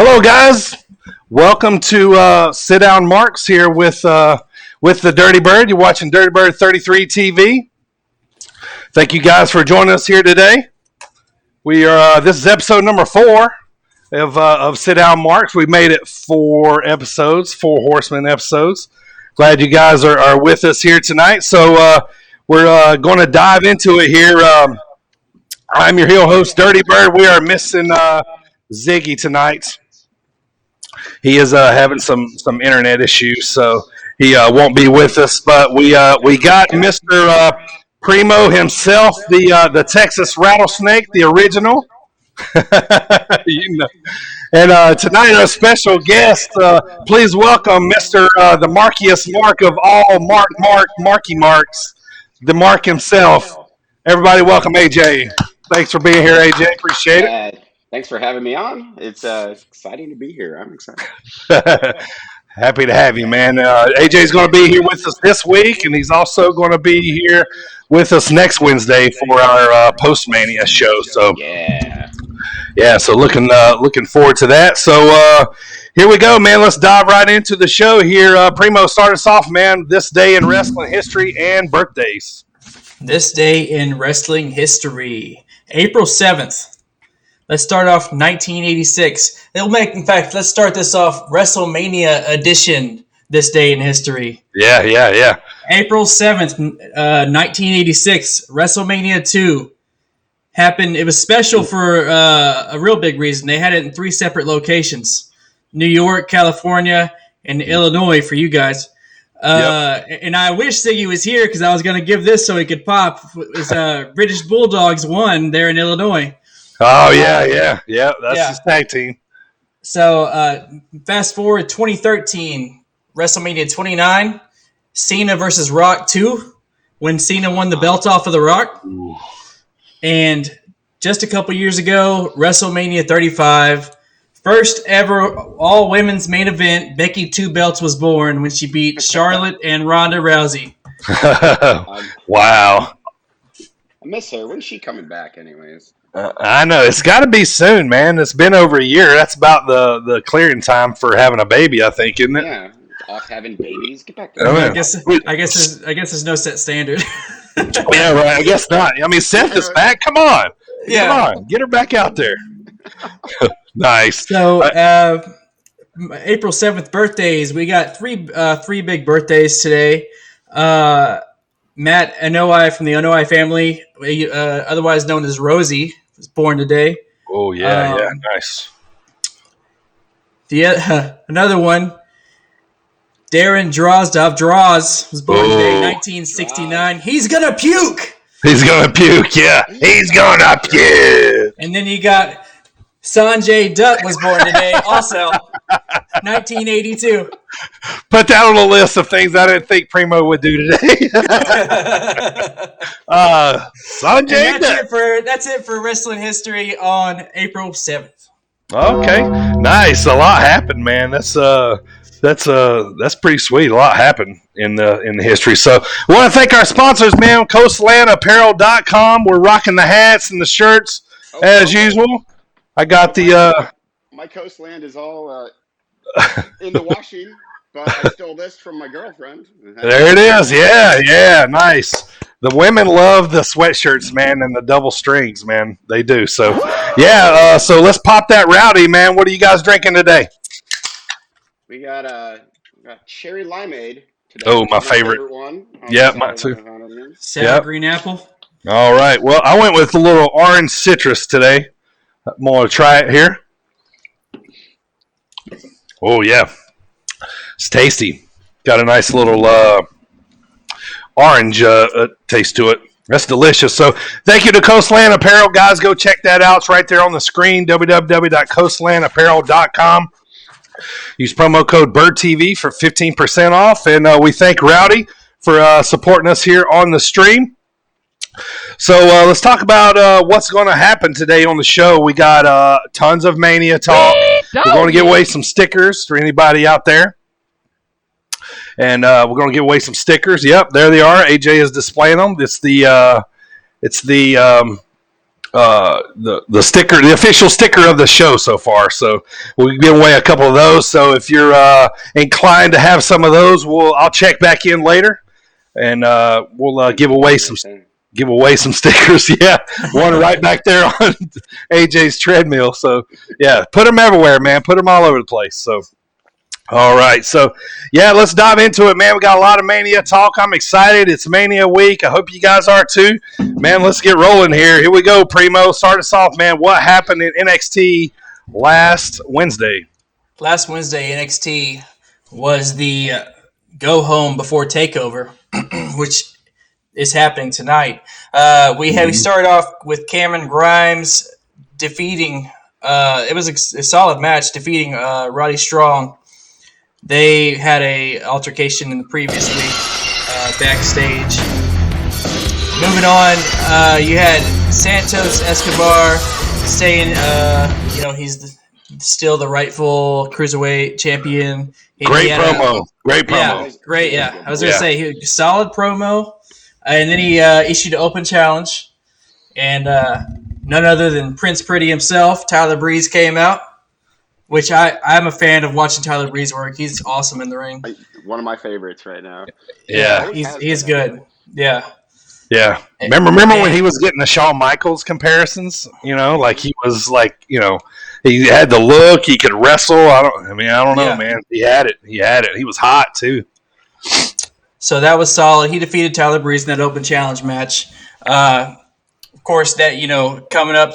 Hello, guys. Welcome to Sit Down Marks here with the Dirty Bird. You're watching Dirty Bird 33 TV. Thank you guys for joining us here today. We are this is episode number 4 of Sit Down Marks. We've made it 4 episodes, 4 Horsemen episodes. Glad you guys are with us here tonight. So we're going to dive into it here. I'm your heel host, Dirty Bird. We are missing Ziggy tonight. He is having some internet issues, so he won't be with us. But we got Mr. Primo himself, the Texas Rattlesnake, the original. And tonight our special guest, please welcome Mr. The Markiest Mark of all Marky Marks, the Mark himself. Everybody welcome AJ. Thanks for being here, AJ. Appreciate it. Thanks for having me on. It's exciting to be here. I'm excited. Happy to have you, man. AJ's going to be here with us this week, and he's also going to be here with us next Wednesday for our Postmania show. So so looking forward to that. So here we go, man. Let's dive right into the show here. Primo, start us off, man. This day in wrestling history and birthdays. This day in wrestling history, April 7th. Let's start off 1986. Let's start this off WrestleMania edition, this day in history. Yeah. April 7th, 1986, WrestleMania 2 happened. It was special for a real big reason. They had it in 3 separate locations, New York, California, and Illinois for you guys. And I wish Ziggy was here because I was going to give this so he could pop. It was British Bulldogs won there in Illinois. Oh, yeah. That's his tag team. So, fast forward 2013, WrestleMania 29, Cena versus Rock 2, when Cena won the belt off of The Rock. Ooh. And just a couple years ago, WrestleMania 35, first ever all-women's main event, Becky Two Belts was born when she beat Charlotte and Ronda Rousey. Wow. I miss her. When's she coming back anyways? I know. It's got to be soon, man. It's been over a year. That's about the clearing time for having a baby, I think, isn't it? Yeah. Off having babies. Get back there. I guess there's no set standard. Yeah, right. I guess not. I mean, Seth is back. Come on. Come on. Get her back out there. Nice. So, April 7th birthdays. We got three big birthdays today. Matt Anoa'i from the Anoa'i family, otherwise known as Rosie, was born today. Oh, yeah, nice. Another one, Darren Drozdov, Droz, was born today, 1969. Droz. He's going to puke! He's going to puke, yeah. He's going to puke! And then you got Sanjay Dutt was born today, also, 1982. Put that on the list of things I didn't think Primo would do today. Sanjay Dutt. That's it for wrestling history on April 7th. Okay, nice. A lot happened, man. That's pretty sweet. A lot happened in the history. So we want to thank our sponsors, man. CoastlandApparel.com. We're rocking the hats and the shirts as usual. I got the my Coastland is all in the washing, but I stole this from my girlfriend. There it is. Yeah, nice. The women love the sweatshirts, man, and the double strings, man. They do. So, so let's pop that rowdy, man. What are you guys drinking today? We got cherry limeade today. Oh, my favorite one. Yeah, mine too. Sour green apple. All right. Well, I went with a little orange citrus today. I'm going to try it here. Oh, yeah. It's tasty. Got a nice little orange taste to it. That's delicious. So thank you to Coastland Apparel. Guys, go check that out. It's right there on the screen, www.coastlandapparel.com. Use promo code BIRDTV for 15% off. And we thank Rowdy for supporting us here on the stream. So let's talk about what's going to happen today on the show. We got tons of Mania talk. We're going to give away some stickers for anybody out there. And we're going to give away some stickers. Yep, there they are. AJ is displaying them. It's the the sticker, the official sticker of the show so far. So we'll give away a couple of those. So if you're inclined to have some of those, I'll check back in later, and we'll give away some stickers. Yeah, one right back there on AJ's treadmill. So yeah, put them everywhere, man. Put them all over the place. So. All right, so yeah, let's dive into it, man. We got a lot of Mania talk. I'm excited. It's Mania week. I hope you guys are too, man. Let's get rolling here. Here we go, Primo. Start us off, man. What happened in NXT last Wednesday? Last Wednesday, NXT was the go home before Takeover, which is happening tonight. We started off with Cameron Grimes defeating. It was a solid match, defeating Roddy Strong. They had a altercation in the previous week backstage. Moving on, you had Santos Escobar saying, he's still the rightful cruiserweight champion. Great promo. Yeah, great. Yeah, I was gonna say he was a solid promo, and then he issued an open challenge, and none other than Prince Pretty himself, Tyler Breeze, came out. Which I'm a fan of watching Tyler Breeze work. He's awesome in the ring. One of my favorites right now. Yeah, he's good. Yeah. Yeah. Remember when he was getting the Shawn Michaels comparisons? You know, like he was like, he had the look. He could wrestle. I don't know, man. He had it. He was hot too. So that was solid. He defeated Tyler Breeze in that open challenge match. Of course, that coming up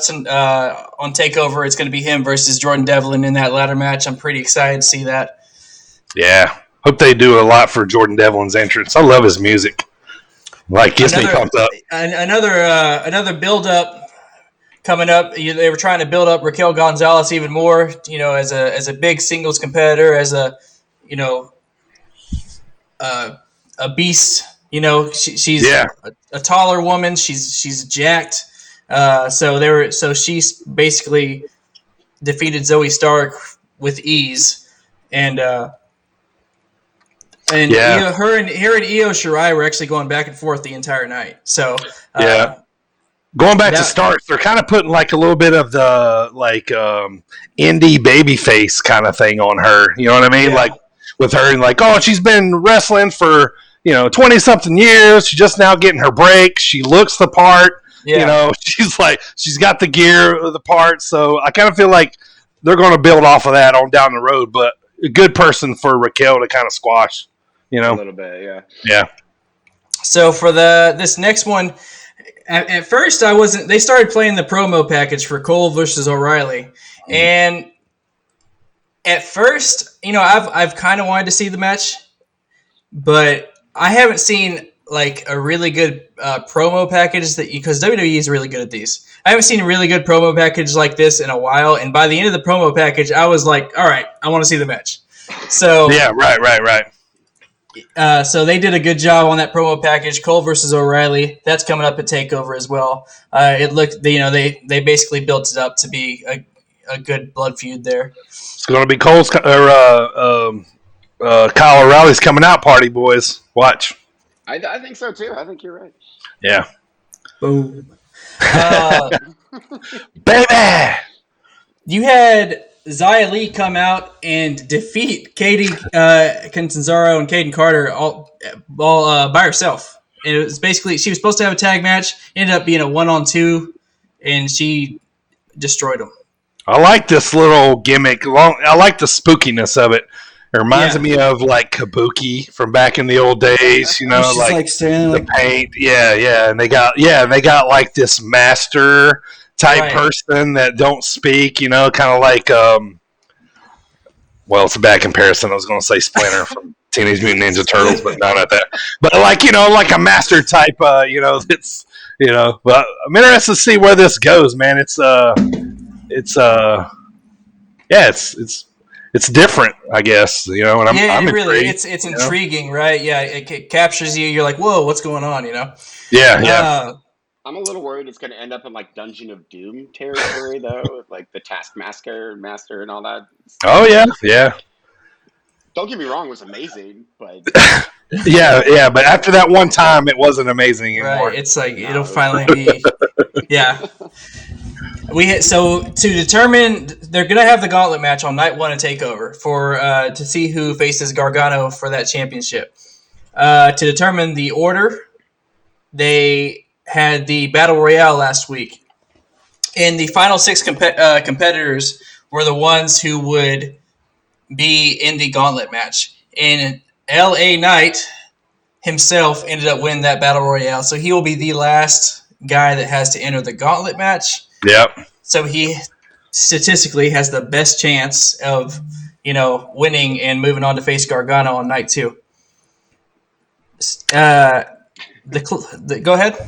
on Takeover, it's going to be him versus Jordan Devlin in that ladder match. I'm pretty excited to see that. Yeah, hope they do a lot for Jordan Devlin's entrance. I love his music. Like gets me pumped up. Another build up coming up. They were trying to build up Raquel Gonzalez even more. As a big singles competitor, as a beast. She's a taller woman. She's jacked. So she's basically defeated Zoe Stark with ease, and her and Io Shirai were actually going back and forth the entire night. So going back to Stark, they're kind of putting like a little bit of the indie babyface kind of thing on her. You know what I mean? Yeah. Like with her, like she's been wrestling for 20-something years. She's just now getting her break. She looks the part. Yeah. She's got the gear of the part. So I kind of feel like they're going to build off of that on down the road. But a good person for Raquel to kind of squash. A little bit, yeah. Yeah. So for this next one, at first I wasn't. They started playing the promo package for Cole versus O'Reilly, and at first, I've kind of wanted to see the match, but I haven't seen like a really good promo package because WWE is really good at these. I haven't seen a really good promo package like this in a while, and by the end of the promo package, I was like, all right, I want to see the match. So yeah, right. So they did a good job on that promo package. Cole versus O'Reilly, that's coming up at Takeover as well. It looked, they basically built it up to be a good blood feud there. It's going to be Cole's Kyle O'Reilly's coming out party, boys. Watch. I think so too. I think you're right. Yeah. Boom. Baby. You had Xia Li come out and defeat Katie Catanzaro and Kaden Carter all by herself. And it was basically, she was supposed to have a tag match, ended up being a 1-on-2, and she destroyed them. I like this little gimmick. I like the spookiness of it. It reminds me of like Kabuki from back in the old days, She's like standing the paint. Yeah. And they got like this master type person that don't speak, kind of like it's a bad comparison. I was going to say Splinter from Teenage Mutant Ninja Turtles, but no, not that. But like like a master type, it's but I'm interested to see where this goes, man. It's different, I guess, and I'm really, intrigued, it's intriguing, right? Yeah, it captures you. You're like, whoa, what's going on, Yeah. I'm a little worried it's going to end up in like Dungeon of Doom territory, though, with like the Taskmaster and all that. Oh yeah. Don't get me wrong, it was amazing, but Yeah, but after that one time, it wasn't amazing anymore. Right. It's like it'll finally be. Yeah. So to determine, they're gonna have the gauntlet match on night one of Takeover for to see who faces Gargano for that championship. To determine the order, they had the Battle Royale last week, and the final six competitors were the ones who would be in the gauntlet match. And L.A. Knight himself ended up winning that Battle Royale, so he will be the last guy that has to enter the gauntlet match. Yep. So he statistically has the best chance of, winning and moving on to face Gargano on night two. Go ahead.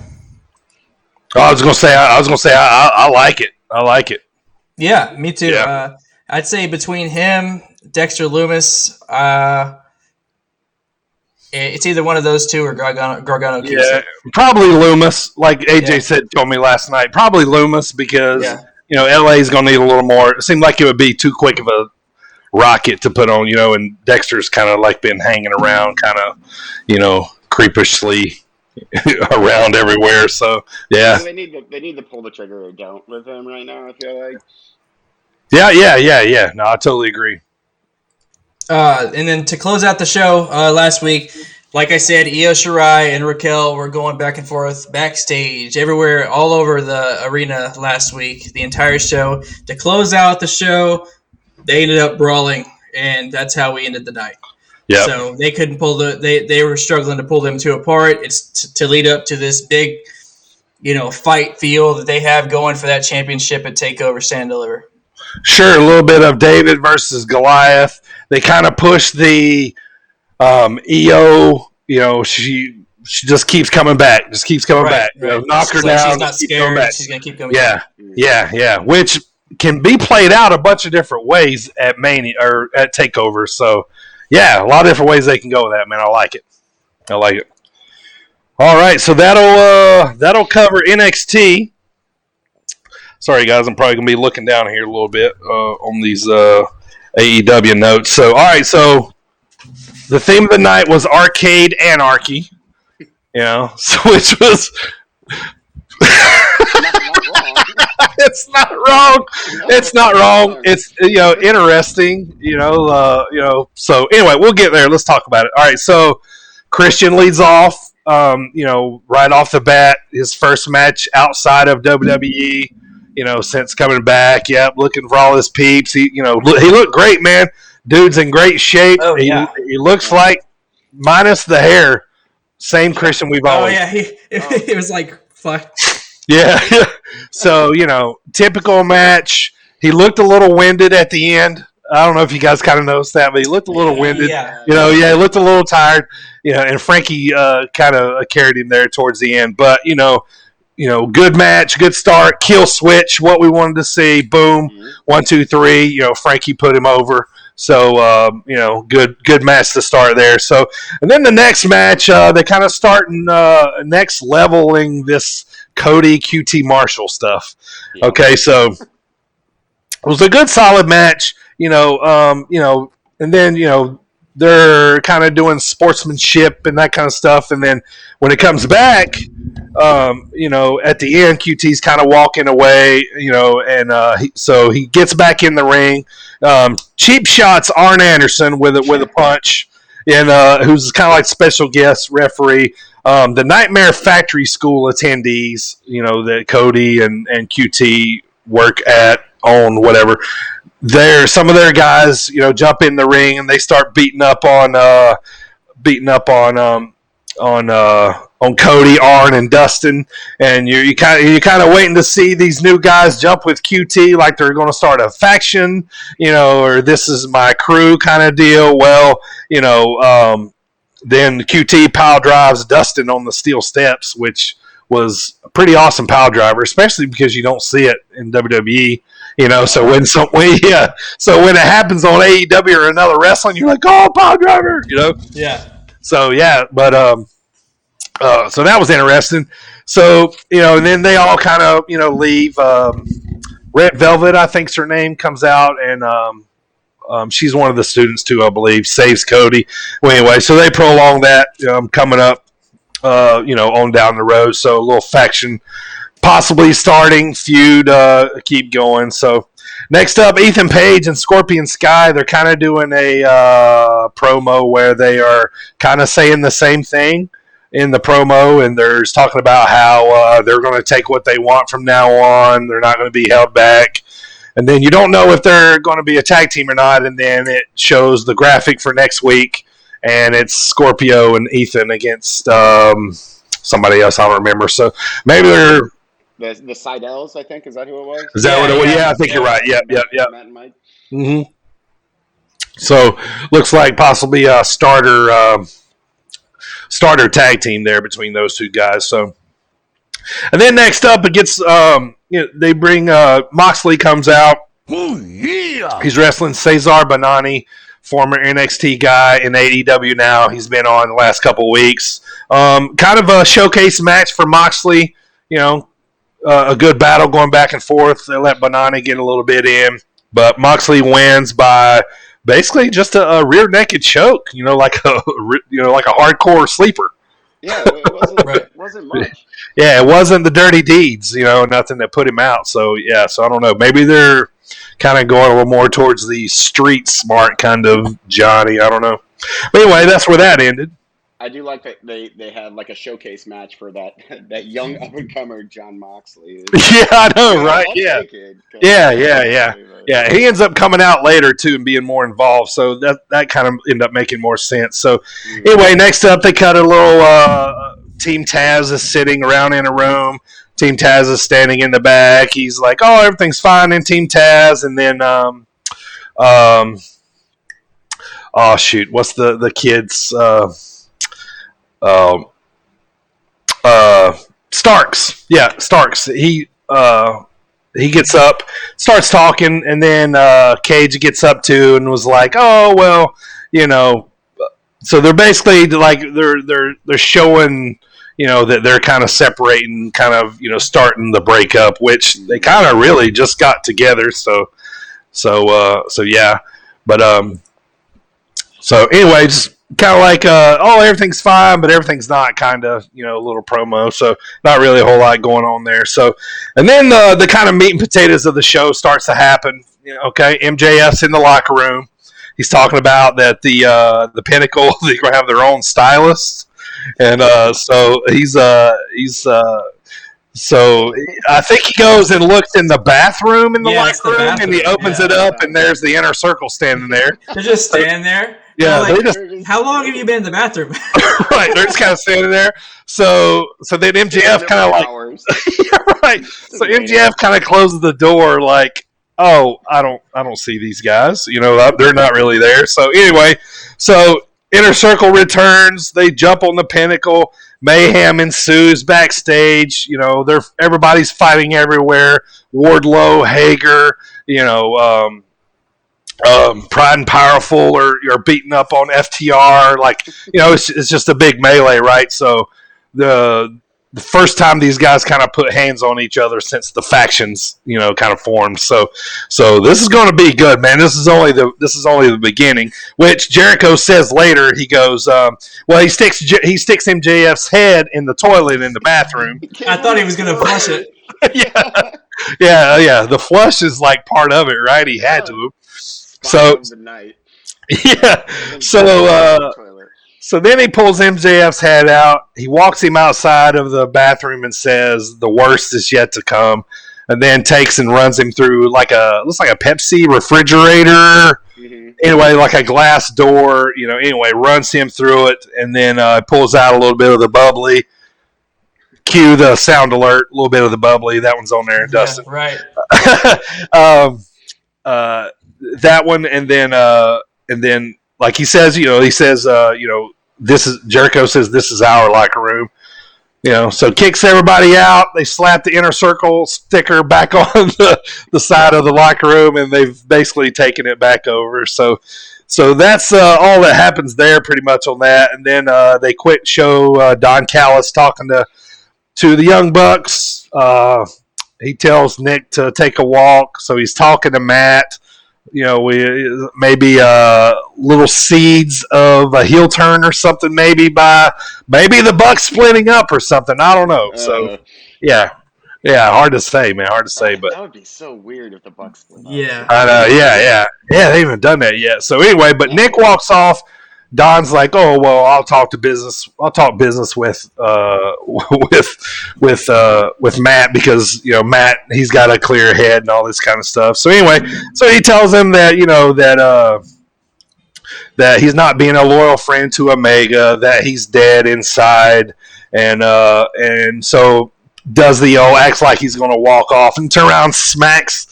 I was gonna say I like it. I like it. Yeah, me too. Yeah. I'd say between him, Dexter Lumis, it's either one of those two or Gargano. Yeah, probably Loomis. Like AJ told me last night, probably Loomis because LA is gonna need a little more. It seemed like it would be too quick of a rocket to put on, and Dexter's kind of like been hanging around, kind of, creepishly around everywhere. So yeah, they need to pull the trigger or don't with him right now. I feel like. Yeah. No, I totally agree. And then to close out the show last week, like I said, Io Shirai and Raquel were going back and forth backstage, everywhere, all over the arena last week, the entire show. To close out the show, they ended up brawling, and that's how we ended the night. Yeah. So they couldn't pull they were struggling to pull them two apart. It's to lead up to this big, fight feel that they have going for that championship at TakeOver Stand and Deliver. Sure, a little bit of David versus Goliath. They kind of push the Io. She just keeps coming back. Just keeps coming back. Right. Knock her down. She's not scared. She's gonna keep coming. Yeah. Which can be played out a bunch of different ways at Mania or at Takeover. So, yeah, a lot of different ways they can go with that. Man, I like it. All right, so that'll cover NXT. Sorry, guys, I'm probably gonna be looking down here a little bit on these AEW notes. So, all right, so the theme of the night was Arcade Anarchy, which was it's not wrong. It's not wrong. It's interesting. So anyway, we'll get there. Let's talk about it. All right, so Christian leads off. Right off the bat, his first match outside of WWE. Since coming back, looking for all his peeps. He looked great, man. Dude's in great shape. Oh, yeah. He looks like, minus the hair, same Christian we've always. Oh yeah, it was like fuck. Yeah. So typical match. He looked a little winded at the end. I don't know if you guys kind of noticed that, but he looked a little winded. Yeah. He looked a little tired. And Frankie kind of carried him there towards the end, but good match, good start, kill switch, what we wanted to see. Boom, 1, 2, 3. Frankie put him over. So good match to start there. So, and then the next match, they kind of starting next leveling this Cody QT Marshall stuff. Yeah. Okay, so it was a good solid match. And then they're kind of doing sportsmanship and that kind of stuff. And then when it comes back, at the end, QT's kind of walking away, so he gets back in the ring. Cheap shots Arn Anderson with a punch, and who's kind of like special guest referee. The Nightmare Factory School attendees, that Cody and QT work at, on whatever. Some of their guys, jump in the ring and they start beating up on Cody, Arn, and Dustin, and you kind of waiting to see these new guys jump with QT like they're going to start a faction, or this is my crew kind of deal. Well, then QT pile drives Dustin on the steel steps, which was a pretty awesome pile driver, especially because you don't see it in WWE. So when it happens on AEW or another wrestling, you're like, oh, pile driver, Yeah. So but so that was interesting. So and then they all kind of leave. Red Velvet, I think's her name, comes out and she's one of the students too, I believe. Saves Cody. Well, anyway, so they prolong that coming up, on down the road. So a little faction possibly starting, feud keep going. So next up, Ethan Page and Scorpion Sky. They're kind of doing a promo where they are kind of saying the same thing in the promo, and they're talking about how they're going to take what they want from now on. They're not going to be held back. And then you don't know if they're going to be a tag team or not, and then it shows the graphic for next week, and it's Scorpio and Ethan against somebody else. I don't remember. So maybe they're the Seidels, I think. Is that who it was? Is that what it was? Yeah, I think you're right. Yep. Matt and Mike. Mm-hmm. So looks like possibly a starter tag team there between those two guys. So, and then next up, it gets they bring Moxley comes out. Oh yeah! He's wrestling Cesar Bonani, former NXT guy in AEW now. He's been on the last couple weeks. Kind of a showcase match for Moxley. A good battle going back and forth. They let Bonani get a little bit in, but Moxley wins by basically just a rear naked choke. Like a hardcore sleeper. Yeah, it wasn't, Right. it wasn't much. Yeah, it wasn't the dirty deeds. Nothing that put him out. So yeah, so I don't know. Maybe they're kind of going a little more towards the street smart kind of Johnny. I don't know. But anyway, that's where that ended. I do like that they had like a showcase match for that young up and comer John Moxley. Yeah, I know, right? I'll Yeah. take it, 'cause- Yeah, he ends up coming out later too and being more involved, so that kind of ended up making more sense. So anyway, next up they cut a little Team Taz is sitting around in a room. Team Taz is standing in the back. He's like, "Oh, everything's fine in Team Taz," and then oh shoot, what's the kids? Starks. Yeah, Starks. He gets up, starts talking, and then Cage gets up too and was like, "Oh well, So they're basically like they're showing that they're kind of separating, kind of starting the breakup, which they kind of really just got together. So yeah, but so anyway, just kind of like everything's fine, but everything's not, kind of a little promo. So not really a whole lot going on there. So and then the kind of meat and potatoes of the show starts to happen. Okay, MJF's in the locker room. He's talking about that the Pinnacle they're gonna have their own stylist, and so so I think he goes and looks in the bathroom in the Yeah, it's locker the room, and he bathroom, opens yeah. it up, and there's the Inner Circle standing there. They're just standing there. Yeah, They're they like, just how long have you been in the bathroom? right. They're just kind of standing there. So then MJF kind of like hours. right. So MJF kind of closes the door, like, "Oh, I don't see these guys. They're not really there." So anyway, so Inner Circle returns. They jump on the Pinnacle. Mayhem ensues backstage. Everybody's fighting everywhere. Wardlow, Hager, Pride and Powerful are beating up on FTR. Like, it's just a big melee, right? So the first time these guys kind of put hands on each other since the factions, kind of formed. So this is going to be good, man. This is only the beginning. Which Jericho says later. He goes, well, he sticks MJF's head in the toilet in the bathroom. I thought he was going to flush it. yeah. The flush is like part of it, right? He had to. So the night. yeah. So then he pulls MJF's head out. He walks him outside of the bathroom and says, "The worst is yet to come." And then takes and runs him through looks like a Pepsi refrigerator. Mm-hmm. Anyway, like a glass door. Anyway, runs him through it, and then pulls out a little bit of the bubbly. Cue the sound alert. A little bit of the bubbly. That one's on there, Dustin. Yeah, right. That one, and then like he says, this is Jericho says this is our locker room. So kicks everybody out. They slap the Inner Circle sticker back on the side of the locker room, and they've basically taken it back over. So that's all that happens there, pretty much on that. And then they quit show Don Callis talking to the Young Bucks. He tells Nick to take a walk, so he's talking to Matt. we maybe little seeds of a heel turn or something, maybe the Bucks splitting up or something. I don't know. So yeah, hard to say, man. Hard to say, but that would be so weird if the Bucks split up. Yeah. I know. Yeah. They haven't done that yet. So anyway, but Nick walks off. Don's like, oh well, I'll talk business with Matt because Matt, he's got a clear head and all this kind of stuff. So anyway, so he tells him that that he's not being a loyal friend to Omega, that he's dead inside, and so does the acts like he's going to walk off and turn around, smacks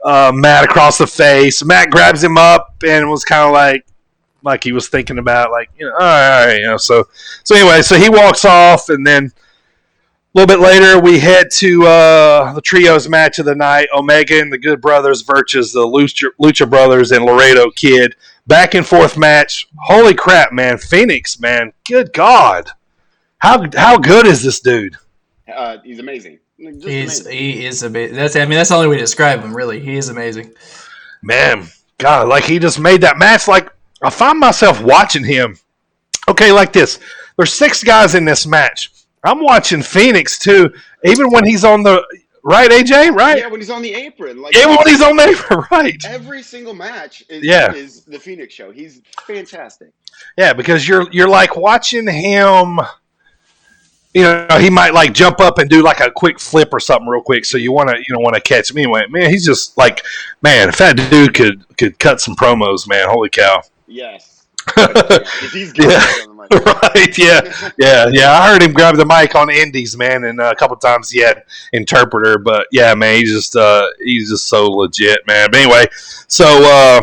Matt across the face. Matt grabs him up and was kind of like he was thinking about, all right. So anyway, so he walks off, and then a little bit later we head to the trios match of the night: Omega and the Good Brothers versus the Lucha Brothers and Laredo Kid. Back and forth match. Holy crap, man! Phoenix, man, good God, how good is this dude? He's amazing. He is amazing. That's the only way to describe him. Really, he is amazing. Man, God, like he just made that match. Like I find myself watching him. Okay, like this. There's 6 guys in this match. I'm watching Phoenix too, even when he's on the right, AJ, right? Yeah, when he's on the apron. Even when he's on the apron, right? Every single match is the Phoenix show. He's fantastic. Yeah, because you're like watching him. He might like jump up and do like a quick flip or something real quick. So you want to catch him anyway. Man, he's just like, man, if that dude could cut some promos, man, holy cow. Yes. He's good. Right, yeah. I heard him grab the mic on Indies, man, and a couple times he had interpreter. But yeah, man, he's just so legit, man. But anyway, so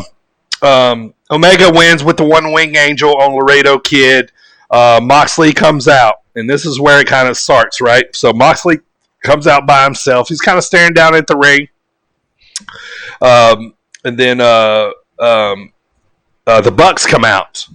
Omega wins with the One Wing Angel on Laredo Kid. Moxley comes out, and this is where it kind of starts, right? So Moxley comes out by himself. He's kind of staring down at the ring, and then the Bucks come out,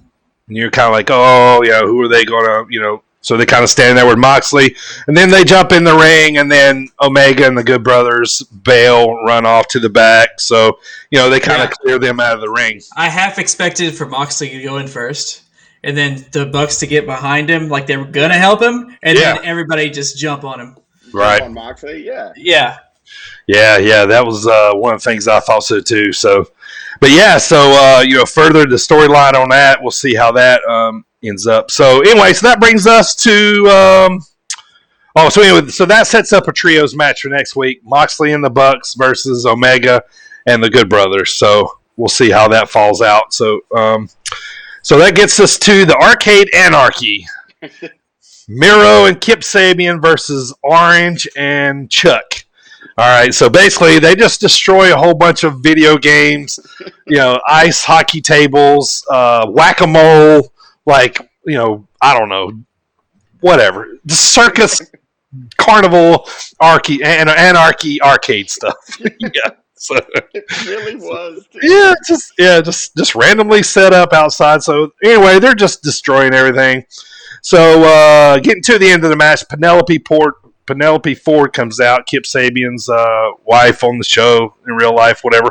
and you're kind of like, oh, who are they going to, So they kind of stand there with Moxley, and then they jump in the ring, and then Omega and the Good Brothers bail, run off to the back. So they kind of clear them out of the ring. I half expected for Moxley to go in first, and then the Bucks to get behind him, like they were gonna help him, and then everybody just jump on him. Right. On Moxley, yeah. That was one of the things I thought so too. So, but further the storyline on that, we'll see how that ends up. So anyway, so that brings us to so that sets up a trios match for next week: Moxley and the Bucks versus Omega and the Good Brothers. So we'll see how that falls out. So. So that gets us to the Arcade Anarchy. Miro and Kip Sabian versus Orange and Chuck. All right, so basically they just destroy a whole bunch of video games, ice hockey tables, whack-a-mole, I don't know, whatever. The circus, carnival, anarchy arcade stuff. Yeah. So, it really was. Dude. Yeah, just randomly set up outside. So anyway, they're just destroying everything. So getting to the end of the match, Penelope Ford comes out, Kip Sabian's wife on the show in real life, whatever.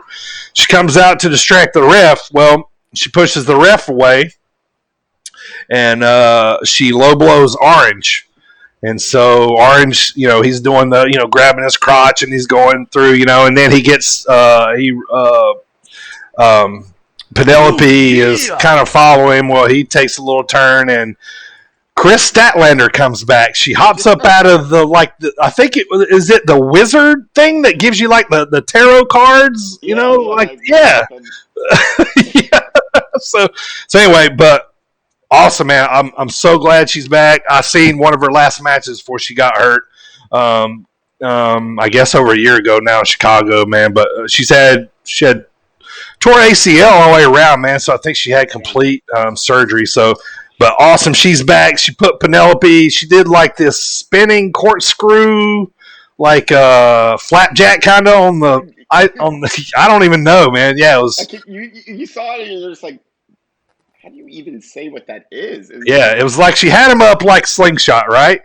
She comes out to distract the ref. Well, she pushes the ref away, and she low blows Orange. And so Orange, he's doing the, grabbing his crotch, and he's going through, and then he gets, Penelope is kind of following him. Well, he takes a little turn, and Chris Statlander comes back. She hops up out of I think is it the wizard thing that gives you the tarot cards, yeah. So anyway, but. Awesome, man. I'm so glad she's back. I seen one of her last matches before she got hurt. I guess over a year ago now in Chicago, man. But she had tore ACL all the way around, man. So I think she had complete surgery. So, but awesome, she's back. She put Penelope. She did this spinning corkscrew, flapjack kind of on the. I don't even know, man. Yeah, it was. You saw it and you're just like. How do you even say what that is? It was like she had him up like slingshot, right?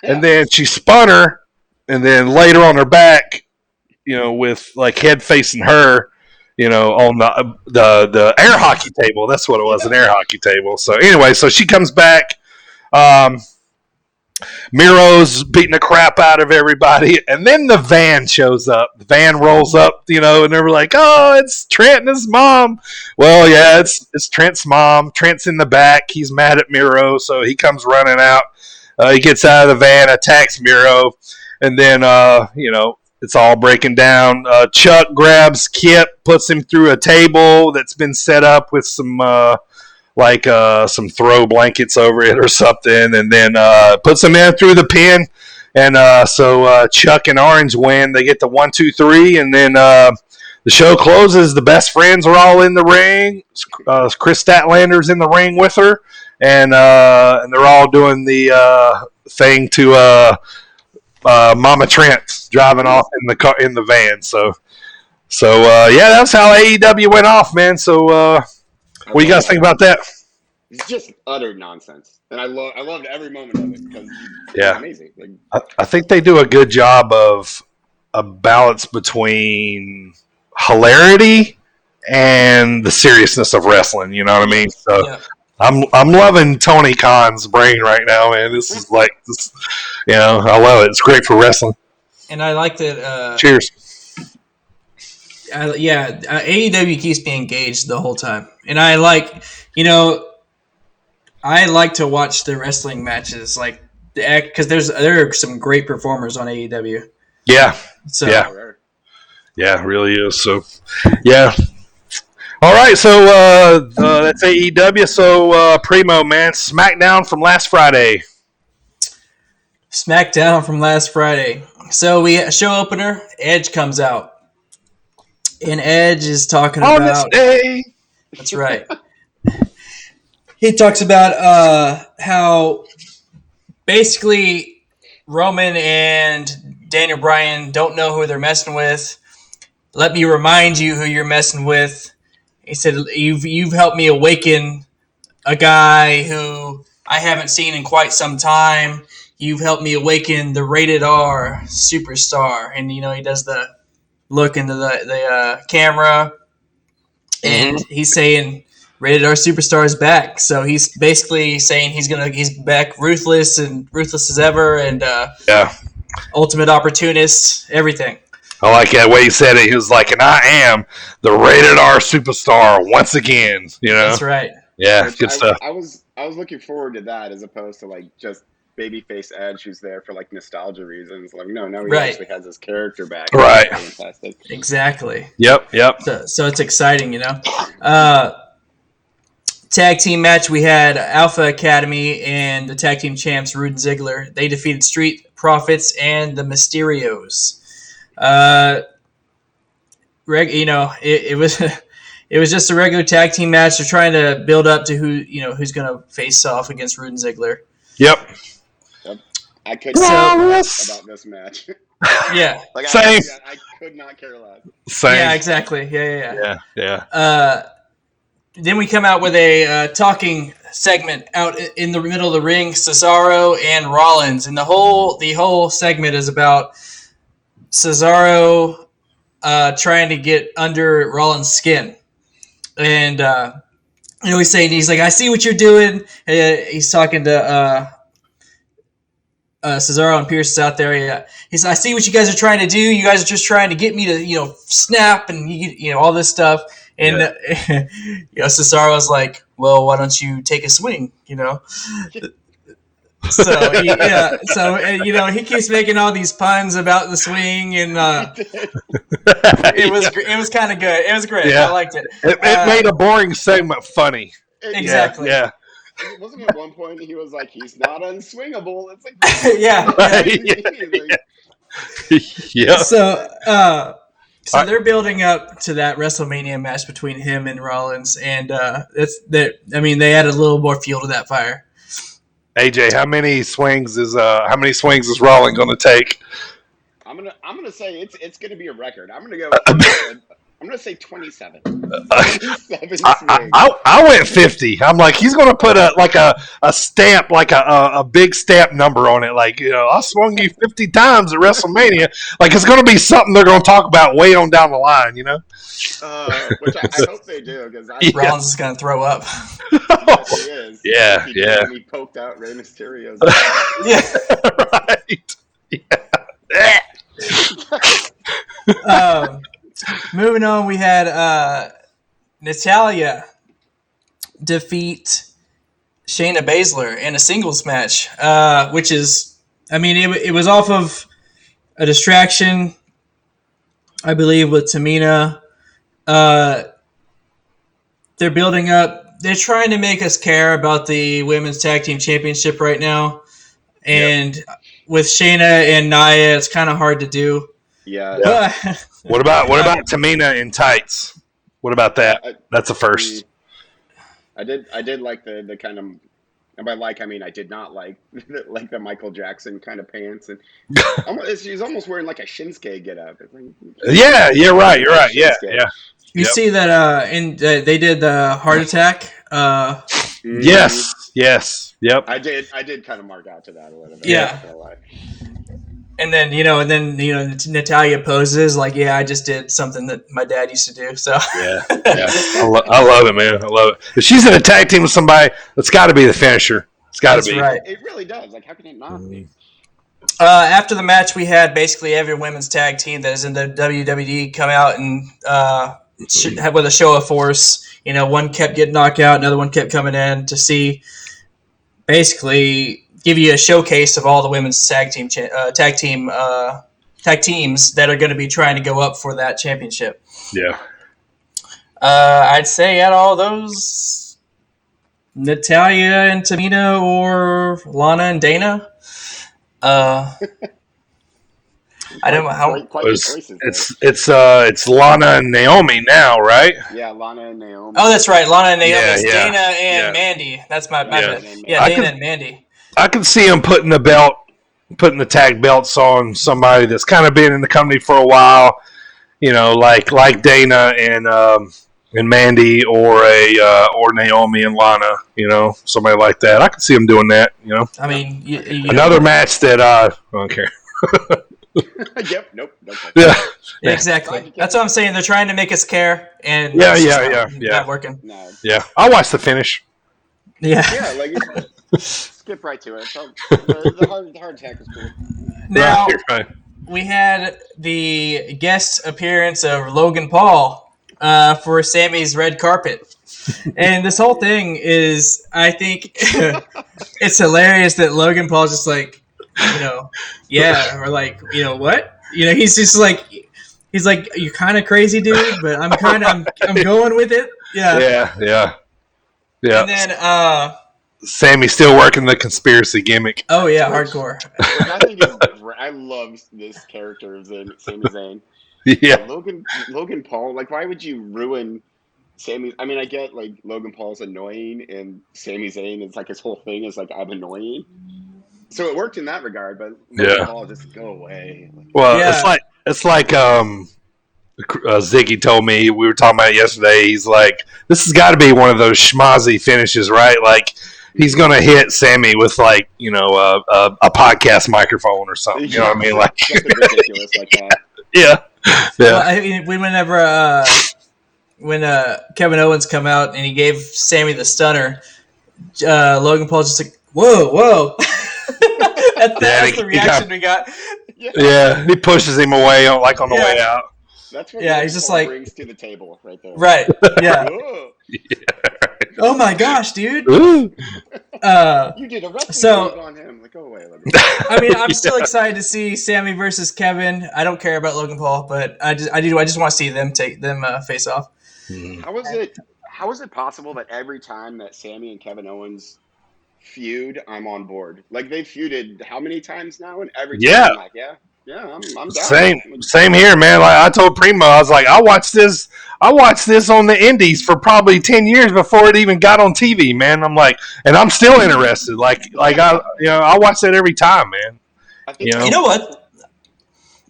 Yeah. And then she spun her, and then laid her on her back, with head facing her, on the air hockey table. That's what it was, an air hockey table. So anyway, so she comes back. Miro's beating the crap out of everybody, and then the van shows up. The van rolls up, and they're like, "Oh, it's Trent and his mom." Well, yeah, it's Trent's mom. Trent's in the back. He's mad at Miro, so he comes running out. He gets out of the van, attacks Miro, and then it's all breaking down. Chuck grabs Kip, puts him through a table that's been set up with some some throw blankets over it or something, and then puts them in through the pin. And so Chuck and Orange win. They get the 1, 2, 3, and then the show closes. The best friends are all in the ring. Chris Statlander's in the ring with her, and they're all doing the thing to Mama Trent driving off in the car, in the van. So yeah, that's how AEW went off, man. So. What do you guys think about that? It's just utter nonsense, and I loved every moment of it because yeah, amazing. I think they do a good job of a balance between hilarity and the seriousness of wrestling. You know what I mean? So yeah. I'm loving Tony Khan's brain right now, man. This is like this, I love it. It's great for wrestling. And I like that. Cheers. AEW keeps me engaged the whole time, and I like to watch the wrestling matches, like because there are some great performers on AEW. Yeah, so yeah, it really is. So yeah. All right, so that's AEW. So Primo, man, SmackDown from last Friday. So we show opener. Edge comes out. And Edge is talking on about this day. That's right. He talks about how basically Roman and Daniel Bryan don't know who they're messing with. Let me remind you who you're messing with. He said, "You've helped me awaken a guy who I haven't seen in quite some time. You've helped me awaken the rated R superstar." And he does the look into the camera, and he's saying rated R superstar is back. So he's basically saying he's back ruthless as ever, and ultimate opportunist, everything. I like that way he said it. He was like, "And I am the rated R superstar once again." That's right. Yeah, good stuff. I was looking forward to that as opposed to just babyface Edge who's there for nostalgia reasons. No, he actually has his character back. Right. Fantastic. Exactly. Yep. So it's exciting, Tag team match, we had Alpha Academy and the tag team champs Rude and Ziggler. They defeated Street Profits and the Mysterios. It was it was just a regular tag team match. They're trying to build up to who's going to face off against Rude and Ziggler. Yep. I couldn't care less about this match. Yeah. Same. I could not care less. Same. Yeah, exactly. Yeah. Then we come out with a talking segment out in the middle of the ring, Cesaro and Rollins, and the whole segment is about Cesaro trying to get under Rollins' skin, and he's like, "I see what you're doing." He's talking to Cesaro and Pierce is out there. Yeah. He's, "I see what you guys are trying to do. You guys are just trying to get me to, snap and all this stuff." And Cesaro's like, "Well, why don't you take a swing?" So he keeps making all these puns about the swing, and it was kind of good. It was great. Yeah. I liked it. It made a boring segment funny. Exactly. Yeah. Wasn't at one point he was like, "He's not unswingable." It's like, yeah. So they're building up to that WrestleMania match between him and Rollins, and they added a little more fuel to that fire. AJ, how many swings is Rollins going to take? I'm gonna say it's gonna be a record. I'm gonna say 27. I went 50. I'm like, he's gonna put a stamp, like a big stamp number on it. Like, I swung you 50 times at WrestleMania. Like, it's gonna be something they're gonna talk about way on down the line. Which I hope they do, because Rollins is gonna throw up. Yes, he is. Yeah, yeah. He poked out Rey Mysterio's. Right. Moving on, we had Natalya defeat Shayna Baszler in a singles match, which is, it was off of a distraction, I believe, with Tamina. They're building up. They're trying to make us care about the Women's Tag Team Championship right now. And with Shayna and Nia, it's kind of hard to do. Yeah. What about Tamina in tights? What about that? That's a first. I did like the kind of, and by like I mean I did not like the Michael Jackson kind of pants, and she's almost wearing like a Shinsuke getup. Yeah, you're right. Yeah. You see that they did the heart attack. Yes. Yep. I did kind of mark out to that a little bit. Yeah. And then Natalya poses like, I just did something that my dad used to do. So yeah. I love it, man. I love it. If she's in a tag team with somebody, it's got to be the finisher. It's got to be. Right. It really does. Like, how can it not be? After the match, we had basically every women's tag team that is in the WWE come out and with a show of force. One kept getting knocked out, another one kept coming in to see, basically give you a showcase of all the women's tag teams that are going to be trying to go up for that championship. Yeah. I'd say out of all those, Natalya and Tamina or Lana and Dana. I don't know how. It's Lana and Naomi now, right? Yeah, Lana and Naomi. Oh, that's right, Lana and Naomi. Yeah, It's Dana and Mandy. That's my bad. Yeah, Dana and Mandy. I can see him putting the tag belts on somebody that's kind of been in the company for a while, like Dana and Mandy or Naomi and Lana, somebody like that. I can see him doing that, Another match that I don't care. Yep. Nope. Yeah. Exactly. That's what I'm saying. They're trying to make us care, and not working. No. Yeah. I'll watch the finish. Yeah. Yeah, like skip right to it. So, the hard attack is cool. Now right. we had the guest appearance of Logan Paul for Sammy's red carpet, and this whole thing is, I think, it's hilarious that Logan Paul's just like, or like, what? He's just like, you're kind of crazy, dude, but I'm going with it. Yeah. And then, Sammy's still working the conspiracy gimmick. Oh yeah, hardcore. I love this character of Sami Zayn. Yeah. Logan Paul, like, why would you ruin Sami? I mean, I get, like, Logan Paul's annoying, and Sami Zayn is, like, his whole thing is, like, I'm annoying. So it worked in that regard, but Logan Paul, just go away. Well, it's like Ziggy told me, we were talking about it yesterday. He's like, this has got to be one of those schmozzy finishes, right? Like, he's gonna hit Sammy with, like, a podcast microphone or something. You know what I mean? Like, something ridiculous like that. Yeah. Well, I mean, when Kevin Owens come out and he gave Sammy the stunner, Logan Paul's just like, whoa. That's the reaction we got. Yeah, he pushes him away on the way out. That's what he's just like, brings to the table right there. Right. Yeah. Oh my gosh, dude. You did a wrestling on him. Like, go away. I mean, I'm still excited to see Sammy versus Kevin. I don't care about Logan Paul, but I just want to see them face off. How is it possible that every time that Sammy and Kevin Owens feud, I'm on board? Like, they've feuded how many times now? And every time I'm like, I'm down. Same here, man. Like, I told Primo, I was like, I watched this on the Indies for probably 10 years before it even got on TV, man. I'm like, and I'm still interested. Like I watch that every time, man. I think you know what?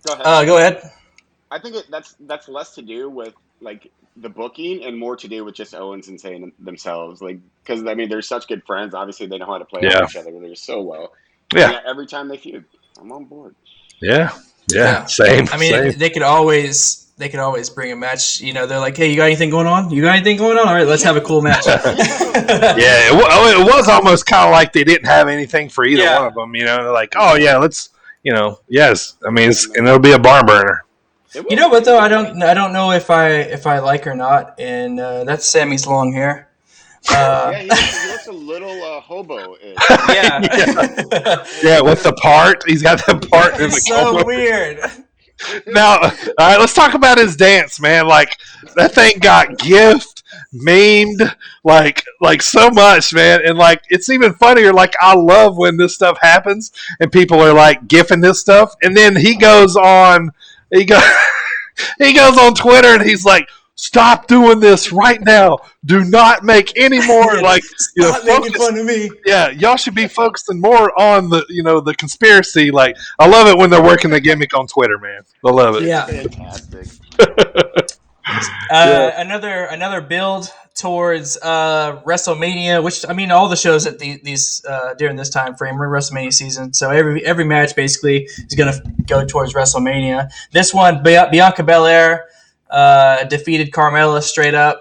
Go ahead. I think that's less to do with like the booking and more to do with just Owens and Zayn themselves. Like, because I mean, they're such good friends. Obviously, they know how to play Yeah. off each other. They're so well. Yeah. Every time they feud, I'm on board. Yeah. Yeah. Same. I mean, same. they could always bring a match. You know, they're like, hey, you got anything going on? You got anything going on? All right, let's have a cool match. Yeah, it was almost kind of like they didn't have anything for either Yeah. one of them. You know, they're like, oh yeah, let's, yes. I mean, and it'll be a barn burner. You know what though? I don't know if I like or not, and that's Sammy's long hair. Yeah, he looks a little hobo. Yeah. Yeah, with the part, he's got the part in the It's so combo. weird. Now, all right, let's talk about his dance, man. Like that thing got memed, like so much, man. And like it's even funnier. Like I love when this stuff happens and people are like gifting this stuff, and then he goes on Twitter and he's like, "Stop doing this right now. Do not make any more like Stop making fun of me." Yeah, y'all should be focusing more on the the conspiracy. Like I love it when they're working the gimmick on Twitter, man. I love it. Yeah. Fantastic. Another build towards WrestleMania, which I mean, all the shows at these during this time frame are WrestleMania season. So every match basically is going to go towards WrestleMania. This one, Bianca Belair defeated Carmella straight up.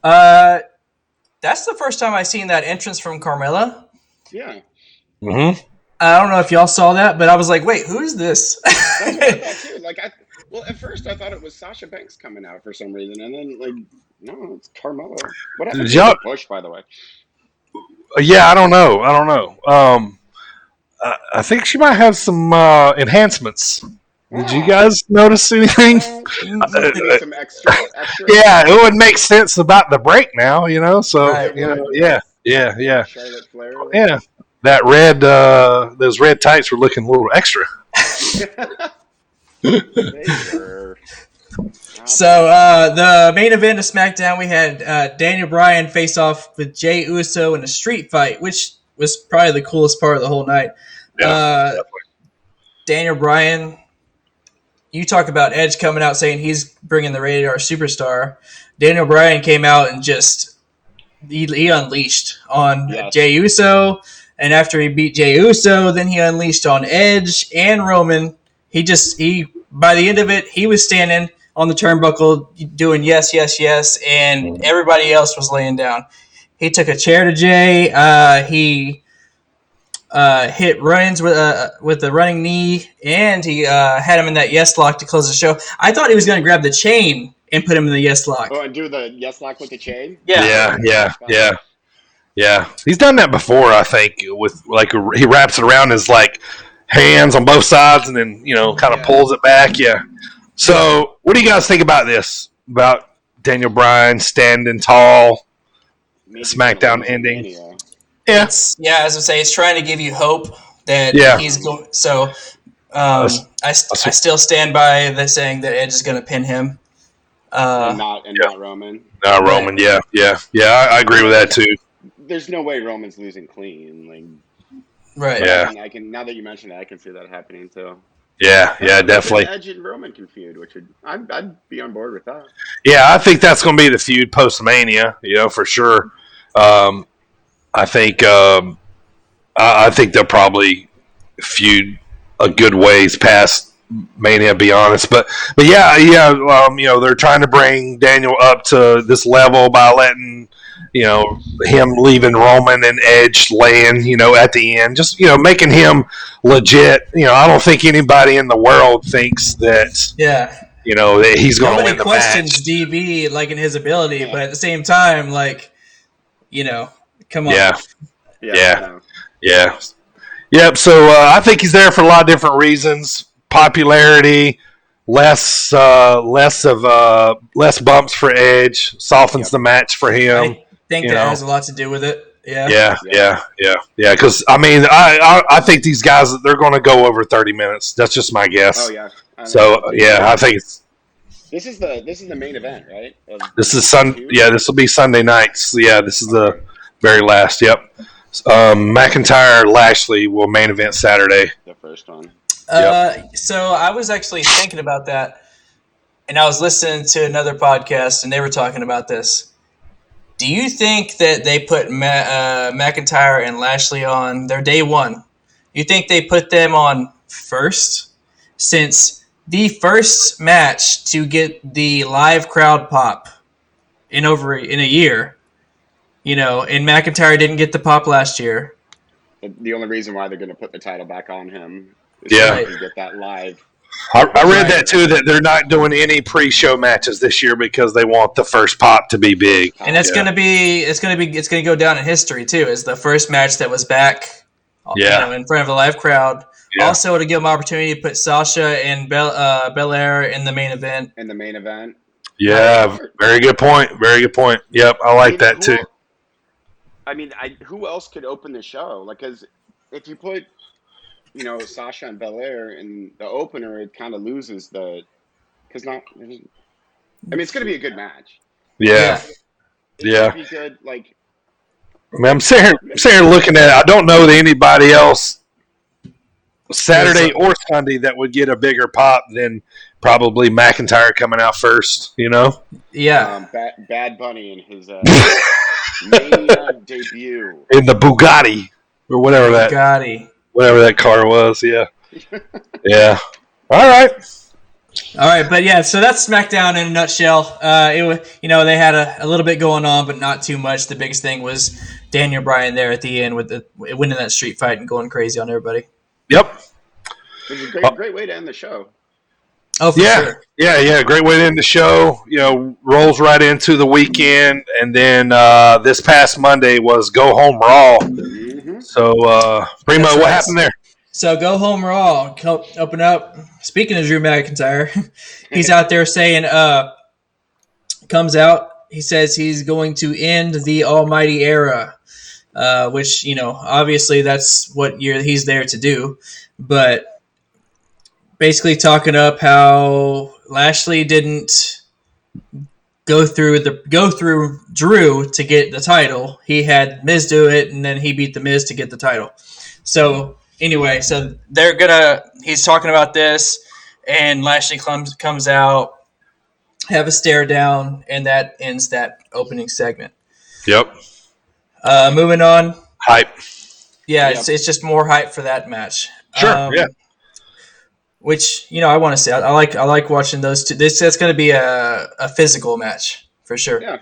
That's the first time I've seen that entrance from Carmella. Yeah. Mm-hmm. I don't know if y'all saw that, but I was like, wait, who is this? That's what I thought too. Like well, at first I thought it was Sasha Banks coming out for some reason, and then like, no, it's Carmella. What happened to the push, by the way? Yeah, I don't know. I think she might have some enhancements. Did you guys notice anything? Some extra. Yeah, it would make sense about the break now, So Right, yeah. Charlotte Flair. Yeah, that red, those red tights were looking a little extra. They were. So the main event of SmackDown, we had Daniel Bryan face off with Jey Uso in a street fight, which was probably the coolest part of the whole night. Yeah, Daniel Bryan, you talk about Edge coming out saying he's bringing the Rated R Superstar. Daniel Bryan came out and just he unleashed on Jey Uso, and after he beat Jey Uso, then he unleashed on Edge and Roman. He by the end of it, he was standing on the turnbuckle doing yes, yes, yes, and everybody else was laying down. He took a chair to Jey. He hit Reigns with the running knee, and he had him in that yes lock to close the show. I thought he was going to grab the chain and put him in the yes lock. Oh, and do the yes lock with the chain? Yeah. He's done that before, I think. With like he wraps it around his like hands on both sides, and then kind of pulls it back. Yeah. So, what do you guys think about this? About Daniel Bryan standing tall, SmackDown ending? Yeah. As I say, it's trying to give you hope that he's going. So, I still stand by the saying that Edge is going to pin him. Not Roman. Not Roman. Yeah. I agree with that too. There's no way Roman's losing clean. Like, right. Yeah. I can now that you mention it, I can see that happening too. Yeah, definitely. Edge and Roman can feud, which I'd be on board with that. Yeah, I think that's going to be the feud post Mania. For sure. I think they'll probably feud a good ways past Mania. To be honest, but yeah. They're trying to bring Daniel up to this level by letting him leaving Roman and Edge laying at the end, just making him legit. I don't think anybody in the world thinks that. Yeah. That he's going to win the match. Nobody questions DB like in his ability, but at the same time, like, come on. Yeah. Yep. So I think he's there for a lot of different reasons. Popularity, less bumps for Edge, softens the match for him. I think that has a lot to do with it. Yeah. Because I think these guys, they're going to go over 30 minutes. That's just my guess. Oh yeah. I think it's. This is the main event, right? This is this will be Sunday nights. Yeah, this is the very last. Yep. McIntyre Lashley will main event Saturday. The first one. So I was actually thinking about that, and I was listening to another podcast, and they were talking about this. Do you think that they put McIntyre and Lashley on their day one? You think they put them on first? Since the first match to get the live crowd pop in a year, and McIntyre didn't get the pop last year. The only reason why they're going to put the title back on him is Yeah. so they can get that live. I read that too, that they're not doing any pre-show matches this year because they want the first pop to be big. And it's gonna go down in history too, as the first match that was back, in front of a live crowd. Yeah. Also, to give them opportunity to put Sasha and Belair in the main event. In the main event. Yeah, very good point. Very good point. Yep, I like that too. Who else could open the show? Like, because if you put, Sasha and Belair in the opener, it kind of loses the. Because it's going to be a good match. Yeah. It'd be good. Like, I'm sitting here looking at it. I don't know that anybody else Saturday or Sunday that would get a bigger pop than probably McIntyre coming out first. Yeah. Bad Bunny in his Mania debut in the Bugatti or whatever that car was. Yeah. Yeah. All right. But yeah, so that's SmackDown in a nutshell. They had a little bit going on, but not too much. The biggest thing was Daniel Bryan there at the end with winning that street fight and going crazy on everybody. Yep. It was a great way to end the show. Oh, for sure. Yeah. Great way to end the show. Rolls right into the weekend, and then this past Monday was Go Home Raw. Mm-hmm. So, Primo, what happened there? So Go Home Raw, open up. Speaking of Drew McIntyre, he's out there saying, comes out. He says he's going to end the Almighty Era, which obviously that's what he's there to do. But basically talking up how Lashley didn't go through Drew to get the title. He had Miz do it, and then he beat the Miz to get the title. So anyway, he's talking about this, and Lashley comes out, have a stare down, and that ends that opening segment. Yep. Moving on. Hype. Yeah, yep. It's just more hype for that match. Sure. Yeah. Which I want to see. I like watching those two. That's going to be a physical match for sure. Yeah,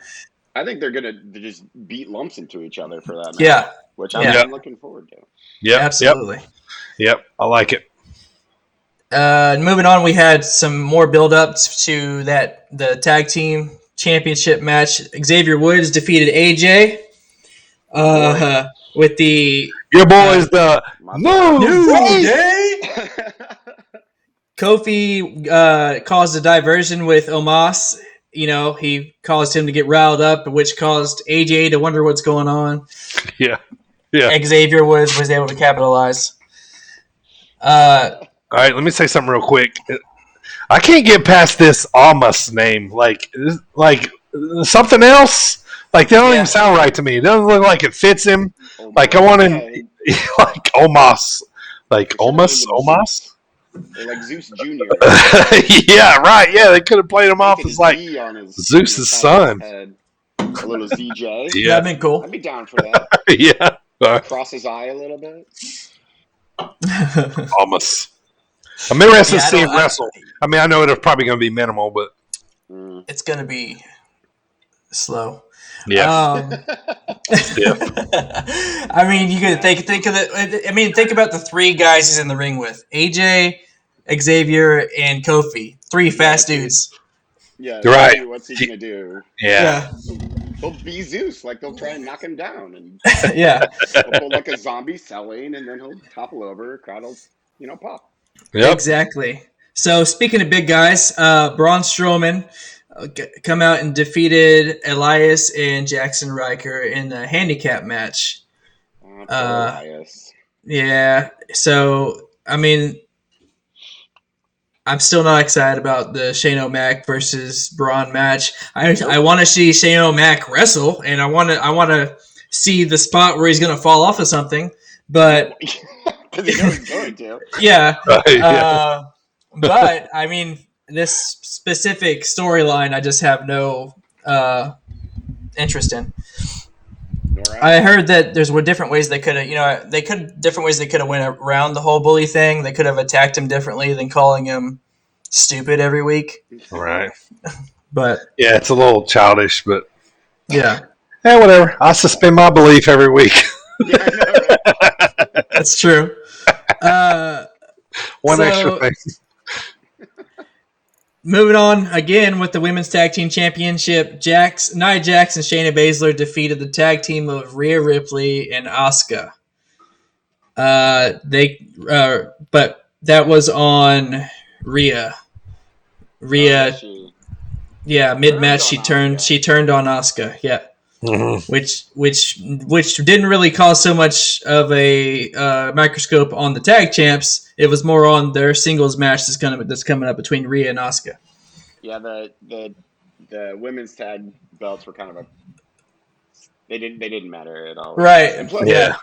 I think they're going to just beat lumps into each other for that match. Yeah, which I'm looking forward to. Yeah, absolutely. Yep, I like it. Moving on, we had some more build-ups to the tag team championship match. Xavier Woods defeated AJ with the your boy is the New Day. Kofi caused a diversion with Omos. He caused him to get riled up, which caused AJ to wonder what's going on. Yeah. Xavier was able to capitalize. All right, let me say something real quick. I can't get past this Omos name. Like something else. Like, they don't even sound right to me. It doesn't look like it fits him. Like, I want to like Omos. Like Omos? They're like Zeus Jr. Yeah, right. Yeah, they could have played him off as like Zeus's son. A little ZJ. Yeah, that'd been cool. I'd be down for that. Yeah. Cross his eye a little bit. Almost. I'm interested to see him wrestle. I know it's probably going to be minimal, but it's going to be slow. Yeah. You could think of it. Think about the three guys he's in the ring with: AJ, Xavier, and Kofi. Three fast dudes. Yeah. Right. What's he gonna do? Yeah. He'll be Zeus. Like, they'll try and knock him down, and he'll pull like a zombie selling, and then he'll topple over. Crowd will, pop. Yep. Exactly. So speaking of big guys, Braun Strowman come out and defeated Elias and Jackson Riker in the handicap match. Elias. Yeah. So I'm still not excited about the Shane O'Mac versus Braun match. I want to see Shane O'Mac wrestle, and I want to see the spot where he's going to fall off of something. But because he's going to. Yeah. Yeah. But this specific storyline, I just have no interest in. Nora? I heard that there's different ways they could have, different ways they could have went around the whole bully thing. They could have attacked him differently than calling him stupid every week. Right. But Yeah, it's a little childish, but yeah, whatever. I suspend my belief every week. Yeah, I know, right? that's true. One So- extra thing. Moving on again with the women's tag team championship, Nia Jax and Shayna Baszler defeated the tag team of Rhea Ripley and Asuka. But that was on Rhea. Rhea, She- yeah, mid match Turned on she Asuka. turned on Asuka. Yeah, Mhm. which didn't really cause so much of a microscope on the tag champs. It was more on their singles match that's coming up between Rhea and Asuka. Yeah, the women's tag belts were kind of they didn't matter at all. Right. And plus, Yeah.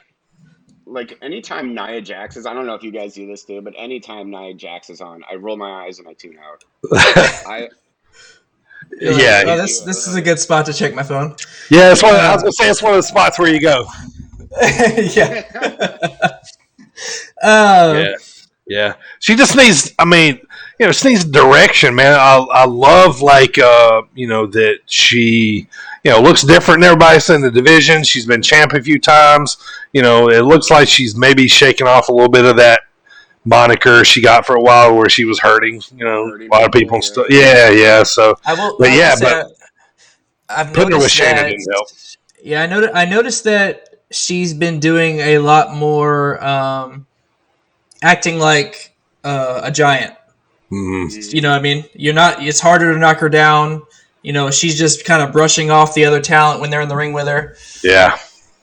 like anytime Nia Jax is, I don't know if you guys do this too, but anytime Nia Jax is on, I roll my eyes and I tune out. I You're like, Yeah. oh, this is a good spot to check my phone. Yeah, it's one. I was gonna say it's one of the spots where you go. Yeah. Yeah. She just needs. I mean, she needs direction, man. I love that she looks different than everybody else in the division. She's been champ a few times. It looks like she's maybe shaking off a little bit of that moniker she got for a while where she was hurting. A lot of people and stuff. Yeah. So I will. But I will yeah, say but I've putting her with noticed Shayna that. didn't help. Yeah, I noticed that she's been doing a lot more acting like a giant. Mhm. You know what I mean? It's harder to knock her down. She's just kind of brushing off the other talent when they're in the ring with her. Yeah.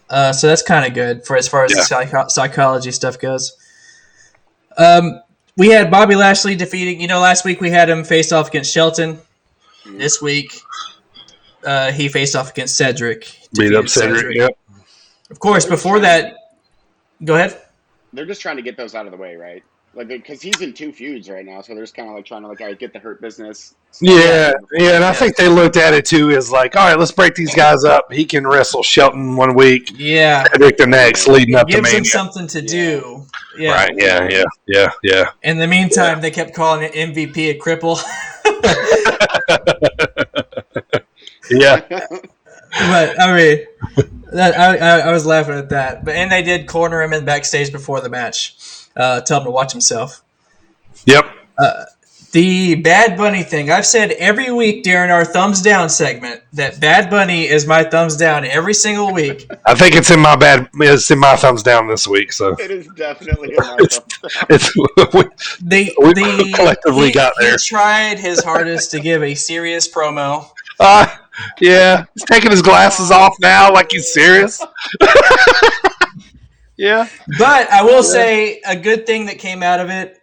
So that's kind of good for as far as Yeah. the psychology stuff goes. We had Bobby Lashley defeating. Last week we had him face off against Shelton. This week, he faced off against Cedric. Beat up Defeated Cedric. Yep. Of course, before that, go ahead. they're just trying to get those out of the way, right? Like, because he's in 2 feuds right now, so they're just kind of like trying to all right, get the Hurt Business. Yeah, and I think they looked at it too as like, all right, let's break these guys up. He can wrestle Shelton one week, Yeah, Cedric the next, leading up to gives him Mania. something to do. Yeah. Right? Yeah. In the meantime, they kept calling it MVP a cripple. Yeah. But I mean, I was laughing at that. And they did corner him in backstage before the match, tell him to watch himself. Yep. The Bad Bunny thing. I've said every week during our thumbs down segment that Bad Bunny is my thumbs down every single week. I think it's in my thumbs down this week. So It is definitely in my thumb. it's we collectively got there. He tried his hardest to give a serious promo. Yeah, he's taking his glasses off now, like he's serious. Yeah. But I will say a good thing that came out of it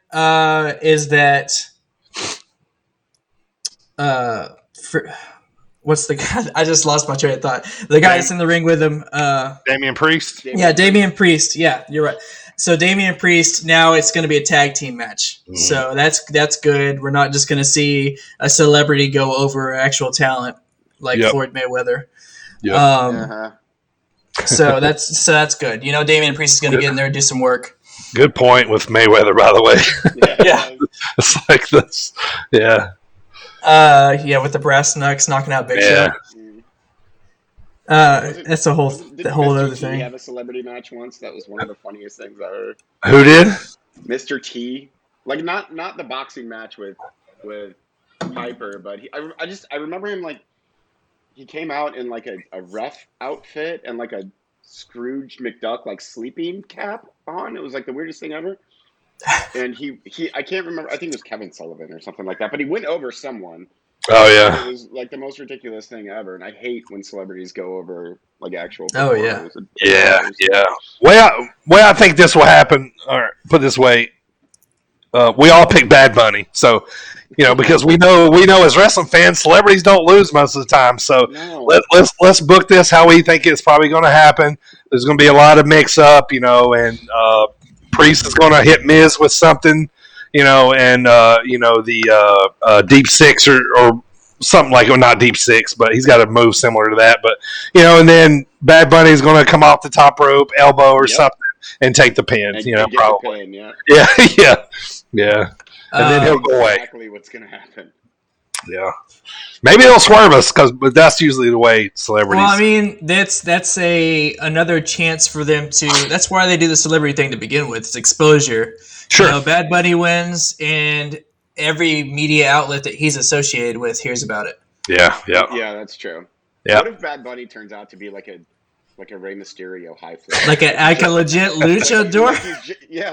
is that what's the guy? I just lost my train of thought. The guy that's in the ring with him. Damian Priest. Yeah, Damian Priest. Yeah, you're right. So Damian Priest, now it's going to be a tag team match. Mhm. So that's good. We're not just going to see a celebrity go over actual talent like Yep. Floyd Mayweather. Yep. Uh-huh. So that's good. Damian Priest is going to get in there and do some work. Good point with Mayweather, by the way. Yeah. It's like this. Yeah. Yeah, with the brass knucks knocking out Big Yeah. Show. That's a whole Did the whole Mr. other T thing. have a celebrity match once? That was one of the funniest things I heard. Who did? Mr. T, like not the boxing match with Piper, but I remember him like he came out in like a ref outfit and like a Scrooge McDuck like sleeping cap on. It was like the weirdest thing ever. And he I can't remember. I think it was Kevin Sullivan or something like that. But he went over someone. Oh yeah. It was like the most ridiculous thing ever. And I hate when celebrities go over like actual. Oh, yeah. performers. Yeah. Way I think this will happen, or put it this way, we all pick Bad Bunny. So, because we know as wrestling fans, celebrities don't lose most of the time. So No. let's book this how we think it's probably going to happen. There's going to be a lot of mix up, and Priest is going to hit Miz with something, and the Deep Six or something like, well, not Deep Six, but he's got a move similar to that. But and then Bad Bunny is going to come off the top rope, elbow or something, and take the pin. And probably. The pin, yeah. And then he'll go away. Exactly what's going to happen. Yeah. Maybe they'll swerve us, but that's usually the way celebrities. Well, I mean, that's another chance for them to. That's why they do the celebrity thing to begin with. It's exposure. Sure. Bad Bunny wins, and every media outlet that he's associated with hears about it. Yeah, that's true. Yeah. What if Bad Bunny turns out to be like a Rey Mysterio high flip? Like a legit luchador?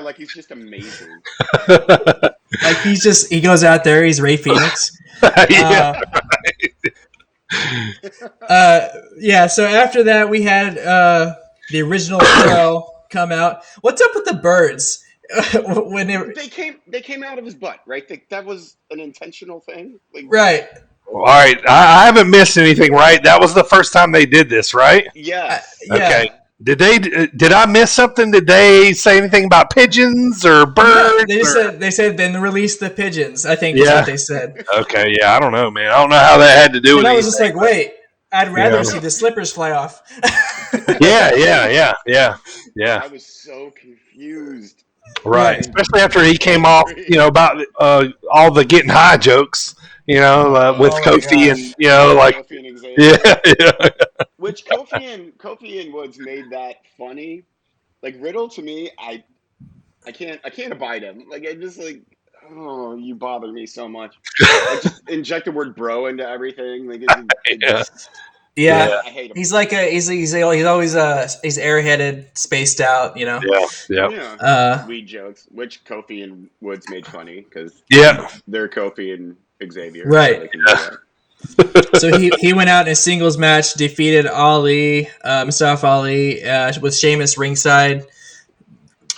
Like he's just amazing. Like he goes out there, he's Ray Phoenix. So after that we had the original show come out. What's up with the birds? When they came out of his butt, right? That was an intentional thing, right? All right, I haven't missed anything, right? That was the first time they did this, right? Yeah. Okay. Did I miss something? Did they say anything about pigeons or birds? They said then release the pigeons. I think is what they said. Okay, yeah, I don't know, man. I don't know how that had to do with it. I was just like, wait, I'd rather see the slippers fly off. Yeah. I was so confused. Right, especially after he came off, about all the getting high jokes, with Kofi and Kofi and Xavier. yeah. Which Kofi and Woods made that funny. Like Riddle to me, I can't abide him. Like I just oh, you bother me so much. I just inject the word bro into everything. Like Yeah, I hate him. He's like he's always he's airheaded, spaced out, Yeah. Weed jokes, which Kofi and Woods made funny because they're Kofi and Xavier, right? So they can do that. So he went out in a singles match, defeated Ali, Mustafa Ali, with Sheamus ringside.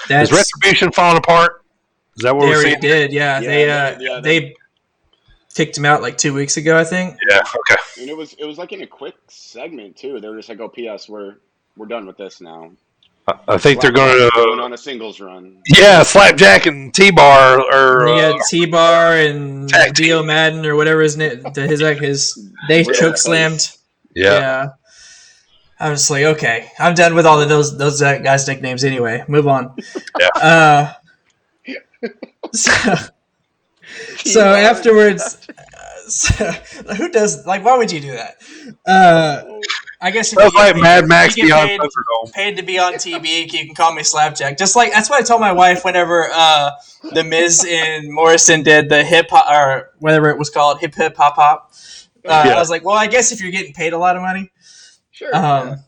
Is Retribution falling apart? Is that what they we're already seeing? did? Yeah, they kicked him out like 2 weeks ago, I think. Yeah. Okay. And it was like in a quick segment too. They were just like, "Oh, P.S. We're done with this now." I think they're going on a singles run. Yeah, Slapjack and T-Bar T-Bar and Dio Madden or whatever his name. They choke slammed. Yeah. I was like, okay, I'm done with all of those guys' nicknames anyway. Move on. Yeah. So afterwards, who does why would you do that? I guess if like Mad Max Beyond Thunderdome. Paid to be on TV, you can call me Slapjack. Just like that's what I told my wife whenever the Miz and Morrison did the hip hop or whatever it was called, hip hop hop. I was like, well, I guess if you're getting paid a lot of money, sure.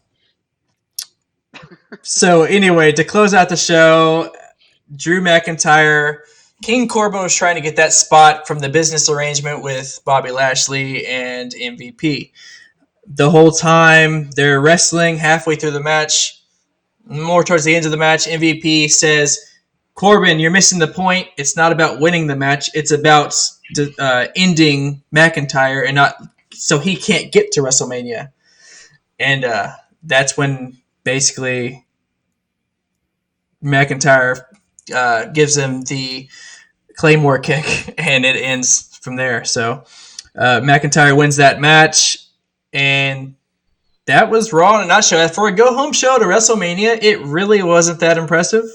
So anyway, to close out the show, Drew McIntyre. King Corbin was trying to get that spot from the business arrangement with Bobby Lashley and MVP. The whole time they're wrestling, halfway through the match, more towards the end of the match, MVP says, Corbin, you're missing the point. It's not about winning the match. It's about ending McIntyre and not so he can't get to WrestleMania. And that's when basically McIntyre gives him the Claymore kick, and it ends from there. So McIntyre wins that match, and that was Raw in a nutshell. For a go-home show to WrestleMania, it really wasn't that impressive.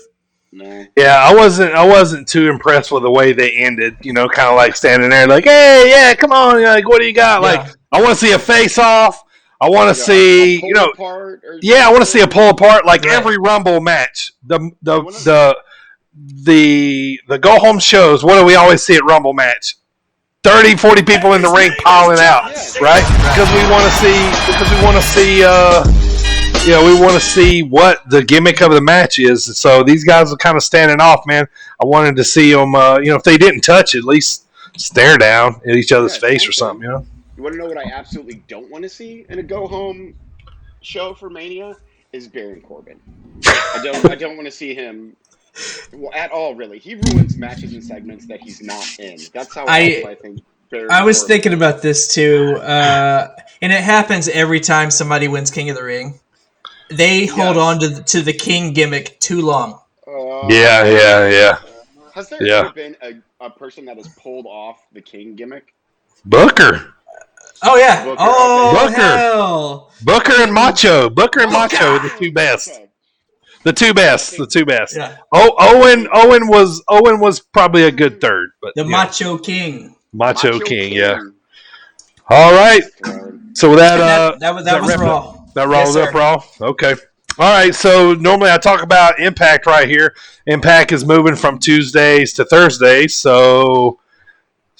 No. Yeah, I wasn't too impressed with the way they ended. Kind of like standing there, like, "Hey, yeah, come on, like, what do you got?" Yeah. Like, I want to see a face-off. I want to see, I want to see a pull apart like every Rumble match. The go home shows. What do we always see at Rumble match? 30, 40 people in the ring piling out, right? Because we want to see what the gimmick of the match is. So these guys are kind of standing off, man. I wanted to see them. If they didn't touch, at least stare down at each other's face or something. You want to know what I absolutely don't want to see in a go home show for Mania is Baron Corbin. I don't want to see him. Well, at all, really. He ruins matches and segments that he's not in. That's how I think. I was thinking about this too, and it happens every time somebody wins King of the Ring. They hold on to the King gimmick too long. Yeah. Has there Yeah. ever been a person that has pulled off the King gimmick? Booker. Oh yeah. Booker, Oh okay. hell. Booker and Macho. Booker and Macho are the two best. Okay. The two best. The two best. Yeah. Owen was probably a good third, but The yeah. Macho King. Macho King, yeah. All right. So with that, That was wrap it Raw. that rolls Yes, up, sir. Raw. Okay. All right. So normally I talk about Impact right here. Impact is moving from Tuesdays to Thursdays, so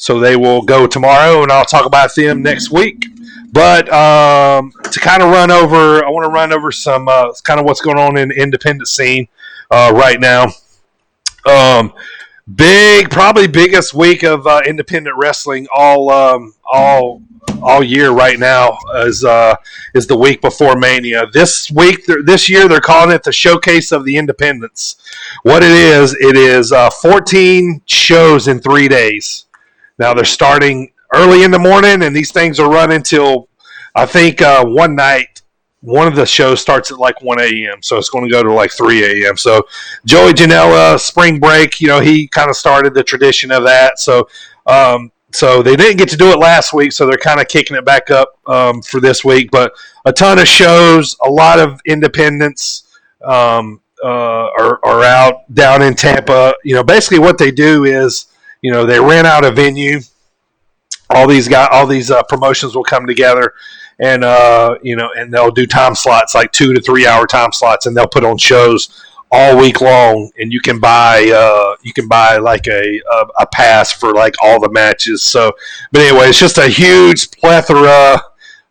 they will go tomorrow, and I'll talk about them next week. But to kind of I want to run over some kind of what's going on in the independent scene right now. Probably biggest week of independent wrestling all year right now is the week before Mania. This year they're calling it the Showcase of the Independents. What it is 14 shows in 3 days. Now they're starting early in the morning, and these things are running till I think one night. One of the shows starts at like 1 a.m., so it's going to go to like 3 a.m. So Joey Janela, Spring Break, he kind of started the tradition of that. So they didn't get to do it last week, so they're kind of kicking it back up for this week. But a ton of shows, a lot of independents are out down in Tampa. Basically what they do is, they rent out a venue. All these promotions will come together, and and they'll do time slots, like 2 to 3 hour time slots, and they'll put on shows all week long. And you can buy like a pass for like all the matches. So, but anyway, it's just a huge plethora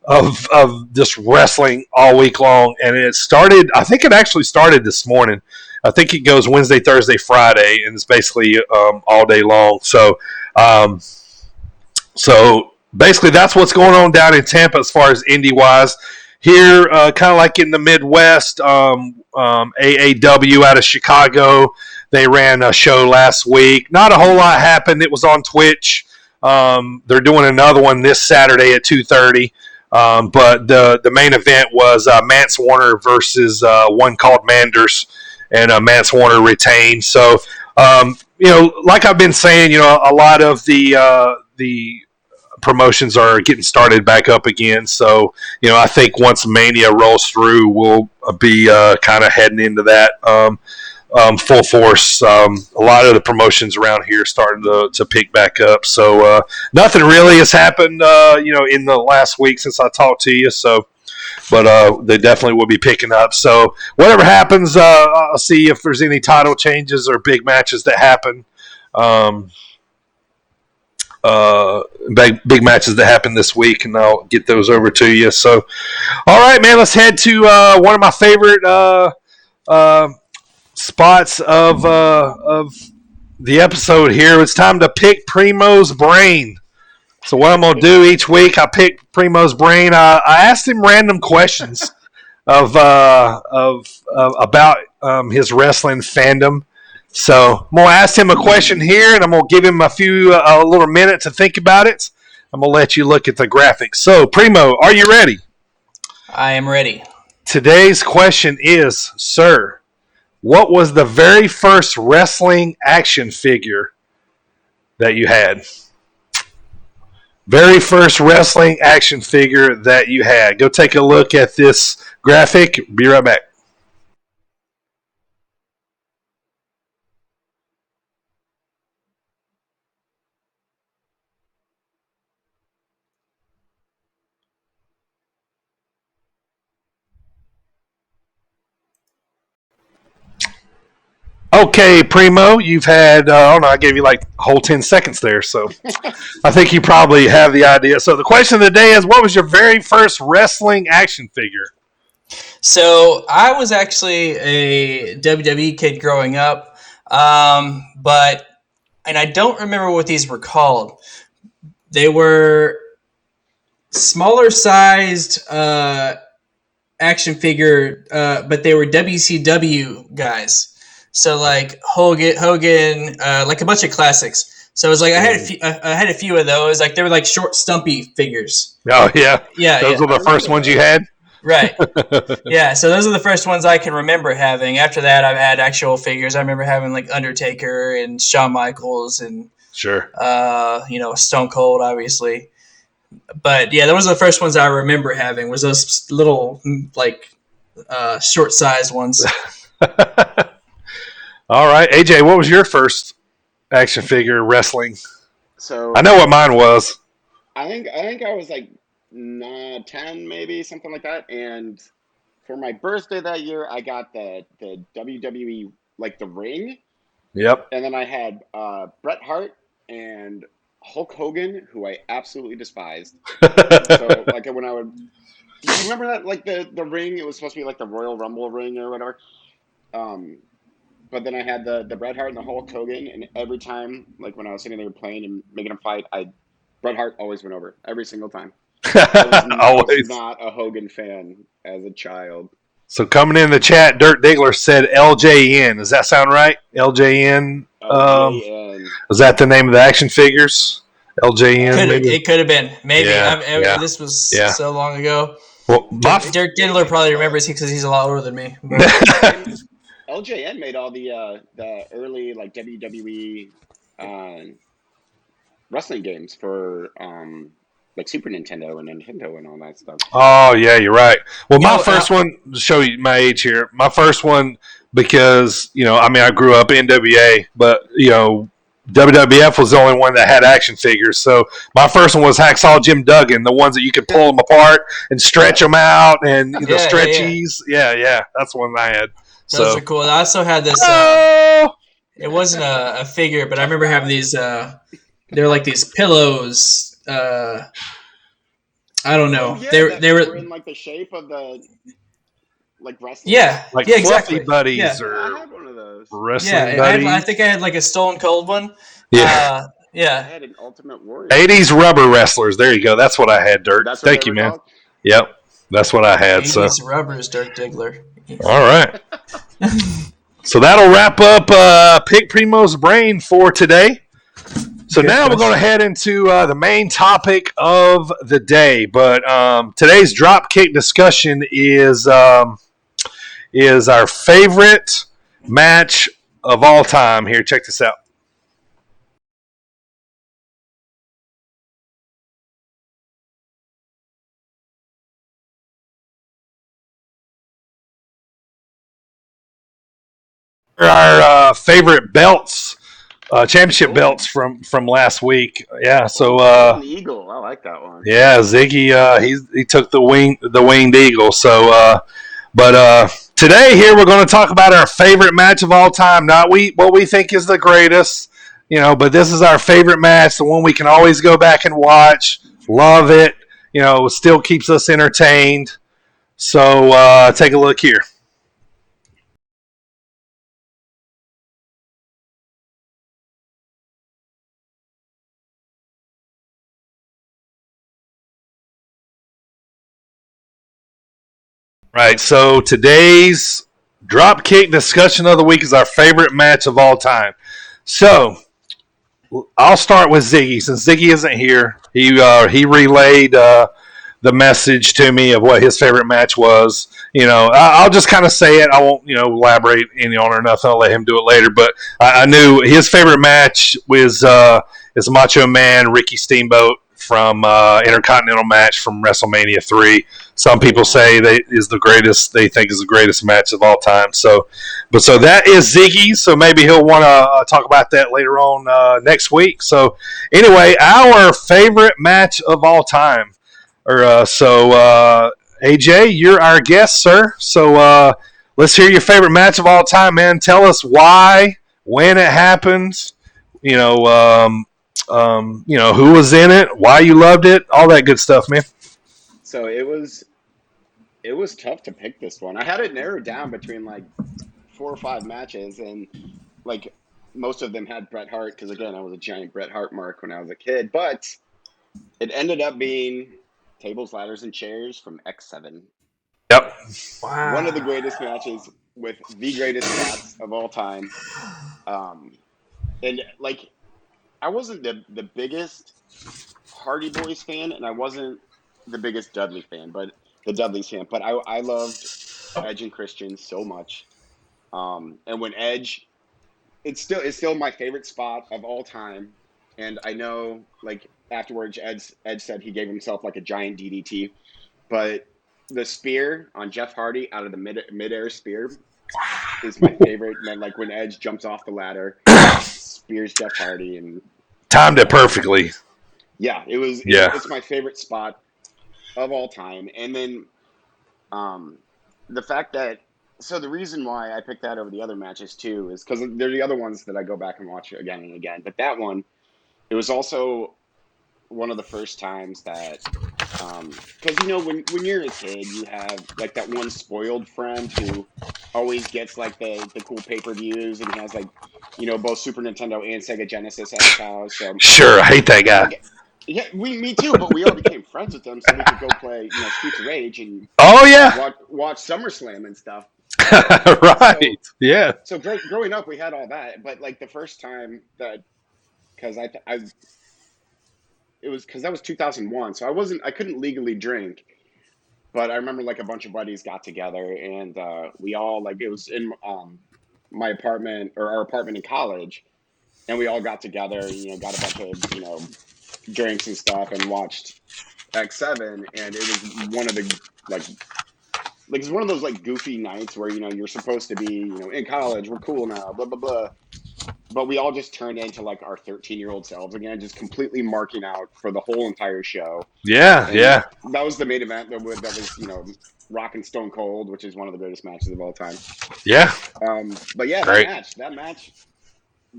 of just wrestling all week long, and it started. I think it actually started this morning. I think it goes Wednesday, Thursday, Friday, and it's basically all day long. So basically that's what's going on down in Tampa as far as indie-wise. Here, kind of like in the Midwest, AAW out of Chicago, they ran a show last week. Not a whole lot happened. It was on Twitch. They're doing another one this Saturday at 2:30. But the main event was Mance Warner versus one called Manders, and Mance Warner retained. So, like I've been saying, a lot of the promotions are getting started back up again. So, I think once Mania rolls through, we'll be kind of heading into that full force. A lot of the promotions around here starting to pick back up. So nothing really has happened, in the last week since I talked to you. So, but they definitely will be picking up. So whatever happens, I'll see if there's any title changes or big matches that happen. Big matches that happen this week, and I'll get those over to you. So, all right, man, let's head to one of my favorite spots of the episode here. It's time to pick Primo's brain. So what I'm going to do each week, I pick Primo's brain. I asked him random questions about his wrestling fandom. So I'm going to ask him a question here, and I'm going to give him a little minute to think about it. I'm going to let you look at the graphics. So, Primo, are you ready? I am ready. Today's question is, sir, what was the very first wrestling action figure that you had? Very first wrestling action figure that you had. Go take a look at this graphic. Be right back. Okay, Primo, you've had, I gave you like a whole 10 seconds there, so I think you probably have the idea. So the question of the day is, what was your very first wrestling action figure? So I was actually a WWE kid growing up, and I don't remember what these were called. They were smaller sized action figure, but they were WCW guys. So like Hogan, like a bunch of classics. So it was like I had a few of those. Like they were like short, stumpy figures. Oh yeah, Yeah, those were the first ones you had. Right. Yeah, so those are the first ones I can remember having. After that, I've had actual figures. I remember having like Undertaker and Shawn Michaels and Sure. Stone Cold, obviously. But yeah, those are the first ones I remember having. Was those little like short size ones. All right, AJ, what was your first action figure wrestling? So I know what mine was. I think I was like 10 maybe something like that. And for my birthday that year, I got the WWE like the ring, Yep. and then I had Bret Hart and Hulk Hogan, who I absolutely despised. So like when I would, do you remember that like the ring? It was supposed to be like the Royal Rumble ring or whatever. Um, but then I had the Bret Hart and the Hulk Hogan, and every time like when I was sitting there playing and making them fight, Bret Hart always went over every single time. I was Always. not a Hogan fan as a child. So coming in the chat, Dirt Diggler said LJN. Does that sound right? LJN. LJN. Was that the name of the action figures? LJN. Maybe. It could have been. Maybe. Yeah. This was Yeah. so long ago. Well, Dirk Diddler probably remembers because he's a lot older than me. LJN made all the early like WWE wrestling games for like Super Nintendo and Nintendo and all that stuff. Oh yeah, you're right. Well, my first one, to show you my age here. My first one, because I grew up NWA, but WWF was the only one that had action figures. So my first one was Hacksaw Jim Duggan, the ones that you could pull them apart and stretch them out, and the stretchies. Yeah, that's the one I had. Those are cool. I also had this. It wasn't a figure, but I remember having these. They're like these pillows. I don't know. They were in like the shape of the like wrestling. Yeah, like yeah, Fluffy exactly. Buddies I or had one of those. Wrestling Buddies. Buddies. I think I had like a Stone Cold one. Yeah. I had an Ultimate Warrior. 80s rubber wrestlers. There you go. That's what I had, Dirt. Thank you, man. Called? Yep. That's what I had. 80s rubbers, Dirk Diggler. All right. So that'll wrap up Pick Primo's Brain for today. So now we're going to head into the main topic of the day. But today's Dropkick discussion is our favorite match of all time. Here, check this out. Our favorite belts, championship belts from last week. Yeah, so the Eagle, I like that one. Yeah, Ziggy, he took the winged eagle. So, but today here we're going to talk about our favorite match of all time. Not what we think is the greatest, but this is our favorite match, the one we can always go back and watch. Love it. Still keeps us entertained. So take a look here. Right, so today's Dropkick discussion of the week is our favorite match of all time. So I'll start with Ziggy. Since Ziggy isn't here, he relayed the message to me of what his favorite match was. I'll just kind of say it. I won't elaborate any on it or nothing. I'll let him do it later. But I knew his favorite match was is Macho Man Ricky Steamboat from Intercontinental match from WrestleMania 3. Some people say they think is the greatest match of all time. So that is Ziggy. So maybe he'll want to talk about that later on next week. So anyway, our favorite match of all time. AJ, you're our guest, sir. So let's hear your favorite match of all time, man. Tell us why, when it happened. Who was in it, why you loved it, all that good stuff, man. So it was tough to pick this one. I had it narrowed down between like 4 or 5 matches, and like most of them had Bret Hart because again I was a giant Bret Hart mark when I was a kid. But it ended up being Tables, Ladders, and Chairs from X7. Yep. Wow. One of the greatest matches with the greatest spots of all time. And like I wasn't the biggest Hardy Boys fan, and I wasn't the biggest Dudley fan, but the Dudley's champ. But I loved Edge and Christian so much. And when Edge, it's still my favorite spot of all time. And I know, like, afterwards, Edge said he gave himself like a giant DDT, but the spear on Jeff Hardy out of the midair spear is my favorite. And then, like, when Edge jumps off the ladder, spears Jeff Hardy, and Timed it perfectly. yeah, Yeah. it's my favorite spot of all time. And then the fact that, so the reason why I picked that over the other matches too is because they're the other ones that I go back and watch again and again. But that one, it was also one of the first times that, because when you're a kid, you have like that one spoiled friend who always gets like the cool pay-per-views, and he has like both Super Nintendo and Sega Genesis at his house. So Sure, I hate that guy. like, yeah, me too. But we all became friends with them, so we could go play Streets of Rage and Oh yeah, watch SummerSlam and stuff. right. Yeah. So growing up, we had all that, but like the first time that, because it was because that was 2001, so I couldn't legally drink, but I remember like a bunch of buddies got together, and we all, like, it was in my apartment, or our apartment in college, and we all got together, got a bunch of drinks and stuff, and watched X7, and it was one of the like it's one of those like goofy nights where you're supposed to be in college, we're cool now, blah blah blah, but we all just turned into like our 13-year-old selves again, just completely marking out for the whole entire show. Yeah, And yeah. that was the main event that was Rock and Stone Cold, which is one of the greatest matches of all time. Yeah. But yeah, Great. that match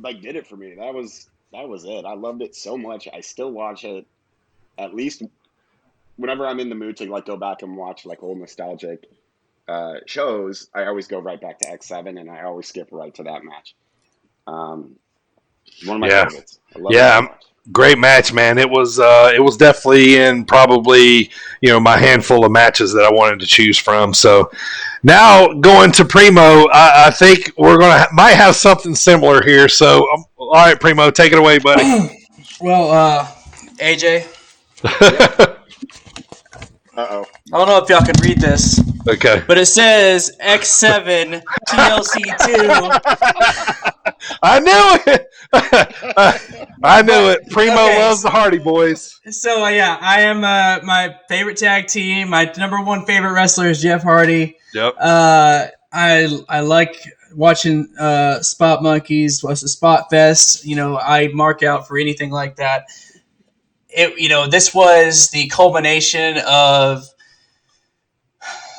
like did it for me. That was it. I loved it so much. I still watch it at least whenever I'm in the mood to like go back and watch like old nostalgic shows. I always go right back to X7, and I always skip right to that match. One of my favorites. I love it so much. Great match, man. It was definitely in probably my handful of matches that I wanted to choose from. So now going to Primo, I think we're might have something similar here. So all right, Primo, take it away, buddy. Well, AJ, Uh-oh. I don't know if y'all can read this, Okay. but it says X7 TLC2. I knew it. I knew it. Primo loves the Hardy Boys. So yeah, I am my favorite tag team. My number one favorite wrestler is Jeff Hardy. Yep. I like watching Spot Monkeys, what's the Spot Fest. I mark out for anything like that. This was the culmination of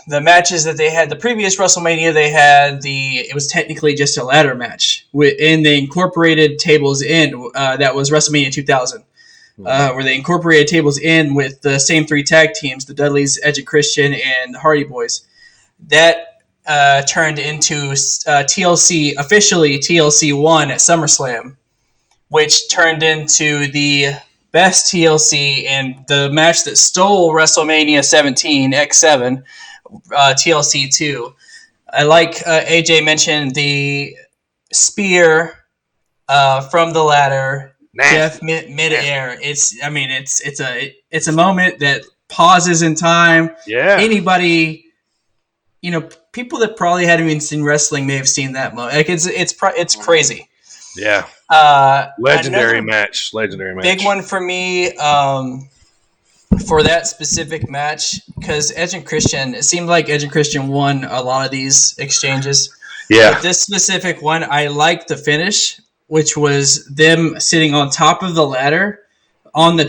the matches that they had. The previous WrestleMania, they had it was technically just a ladder match, and they incorporated tables in. That was WrestleMania 2000, where they incorporated tables in with the same three tag teams, the Dudleys, Edge and Christian, and the Hardy Boys. That turned into TLC, officially TLC 1 at SummerSlam, which turned into the best TLC and the match that stole WrestleMania 17, X7, TLC 2. I like AJ mentioned the spear from the ladder, Jeff midair. It's a moment that pauses in time. Yeah. Anybody, people that probably hadn't even seen wrestling may have seen that moment. Like it's crazy. Yeah. Legendary match. Big one for me for that specific match, because Edge and Christian, it seemed like Edge and Christian won a lot of these exchanges. Yeah. But this specific one, I liked the finish, which was them sitting on top of the ladder on the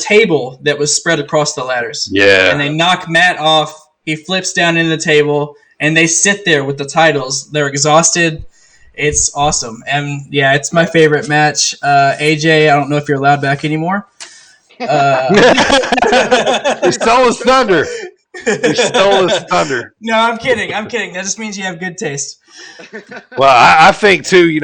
table that was spread across the ladders. Yeah. And they knock Matt off. He flips down into the table, and they sit there with the titles. They're exhausted. It's awesome. And yeah, it's my favorite match. AJ, I don't know if you're allowed back anymore. You stole his thunder. No, I'm kidding. That just means you have good taste. Well, I think too,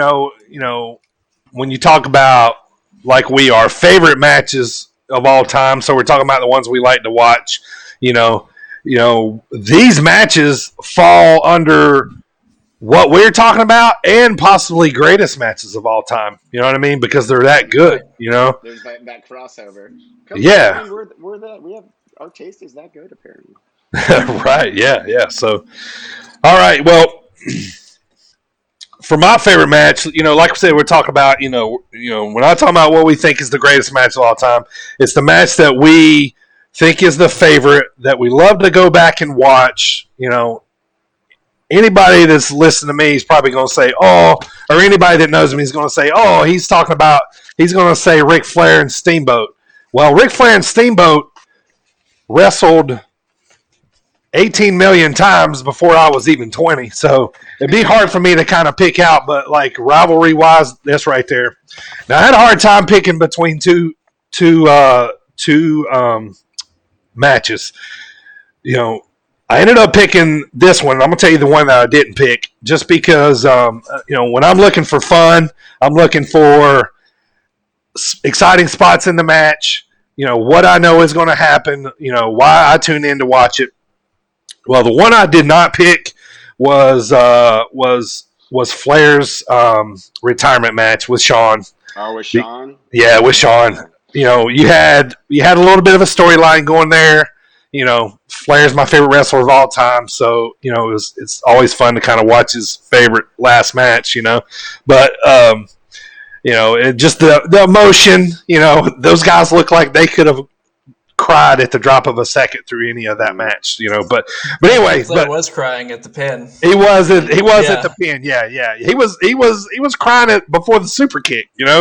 when you talk about, like we are, favorite matches of all time, so we're talking about the ones we like to watch, these matches fall under what we're talking about and possibly greatest matches of all time. You know what I mean? Because they're that good, There's that crossover. Yeah. We have our taste is that good, apparently. Right. Yeah. Yeah. So, all right. Well, for my favorite match, like I said, we're talking about, when I talk about what we think is the greatest match of all time, it's the match that we think is the favorite that we love to go back and watch. Anybody that's listening to me is probably going to say, "Oh," or anybody that knows me is going to say, "Oh, he's going to say Ric Flair and Steamboat." Well, Ric Flair and Steamboat wrestled 18 million times before I was even 20. So it'd be hard for me to kind of pick out, but like rivalry wise, that's right there. Now I had a hard time picking between two matches. I ended up picking this one. I'm gonna tell you the one that I didn't pick, just because when I'm looking for fun, I'm looking for exciting spots in the match. What I know is going to happen. Why I tune in to watch it. Well, the one I did not pick was Flair's retirement match with Shawn. Oh, with Shawn? Yeah, with Shawn. You had a little bit of a storyline going there. Flair's my favorite wrestler of all time, so it's always fun to kind of watch his favorite last match. But just the emotion. Those guys look like they could have cried at the drop of a second through any of that match, but anyways, Flair was crying at the pin. He was at the pin. Yeah. He was crying before the super kick, Yeah.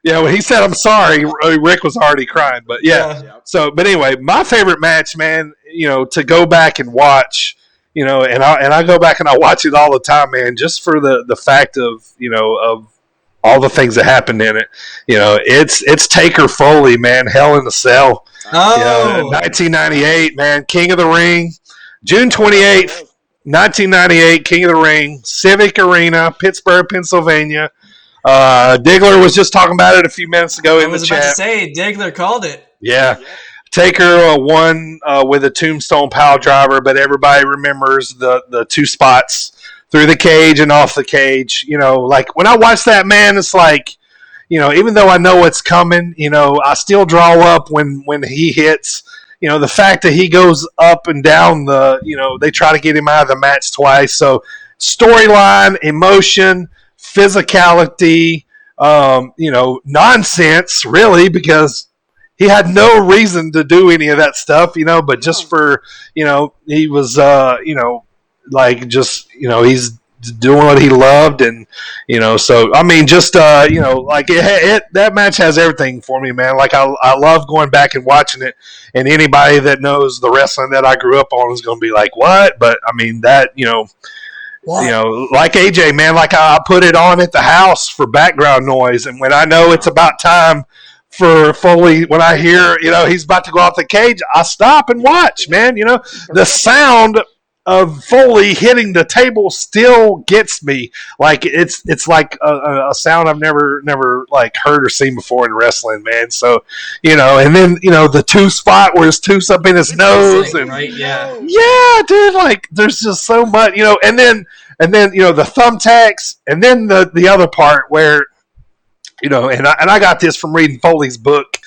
Yeah, when he said I'm sorry, Rick was already crying, but yeah. So, but anyway, my favorite match, man, to go back and watch, and I go back and I watch it all the time, man, just for the fact of, of all the things that happened in it. It's Taker Foley, man, Hell in the Cell. Oh. 1998, man, King of the Ring. June 28th, 1998, King of the Ring, Civic Arena, Pittsburgh, Pennsylvania. Diggler was just talking about it a few minutes ago in the chat. I was about to say, Diggler called it. Yeah. Taker won with a tombstone pile driver, but everybody remembers the two spots through the cage and off the cage. Like when I watch that, man, it's like, even though I know what's coming, I still draw up when he hits. The fact that he goes up and down they try to get him out of the match twice. So storyline, emotion, physicality, nonsense, really, because he had no reason to do any of that stuff, but just for, he was, he's doing what he loved, and so I mean, just that match has everything for me, man. Like I love going back and watching it, and anybody that knows the wrestling that I grew up on is going to be like, what? But I mean that like AJ, man, like I put it on at the house for background noise, and when I know it's about time for Foley, when I hear he's about to go off the cage, I stop and watch, man. The sound of Foley hitting the table still gets me. Like it's like a sound I've never like heard or seen before in wrestling, man. So and then the two spot where his tooth's up in his nose, and right, yeah, dude, like there's just so much, and then the thumbtacks, and then the other part where and I got this from reading Foley's book.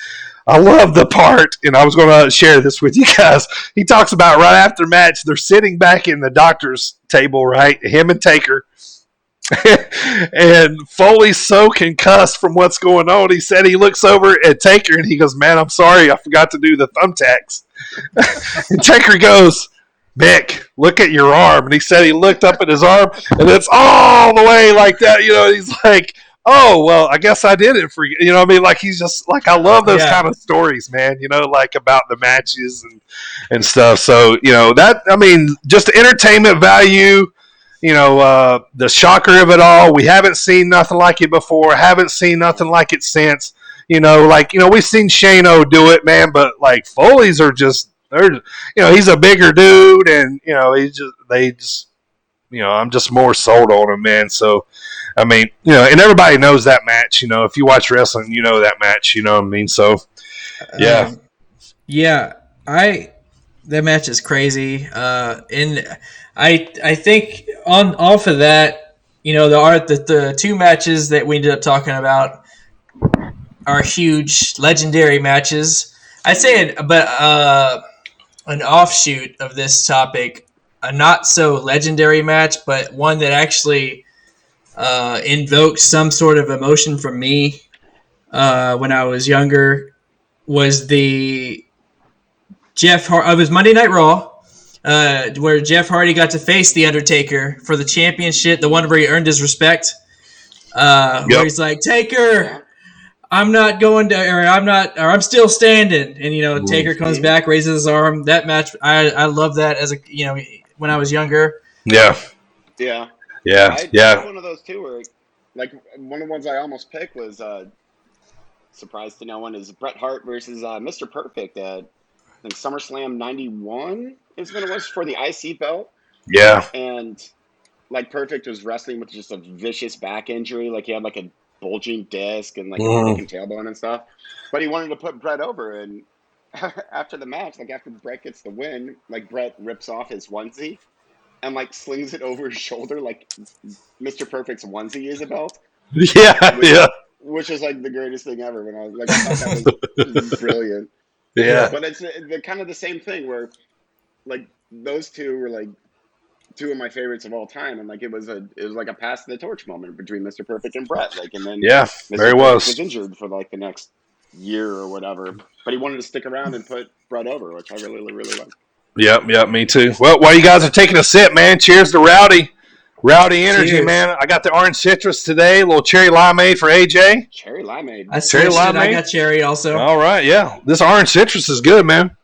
I love the part, and I was going to share this with you guys. He talks about right after match, they're sitting back in the doctor's table, right? Him and Taker. And Foley's so concussed from what's going on. He said he looks over at Taker and he goes, "Man, I'm sorry, I forgot to do the thumbtacks." And Taker goes, "Mick, look at your arm." And he said he looked up at his arm, and it's all the way like that. He's like, "Oh, well, I guess I did it for you." What I mean? Like, he's just like, I love those kind of stories, man, like about the matches and stuff. So, just the entertainment value, the shocker of it all. We haven't seen nothing like it before. Haven't seen nothing like it since. We've seen Shane-O do it, man, but like Foley's are just, he's a bigger dude, and, I'm just more sold on him, man. So, I mean, and everybody knows that match. If you watch wrestling, that match. You know what I mean? So, yeah, that match is crazy. And I think off of that, the two matches that we ended up talking about are huge, legendary matches. I say it, but an offshoot of this topic, a not so legendary match, but one that actually invoked some sort of emotion from me when I was younger. Was the it was Monday Night Raw, where Jeff Hardy got to face The Undertaker for the championship, the one where he earned his respect. Where he's like, Taker, I'm not going to, or I'm still standing. And, Taker comes back, raises his arm. That match, I love that when I was younger. Yeah. Yeah. Yeah. I one of those too where, like, one of the ones I almost picked was, surprise to no one, is Bret Hart versus Mr. Perfect at, I think, SummerSlam 91 is when it was, for the IC belt. Yeah. And, like, Perfect was wrestling with just a vicious back injury. Like, he had, like, a bulging disc and, like, a broken tailbone and stuff. But he wanted to put Bret over. And after the match, like, after Bret gets the win, like, Bret rips off his onesie and, like, slings it over his shoulder like Mr. Perfect's onesie is a belt. Yeah. Which is, like, the greatest thing ever. When I was like, I thought that was brilliant. Yeah. But it's kind of the same thing where, like, those two were, like, two of my favorites of all time, and, like, it was like a pass the torch moment between Mr. Perfect and Bret. Like, and then Mr. There he was injured for, like, the next year or whatever, but he wanted to stick around and put Bret over, which I really, really liked. Yep, me too. Well, while you guys are taking a sip, man, cheers to Rowdy energy, Cheers. man. I got the orange citrus today, a little cherry limeade for AJ. Cherry limeade. I Cherry limeade? I got cherry also. All right, yeah, this orange citrus is good, man.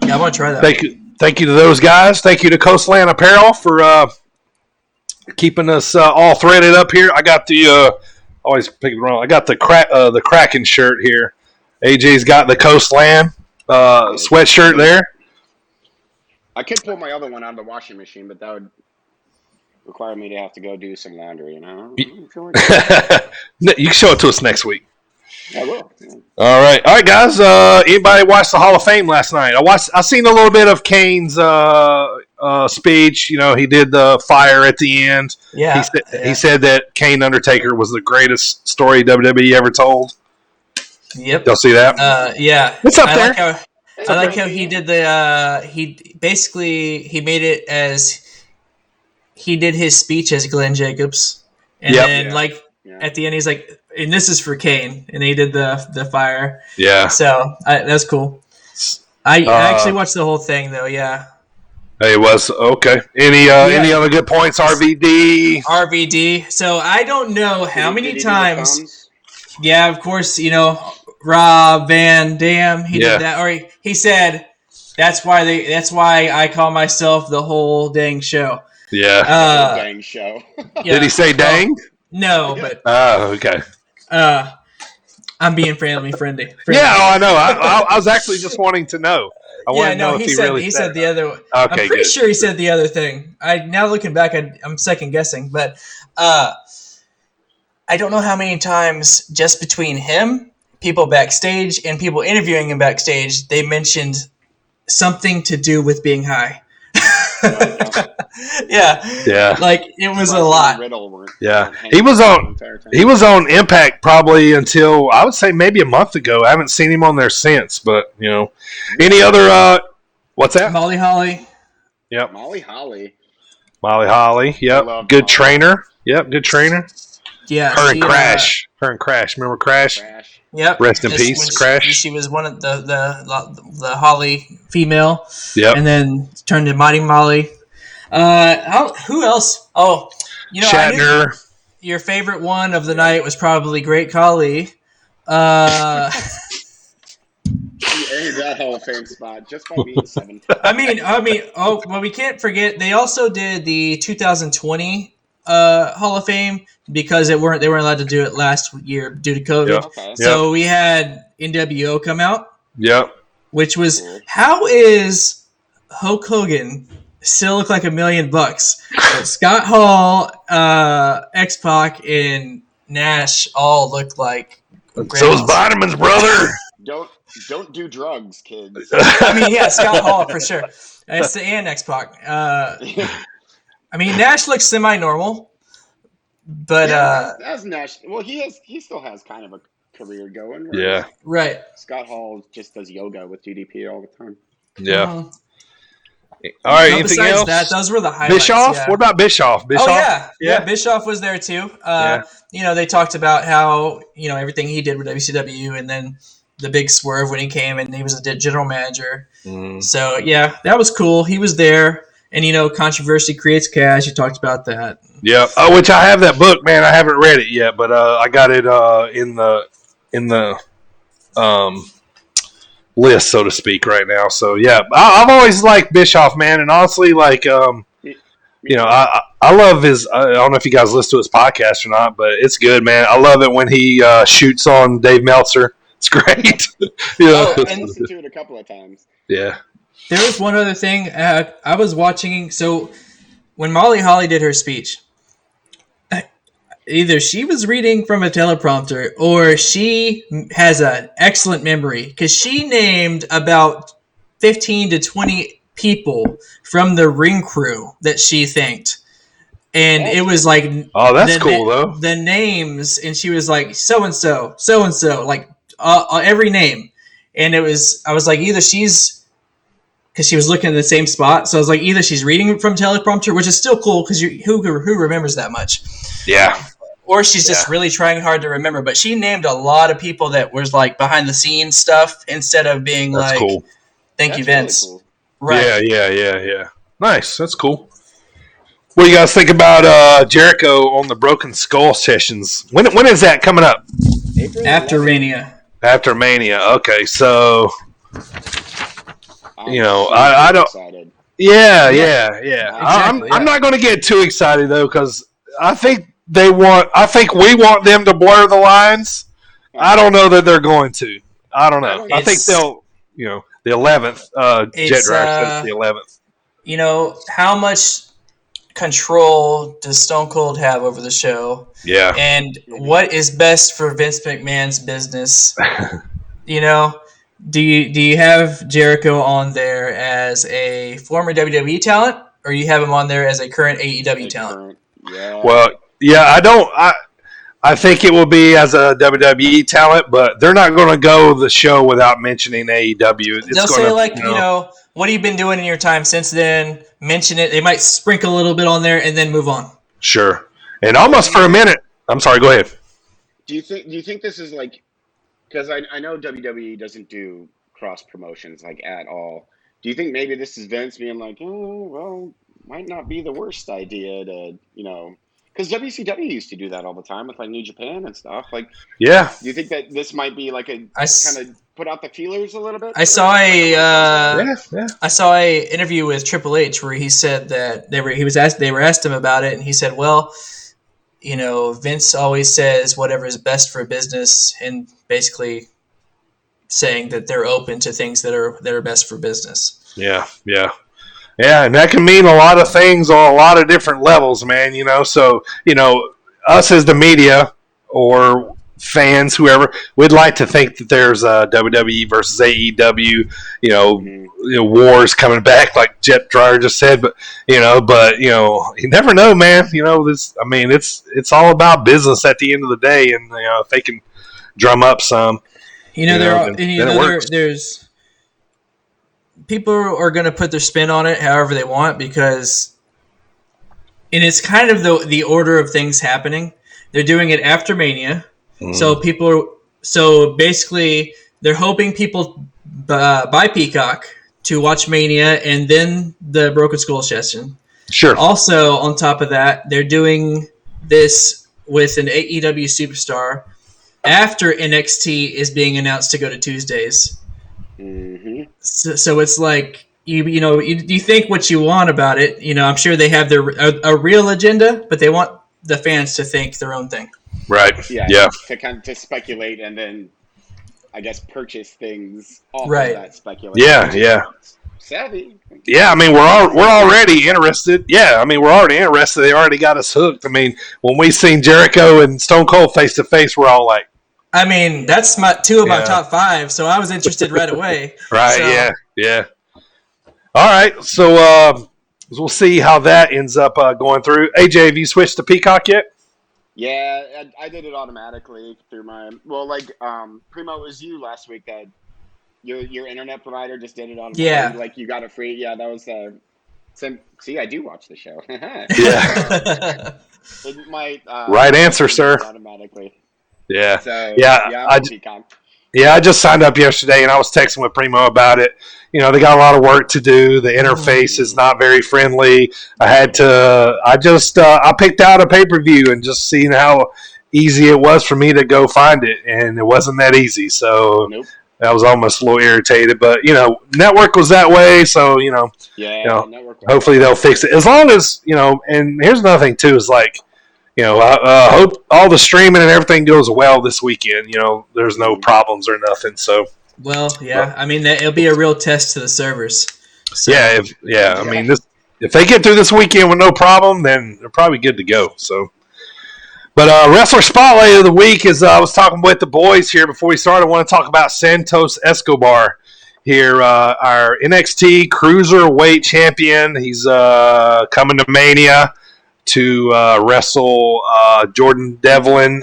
Yeah, I want to try that. Thank you to those guys. Thank you to Coastland Apparel for keeping us all threaded up here. I got the always pick it wrong. I got the Kraken shirt here. AJ's got the Coastland sweatshirt there. I could pull my other one out of the washing machine, but that would require me to have to go do some laundry. You can show it to us next week. I will. Yeah. All right, guys. Anybody watch the Hall of Fame last night? I seen a little bit of Kane's speech. He did the fire at the end. Yeah. He said that Kane Undertaker was the greatest story WWE ever told. Yep. Y'all see that? Yeah. It's up there. I like how he did he made it as he did his speech as Glenn Jacobs, and then at the end he's like, and this is for Kane, and he did the fire. Yeah. So that's cool. I actually watched the whole thing though. Yeah. It was okay. Any other good points? RVD. So I don't know how many times. Yeah, of course. Rob Van Dam. He did that, or he said that's why I call myself the whole dang show. Yeah. Dang show. Did he say dang? No, but okay. I'm being friendly. Yeah, I know. I was actually just wanting to know. I want to know if he said the other. Okay, I'm pretty good. sure he said the other thing. Now looking back, I'm second guessing, but I don't know how many times just between him, people backstage, and people interviewing him backstage, they mentioned something to do with being high. Yeah. Like it was a lot. Yeah. He was on Impact probably until I would say maybe a month ago. I haven't seen him on there since, but any other what's that? Molly Holly. Yep. Molly Holly. Yep. Good trainer. Yep, good trainer. Yeah. Her and Crash. Remember Crash? Yep. Rest in peace, Crash. She was one of the Holly female. Yep. And then turned to Mighty Molly. Who else? Oh, Shatner. Your favorite one of the night was probably Great Khali. He earned that Hall of Fame spot just by being 7. I mean. Oh, well, we can't forget they also did the 2020 Hall of Fame because they weren't allowed to do it last year due to COVID. Yep. Okay. So we had NWO come out. Yep. Which was how is Hulk Hogan still look like $1 million? But Scott Hall, X-Pac, and Nash all looked like. Those vitamins, brother. Don't do drugs, kids. Scott Hall for sure. And X-Pac. Nash looks semi-normal, but as Nash, well, he still has kind of a career going. Yeah. Right. Scott Hall just does yoga with DDP all the time. Yeah. Mhm. All right. No, Anything besides else? that, those were the highlights. Bischoff? Yeah. What about Bischoff? Bischoff? Oh yeah. Yeah. Bischoff was there too. Yeah. They talked about how everything he did with WCW, and then the big swerve when he came and he was a general manager. Mm. So yeah, that was cool. He was there, and controversy creates cash. You talked about that. Yeah. Oh, which I have that book, man. I haven't read it yet, but I got it in the list, so to speak, right now. So yeah, I've always liked Bischoff, man, and honestly, like I love his. I don't know if you guys listen to his podcast or not, but it's good, man. I love it when he shoots on Dave Meltzer. It's great. I listened to it a couple of times. Yeah. There was one other thing I was watching. So when Molly Holly did her speech, either she was reading from a teleprompter or she has an excellent memory, because she named about 15 to 20 people from the ring crew that she thanked. And it was like, oh, that's cool though. The names, and she was like, so and so, like every name. And I was like, either she's, because she was looking at the same spot, so I was like, either she's reading from teleprompter, which is still cool because who remembers that much? Yeah. Or she's just really trying hard to remember. But she named a lot of people that was like behind the scenes stuff instead of being that's like, cool. Thank you, Vince. Really cool. Right. Yeah. Nice. That's cool. What do you guys think about Jericho on the Broken Skull sessions? When is that coming up? April After 11th. Mania. After Mania. Okay, so I'm I don't. excited. Yeah. Exactly, I'm not going to get too excited though, because I think we want them to blur the lines. I don't know that they're going to. I don't know. I think they'll. The 11th. Jet Drive says the 11th. How much control does Stone Cold have over the show? Yeah. And what is best for Vince McMahon's business? Do you have Jericho on there as a former WWE talent, or you have him on there as a current AEW talent? Yeah. Well, yeah, I don't. I think it will be as a WWE talent, but they're not going to go the show without mentioning AEW. They'll say what have you been doing in your time since then? Mention it. They might sprinkle a little bit on there and then move on. Sure. And almost for a minute. I'm sorry. Go ahead. Do you think this is like, because I know WWE doesn't do cross promotions like at all. Do you think maybe this is Vince being like, oh well, might not be the worst idea to because WCW used to do that all the time with like New Japan and stuff. Like, yeah. Do you think that this might be like kind of put out the feelers a little bit? I saw a interview with Triple H where he said that they were asked him about it, and he said, well, Vince always says whatever is best for business, and basically saying that they're open to things that are best for business. Yeah, and that can mean a lot of things on a lot of different levels, man. So us as the media or fans, whoever, we'd like to think that there's a WWE versus AEW, wars coming back, like Jet Dryer just said. But you never know, man. It's all about business at the end of the day, and if they can drum up some, there's people are going to put their spin on it however they want, and it's kind of the order of things happening. They're doing it after Mania. So basically they're hoping people buy Peacock to watch Mania and then the Broken Skull session. Sure. Also, on top of that, they're doing this with an AEW superstar after NXT is being announced to go to Tuesdays. Mm-hmm. So it's like you think what you want about it. I'm sure they have a real agenda, but they want the fans to think their own thing. Right. Yeah. To speculate and then, I guess, purchase things off of that speculation. Yeah. Savvy. Yeah, we're already interested. Yeah, we're already interested. They already got us hooked. When we seen Jericho and Stone Cold face to face, we're all like, that's two of my top 5, so I was interested right away. Right, so. Yeah. All right, so we'll see how that ends up going through. AJ, have you switched to Peacock yet? Yeah, I did it automatically through my Primo, it was you last week that your internet provider just did it Yeah. automatically. Like you got it free. Yeah, that was see, I do watch the show. Yeah. It might Right answer, do sir. it automatically. Yeah. So Yeah. I'm Pecan. I just signed up yesterday, and I was texting with Primo about it. You know, they got a lot of work to do. The interface is not very friendly. I picked out a pay-per-view and just seen how easy it was for me to go find it, and it wasn't that easy. So Nope. I was almost a little irritated, but network was that way, so Yeah, network. hopefully they'll fix it. As long as and here's another thing too is like, I hope all the streaming and everything goes well this weekend. There's no problems or nothing. So Well, yeah. I mean, it'll be a real test to the servers. So, I mean, if they get through this weekend with no problem, then they're probably good to go. So. But Wrestler Spotlight of the Week is I was talking with the boys here before we started. I want to talk about Santos Escobar here, our NXT Cruiserweight Champion. He's coming to Mania to wrestle Jordan Devlin,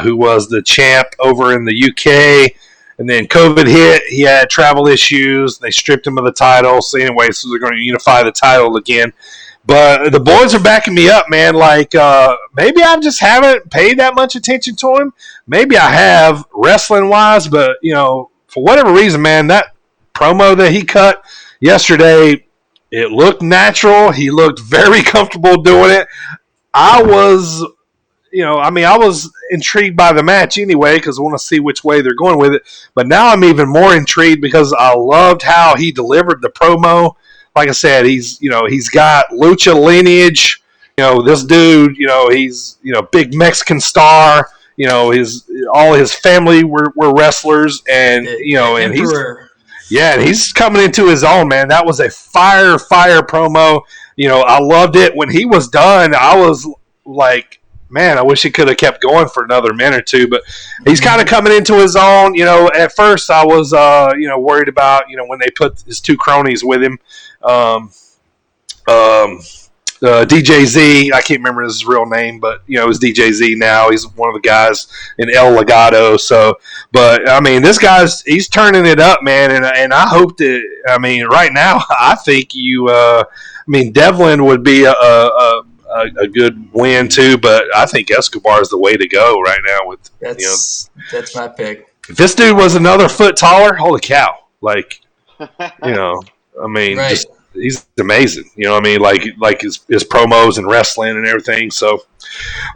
who was the champ over in the UK. And then COVID hit. He had travel issues. They stripped him of the title. So anyway, they're going to unify the title again. But the boys are backing me up, man. Like, maybe I just haven't paid that much attention to him. Maybe I have, wrestling-wise. But, for whatever reason, man, that promo that he cut yesterday, it looked natural. He looked very comfortable doing it. I was intrigued by the match anyway because I want to see which way they're going with it. But now I'm even more intrigued because I loved how he delivered the promo. Like I said, he's got lucha lineage. This dude, he's big Mexican star. All his family were wrestlers, and and he's coming into his own, man. That was a fire promo. I loved it when he was done. I was like, man, I wish he could have kept going for another minute or two, but he's kind of coming into his own. At first I was, worried about, when they put his two cronies with him, DJZ, I can't remember his real name, but, it's DJZ now. He's one of the guys in El Legado. So, but, I mean, this he's turning it up, man, and I hope that, I mean, right now, I think Devlin would be a good win too, but I think Escobar is the way to go right now. That's my pick. If this dude was another foot taller, holy cow! Like, Right. just, he's amazing. Like his promos and wrestling and everything. So,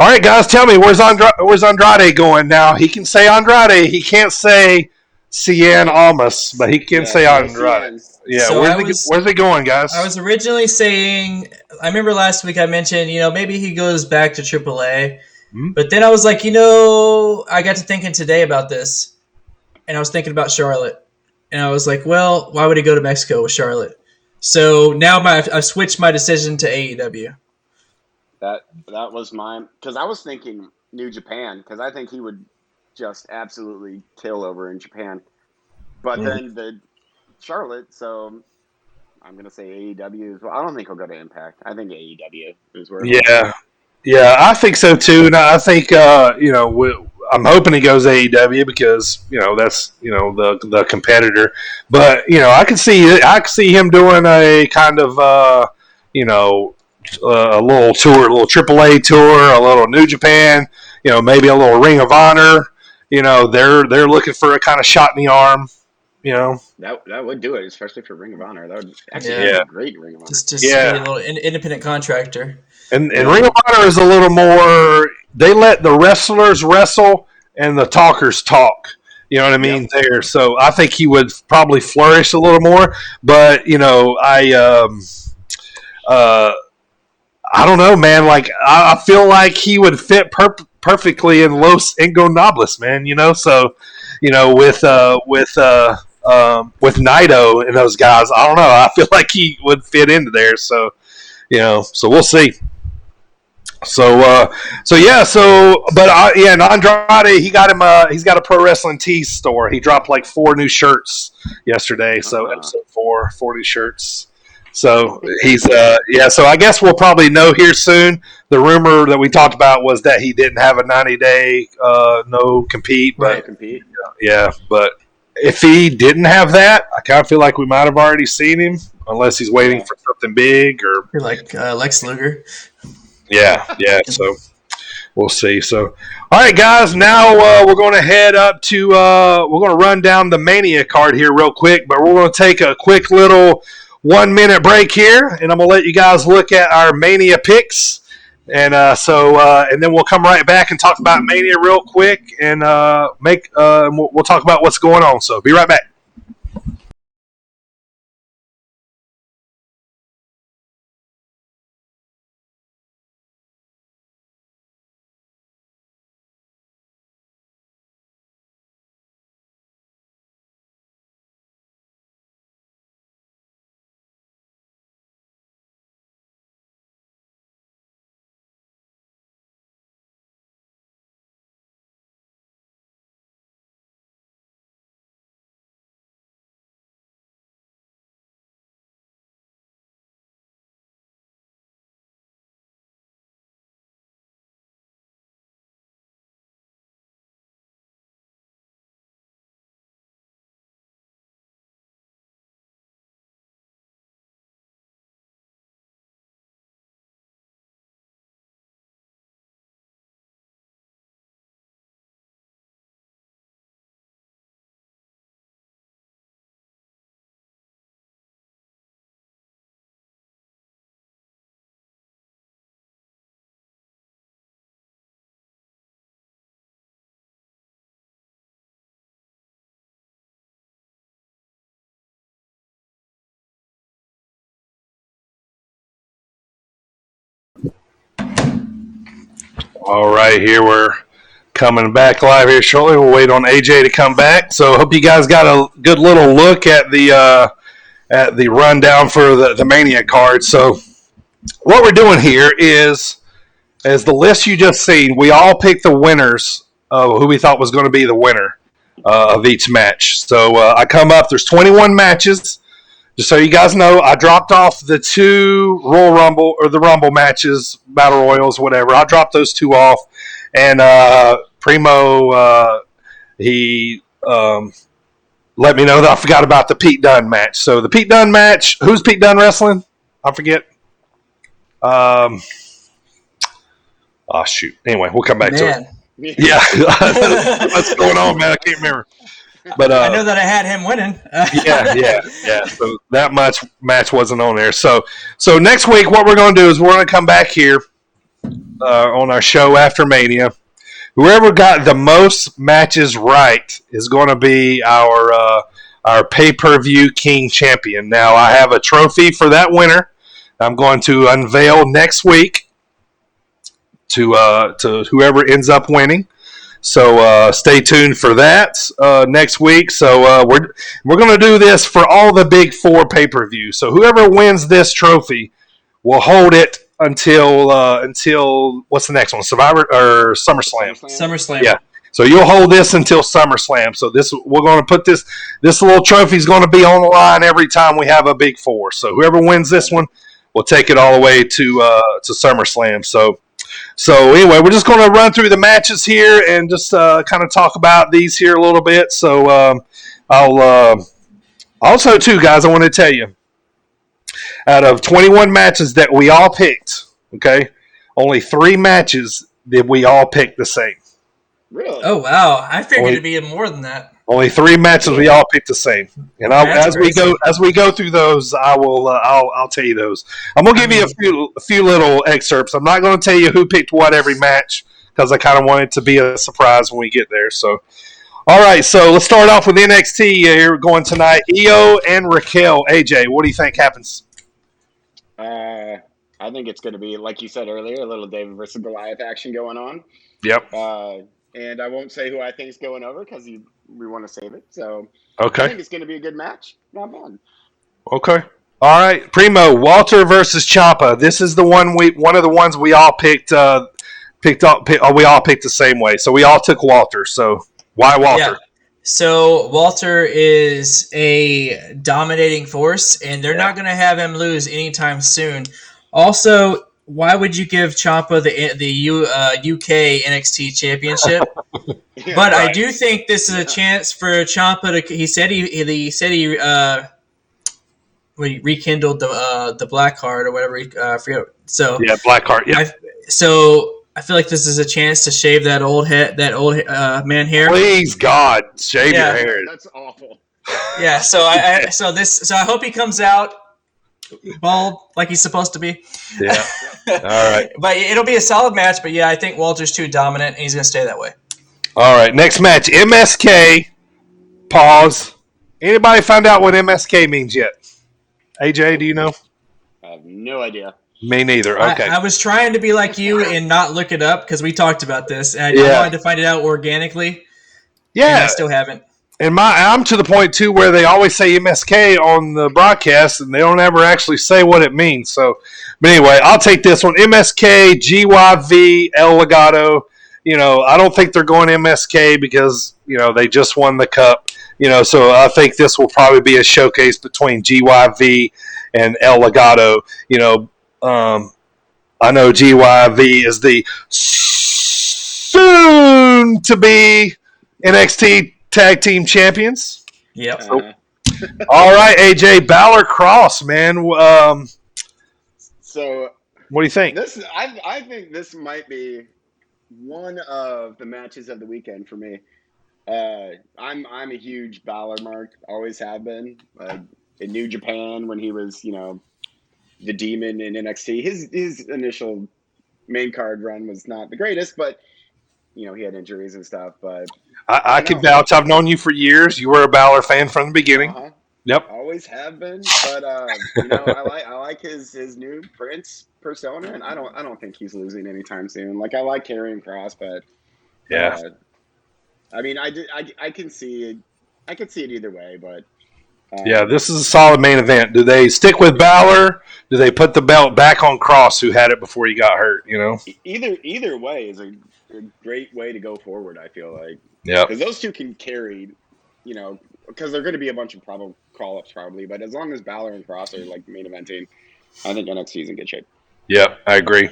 all right, guys, tell me where's Andrade going now? He can say Andrade. He can't say Cien Almas, but he can say Andrade. Yeah, So where's he going, guys? I was originally saying, I remember last week I mentioned, maybe he goes back to AAA. Mm-hmm. But then I was like, I got to thinking today about this. And I was thinking about Charlotte. And I was like, well, why would he go to Mexico with Charlotte? So now I've switched my decision to AEW. That was mine. Because I was thinking New Japan. Because I think he would just absolutely kill over in Japan. But then the Charlotte, so I'm going to say AEW as well. I don't think he'll go to Impact. I think AEW is where. Yeah, I think so too. And I think I'm hoping he goes AEW because that's the competitor. But I can see him doing a kind of a little tour, a little AAA tour, a little New Japan. Maybe a little Ring of Honor. They're looking for a kind of shot in the arm. That would do it, especially for Ring of Honor. That would actually be a great Ring of Honor. Just be a little independent contractor. And Ring of Honor is a little more. They let the wrestlers wrestle and the talkers talk. You know what I mean? Yep. There, so I think he would probably flourish a little more. But I don't know, man. Like I feel like he would fit perfectly in Los Ingobernables, man. So with Naito and those guys, I don't know. I feel like he would fit into there. So so we'll see. And Andrade, he got him. He's got a Pro Wrestling Tees store. He dropped like 4 new shirts yesterday. So episode 4, 4 new shirts. So he's So I guess we'll probably know here soon. The rumor that we talked about was that he didn't have a 90-day no compete, but compete. yeah. But if he didn't have that, I kind of feel like we might have already seen him, unless he's waiting for something big or You're like Lex Luger. yeah. So we'll see. So all right, guys. Now we're going to head up to. We're going to run down the Mania card here real quick, but we're going to take a quick little 1-minute break here, and I'm going to let you guys look at our Mania picks. And and then we'll come right back and talk about Mania real quick, and we'll talk about what's going on. So be right back. All right, here we're coming back live here shortly. We'll wait on AJ to come back. So hope you guys got a good little look at the rundown for the Mania card. So what we're doing here is, as the list you just seen, we all picked the winners of who we thought was going to be the winner of each match. So I come up. There's 21 matches. Just so you guys know, I dropped off the 2 Royal Rumble or the Rumble matches, Battle Royals, whatever. I dropped those 2 off, and Primo he let me know that I forgot about the Pete Dunne match. So the Pete Dunne match, who's Pete Dunne wrestling? I forget. Oh shoot. Anyway, we'll come back to it. Yeah, what's going on, man? I can't remember. But I know that I had him winning. yeah. So that match wasn't on there. So next week, what we're going to do is we're going to come back here on our show after Mania. Whoever got the most matches right is going to be our pay-per-view King champion. Now, I have a trophy for that winner. I'm going to unveil next week to whoever ends up winning. So stay tuned for that next week. So we're going to do this for all the big 4 pay-per-views. So whoever wins this trophy will hold it until what's the next one? Survivor or SummerSlam? SummerSlam. Yeah. So you'll hold this until SummerSlam. So we're going to put this little trophy is going to be on the line every time we have a big 4. So whoever wins this one will take it all the way to SummerSlam. So anyway, we're just going to run through the matches here and just kind of talk about these here a little bit. So I'll also, too, guys, I want to tell you, out of 21 matches that we all picked, okay, only 3 matches did we all pick the same. Really? Oh, wow. I figured it'd be more than that. Only 3 matches we all picked the same, and as we go through those, I'll tell you those. I'm gonna give you a few little excerpts. I'm not gonna tell you who picked what every match because I kind of want it to be a surprise when we get there. So, all right, so let's start off with NXT here going tonight. Io and Raquel. AJ, what do you think happens? I think it's going to be, like you said earlier, a little David versus Goliath action going on. Yep. And I won't say who I think is going over because we want to save it. So okay, I think it's going to be a good match. Not bad. Okay. All right, Primo, Walter versus Ciampa. This is the one of the ones we all picked. We all picked the same way, so we all took Walter. So why Walter? Yeah. So Walter is a dominating force, and they're not going to have him lose anytime soon. Also, why would you give Ciampa the UK NXT Championship? Yeah, But I right. do think this is a chance for Ciampa to. He said he rekindled the black card or whatever. I forget. So Yeah, Blackheart. Yeah. I feel like this is a chance to shave that old man hair. Please, God, shave Yeah. your hair. That's awful. Yeah. So I hope he comes out bald like he's supposed to be. Yeah. All right. But it'll be a solid match. But yeah, I think Walter's too dominant, and he's going to stay that way. All right. Next match, MSK. Pause. Anybody find out what MSK means yet? AJ, do you know? I have no idea. Me neither. Okay. I was trying to be like you and not look it up because we talked about this, and I Yeah. wanted to find it out organically. And Yeah. I still haven't. And I'm to the point too where they always say MSK on the broadcast and they don't ever actually say what it means. So, but anyway, I'll take this one. MSK, GYV, El Legado. I don't think they're going MSK because they just won the cup. So I think this will probably be a showcase between GYV and El Legado. I know GYV is the soon to be NXT Tag Team Champions. Yep. All right, AJ, Balor Cross, man. So What do you think? I think this might be one of the matches of the weekend for me. I'm a huge Balor mark, always have been. In New Japan when he was, the Demon in NXT. His initial main card run was not the greatest, but he had injuries and stuff. But I can vouch. I've known you for years. You were a Balor fan from the beginning. Yep. always have been. But I like his new Prince persona, and I don't think he's losing anytime soon. Like I like Karrion Kross, but Yeah. I mean, I can see it. I could see it either way, but Yeah, this is a solid main event. Do they stick with Balor? Do they put the belt back on Cross, who had it before he got hurt? either way is a great way to go forward. I feel like Yeah. because those two can carry, because they're going to be a bunch of call ups probably, but as long as Balor and Cross are like main eventing, I think NXT is in good shape. Yep, I agree.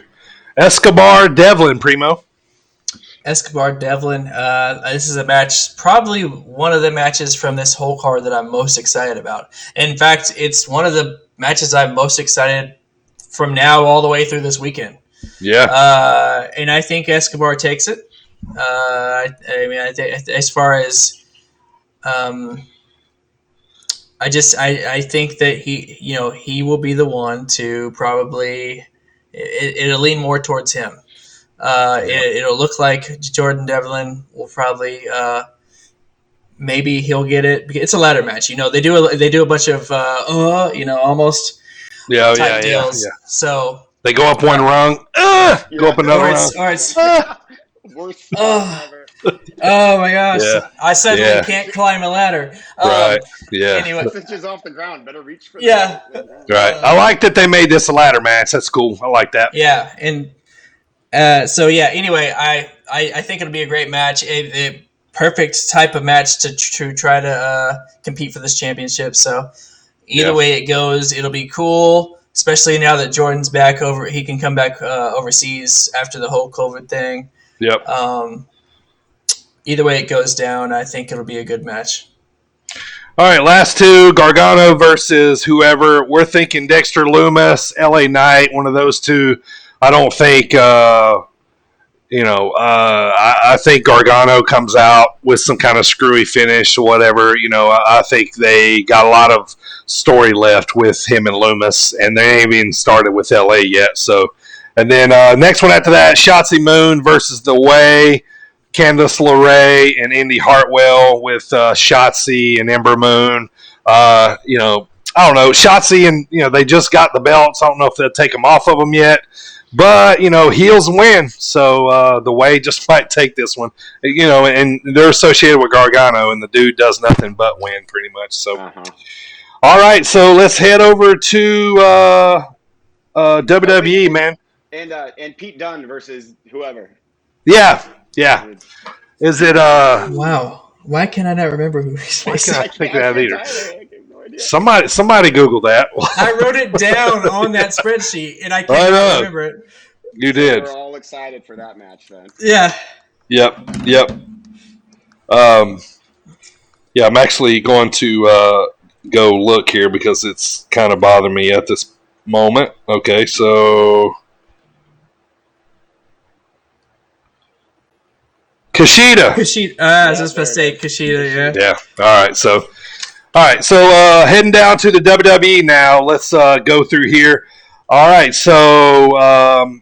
Escobar, Devlin, Primo. Escobar Devlin. This is a match, probably one of the matches from this whole card that I'm most excited about. In fact, it's one of the matches I'm most excited from now all the way through this weekend. Yeah. And I think Escobar takes it. I think as far as, I think that he will be the one to probably. It'll lean more towards him. It'll look like Jordan Devlin will probably maybe he'll get it. It's a ladder match, they do a bunch of almost type deals. Yeah. So They go up one rung, go up another rung. Worst spot ever. Oh my gosh! Yeah. I suddenly Yeah. can't climb a ladder. Right. Yeah. Anyway, 6 inches off the ground. Better reach for Yeah. that. Right. I like that they made this a ladder match. That's cool. I like that. yeah, and Anyway, I think it'll be a great match. A perfect type of match to try to compete for this championship. So either way it goes, it'll be cool. Especially now that Jordan's back he can come back overseas after the whole COVID thing. Yep. Either way it goes down, I think it'll be a good match. All right, last two, Gargano versus whoever. We're thinking Dexter Lumis, LA Knight, one of those two. I don't think, I think Gargano comes out with some kind of screwy finish or whatever. I think they got a lot of story left with him and Lumis, and they ain't even started with LA yet. So, and then next one after that, Shotzi Moon versus The Way. Candice LeRae and Indy Hartwell with Shotzi and Ember Moon. I don't know. Shotzi and they just got the belts. I don't know if they'll take them off of them yet. But heels win. So The Way just might take this one. And they're associated with Gargano, and the dude does nothing but win pretty much. So, All right. So let's head over to WWE, man. And Pete Dunne versus whoever. Yeah. Is it Wow. Why can I not remember who he's Why facing? can't I think of that either? I have no idea. Somebody Google that. I wrote it down on that spreadsheet, and I I can't know. remember it. You did. We're all excited for that match then. Yeah. Yep. Yeah, I'm actually going to go look here because it's kind of bothering me at this moment. Okay, so Kushida. Kushida. I was just going to say Kushida, yeah. Yeah. All right. So heading down to the WWE now. Let's go through here. All right. So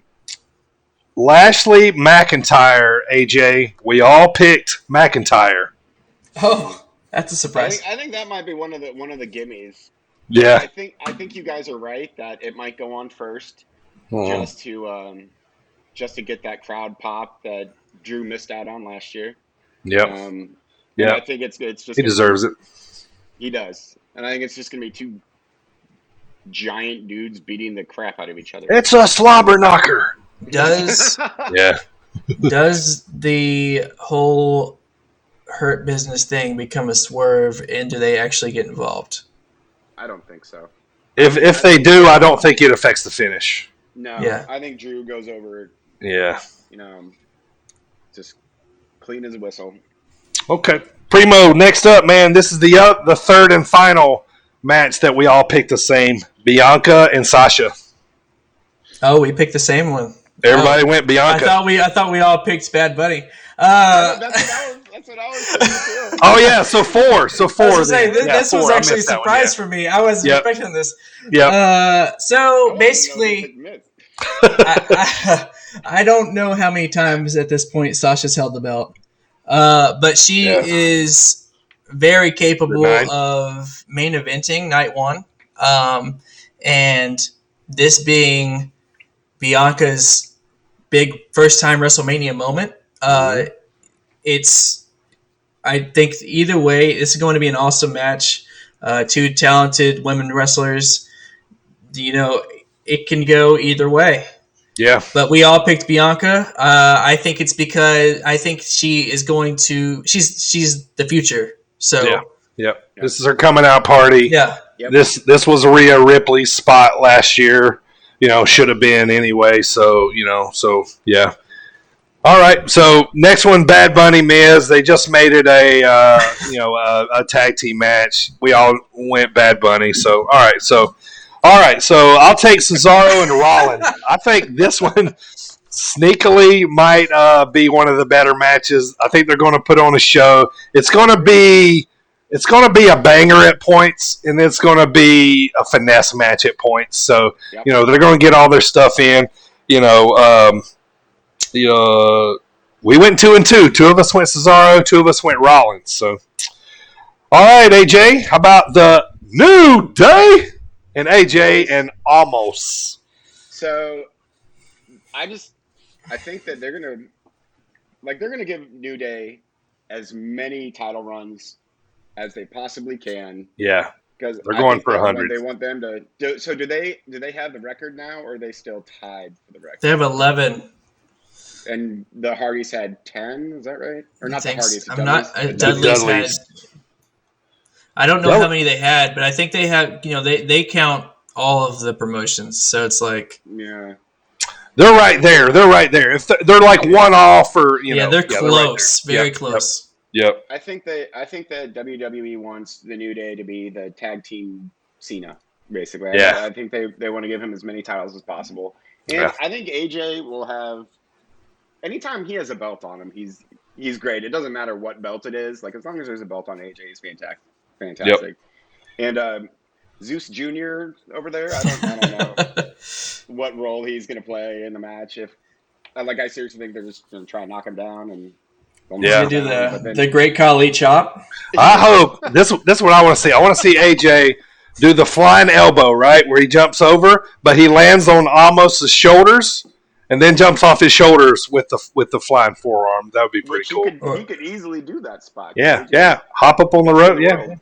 Lashley McIntyre, AJ. We all picked McIntyre. Oh, that's a surprise. I think that might be one of the gimmies. Yeah. I think you guys are right that it might go on first, Mhm. just to get that crowd pop that Drew missed out on last year. Yep. And Yeah. I think it's just He deserves it. He does, and I think it's just gonna be two giant dudes beating the crap out of each other. It's a slobber knocker. Does Yeah. does the whole Hurt Business thing become a swerve, and do they actually get involved? I don't think so. If they do, I don't think it affects the finish. No, Yeah. I think Drew goes over, Yeah. just clean as a whistle. Okay. Primo, next up, man. This is the third and final match that we all picked the same. Bianca and Sasha. Oh, we picked the same one. Everybody went Bianca. I thought we all picked Bad Bunny. That's what I was thinking too. Oh yeah, so four. So I four. was gonna say, this four. was I actually a missed that one, surprise for me. I wasn't Yep. expecting this. Yeah. So basically, I don't know how many times at this point Sasha's held the belt, but she Yeah. is very capable Nine. of main eventing night one, and this being Bianca's big first time WrestleMania moment. I think either way, it's going to be an awesome match. Two talented women wrestlers. It can go either way. Yeah. But we all picked Bianca. I think it's because I think she is going to. She's the future. So Yeah. Yep. This is her coming out party. yeah. Yep. This was Rhea Ripley's spot last year. Should have been anyway. So yeah. All right. So next one, Bad Bunny Miz. They just made it a tag team match. We all went Bad Bunny. So all right. So I'll take Cesaro and Rollins. I think this one sneakily might be one of the better matches. I think they're going to put on a show. It's going to be a banger at points, and it's going to be a finesse match at points. So, Yep. they're going to get all their stuff in. We went 2-2. Two of us went Cesaro. Two of us went Rollins. So, all right, AJ, how about the New Day and AJ and Almost? So, I think that they're gonna give New Day as many title runs as they possibly can, Yeah, because they're going for 100. They want them to. So do they have the record now, or are they still tied for the record? They have 11. And the Hardys had 10. Is that right? Or not the Hardys? I'm not. The Dudley's had. Dudleys. I don't know Well- how many they had, but I think they have. They count all of the promotions, so it's like Yeah. They're right there. If they're like one off, or they're right close, there. very Yep, close. Yep. I think that WWE wants the New Day to be the tag team Cena, basically. Yeah. I think they want to give him as many titles as possible. And Yeah. I think AJ will have anytime he has a belt on him, he's great. It doesn't matter what belt it is. Like, as long as there's a belt on AJ, he's fantastic. And Zeus Jr. over there, I don't know what role he's going to play in the match. I seriously think they're just going to try and knock him down and. Yeah. They do the Great Khali chop. I hope this is what I want to see. I want to see AJ do the flying elbow, right, where he jumps over, but he lands on Almost's shoulders, and then jumps off his shoulders with the flying forearm. That would be pretty cool. He could easily do that spot. Yeah. Hop up on the rope. Yeah.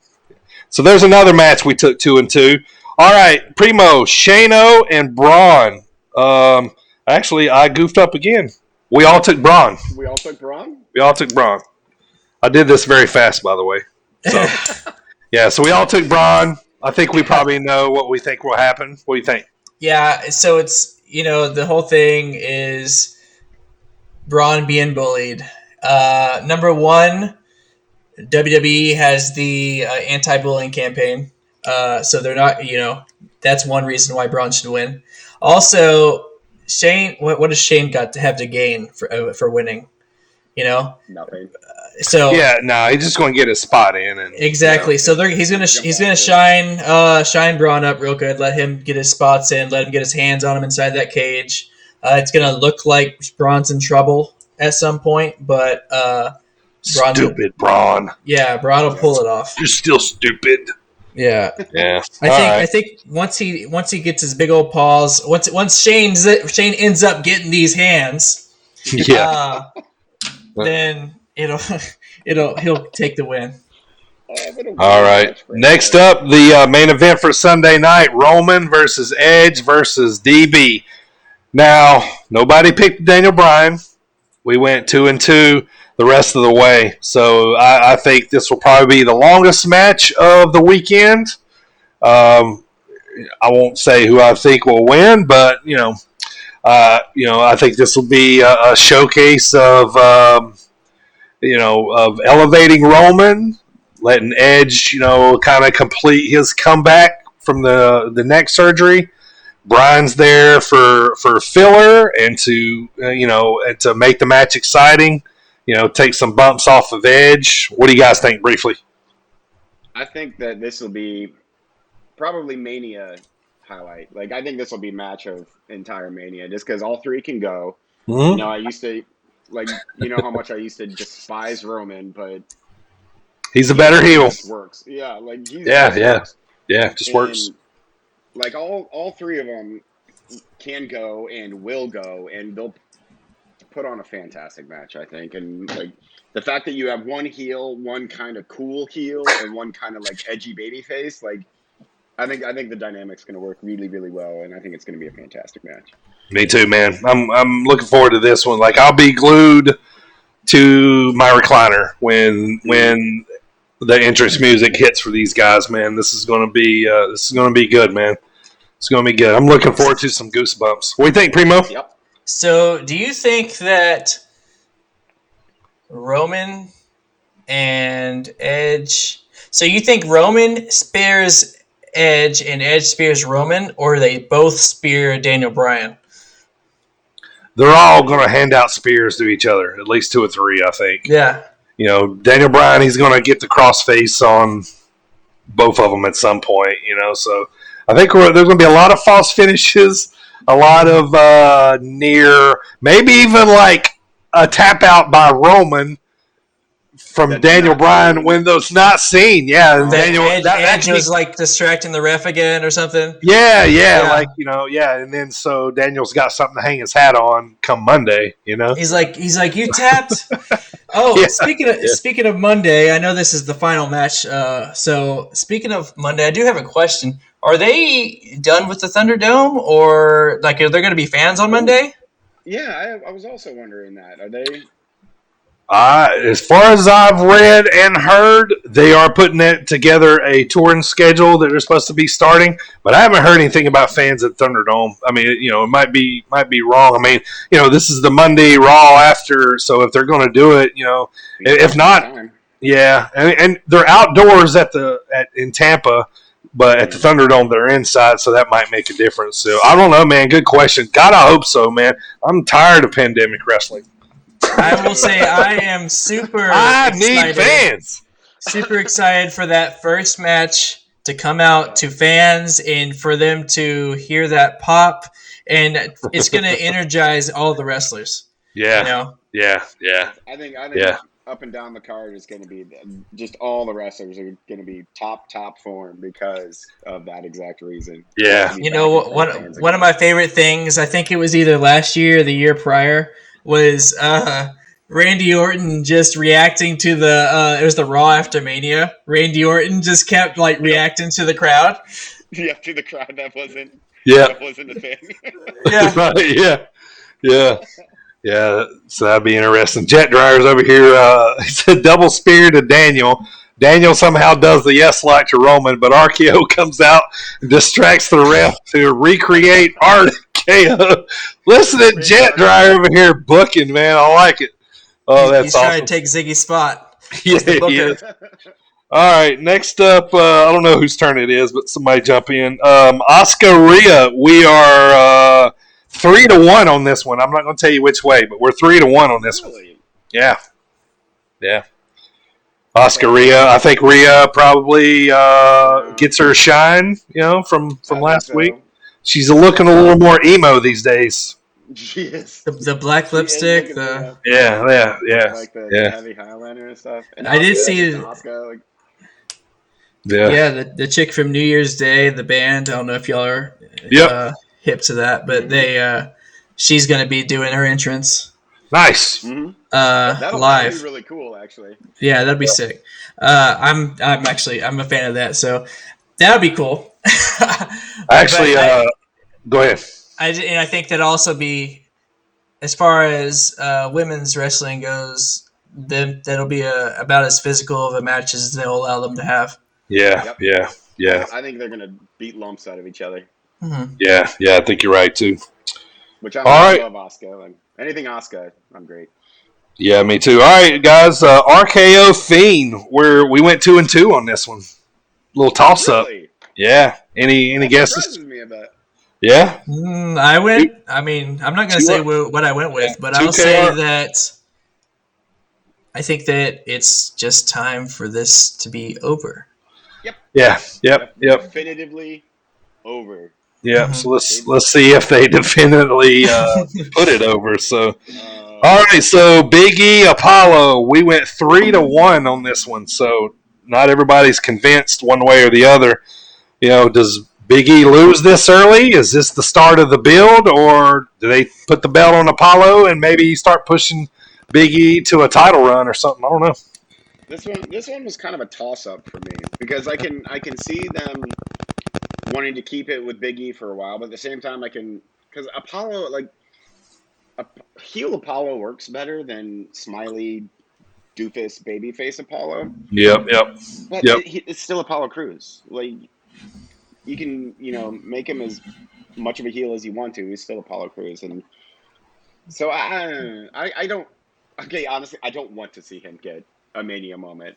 So there's another match we took 2-2. All right, Primo, Shano and Braun. Actually, I goofed up again. We all took Braun. We all took Braun? We all took Braun. I did this very fast, by the way. So, yeah, so we all took Braun. I think we probably know what we think will happen. What do you think? Yeah, so it's, the whole thing is Braun being bullied. Number one, WWE has the anti-bullying campaign. So they're not, that's one reason why Braun should win. Also, Shane, what does Shane got to have to gain for winning? Nothing. So he's just going to get his spot in, and exactly. So he's gonna shine Braun up real good. Let him get his spots in. Let him get his hands on him inside that cage. It's gonna look like Braun's in trouble at some point, but Braun. Yeah, Braun will pull it off. You're still stupid. Yeah. I think once he gets his big old paws, once Shane ends up getting these hands, then he'll take the win. All right. Next up, the main event for Sunday night: Roman versus Edge versus DB. Now, nobody picked Daniel Bryan. We went 2-2 the rest of the way, so I think this will probably be the longest match of the weekend. I won't say who I think will win, but I think this will be a showcase of of elevating Roman, letting Edge kind of complete his comeback from the neck surgery. Bryan's there for filler and to and to make the match exciting. Take some bumps off of Edge. What do you guys think, briefly? I think that this will be probably Mania highlight. Like, I think this will be match of entire Mania, just because all three can go. Mm-hmm. I used to, how much I used to despise Roman, but he's a better heel. Works. Yeah, just works. Like, all three of them can go and will go, and they'll put on a fantastic match, I think. And the fact that you have one heel, one kind of cool heel, and one kind of edgy babyface, I think the dynamic's going to work really, really well, and I think it's going to be a fantastic match. Me too, man. I'm looking forward to this one. I'll be glued to my recliner when the entrance music hits for these guys, man. This is going to be good, man. It's going to be good. I'm looking forward to some goosebumps. What do you think, Primo? Yep. So, do you think that Roman and Edge... So, you think Roman spares Edge and Edge spears Roman, or they both spear Daniel Bryan? They're all going to hand out spears to each other, at least 2 or 3, I think. Yeah. Daniel Bryan, he's going to get the crossface on both of them at some point, So, I think there's going to be a lot of false finishes, a lot of near, maybe even a tap out by Roman from Daniel Bryan when those not seen. Yeah, and Daniel Edge was distracting the ref again or something. Yeah. And then so Daniel's got something to hang his hat on come Monday. He's like you tapped. Oh, yeah. Speaking of Monday, I know this is the final match. So speaking of Monday, I do have a question. Are they done with the Thunderdome, or are there going to be fans on Monday? Yeah, I was also wondering that. Are they? As far as I've read and heard, they are putting together a touring schedule that they're supposed to be starting. But I haven't heard anything about fans at Thunderdome. I mean, it might be wrong. I mean, this is the Monday Raw after, so if they're going to do it, if not, yeah, and they're outdoors in Tampa. But at the Thunderdome, they're inside, so that might make a difference. So I don't know, man. Good question. God, I hope so, man. I'm tired of pandemic wrestling. I will say I am super need fans. Super excited for that first match to come out to fans and for them to hear that pop. And it's going to energize all the wrestlers. Yeah. Yeah. I think up and down the card is going to be just all the wrestlers are going to be top form because of that exact reason. Yeah. One of my favorite things, I think it was either last year or the year prior, was Randy Orton just reacting to it was the Raw after Mania. Randy Orton just kept reacting to the crowd. Yeah, to the crowd. That wasn't a thing. Yeah. Right, yeah. Yeah, so that'd be interesting. Jet Dryer's over here. He said double spear to Daniel. Daniel somehow does the yes lock to Roman, but RKO comes out and distracts the ref to recreate RKO. Listen to Jet Dryer over here booking, man. I like it. Oh, that's He's awesome. trying to take Ziggy's spot. Yeah, the booker. he is. All right, next up, I don't know whose turn it is, but somebody jump in. Oscar Rhea, we are 3-1 on this one. I'm not going to tell you which way, but we're 3-1 on this one. Really? Yeah. Oscar Rhea, I think Rhea probably gets her shine, from last week. She's looking a little more emo these days. Yes. The black lipstick. Yeah. Like the heavy eyeliner and stuff. And I did see Oscar, the chick from New Year's Day, the band. I don't know if y'all are hip to that, but she's going to be doing her entrance. Nice. Mm-hmm. Live. That'll be really cool, actually. Yeah, that'd be sick. I'm a fan of that, so that would be cool. Actually, go ahead. I think that'd also be, as far as women's wrestling goes, that'll be about as physical of a match as they'll allow them to have. Yeah. I think they're gonna beat lumps out of each other. Mm-hmm. Yeah, I think you're right too. Which I love Oscar. Like, anything Oscar, I'm great. Yeah, me too. All right, guys. RKO Fiend. We went 2-2 on this one. Little toss up. Really? Yeah. Any guesses? Surprises me a bit. Yeah. I went. I mean, I'm not going to say what I went with, but I'll say that I think that it's just time for this to be over. Yep. Definitively over. Yeah. So let's see if they definitively put it over. So. All right, so Big E, Apollo, we went 3-1 on this one, so not everybody's convinced one way or the other. Does Big E lose this early? Is this the start of the build, or do they put the belt on Apollo and maybe start pushing Big E to a title run or something? I don't know. This one was kind of a toss-up for me because I can see them wanting to keep it with Big E for a while, but at the same time because Apollo, like, heel Apollo works better than smiley doofus babyface Apollo. Yep. But it's still Apollo Crews. Like, you can make him as much of a heel as you want to. He's still Apollo Crews, and so I don't. Okay, honestly, I don't want to see him get a Mania moment.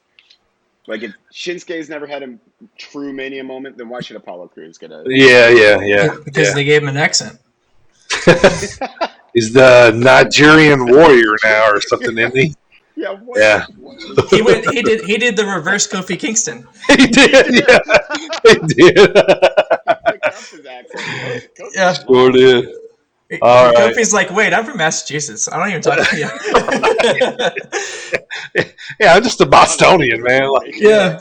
Like, if Shinsuke's never had a true Mania moment, then why should Apollo Crews get a? Yeah. Because they gave him an accent. He's the Nigerian warrior now, or something, isn't he? Yeah. He did the reverse Kofi Kingston. He did. Yeah, he did. Yeah, sure did. All right. Kofi's like, wait, I'm from Massachusetts. I don't even talk to you. Yeah, I'm just a Bostonian, man. Yeah.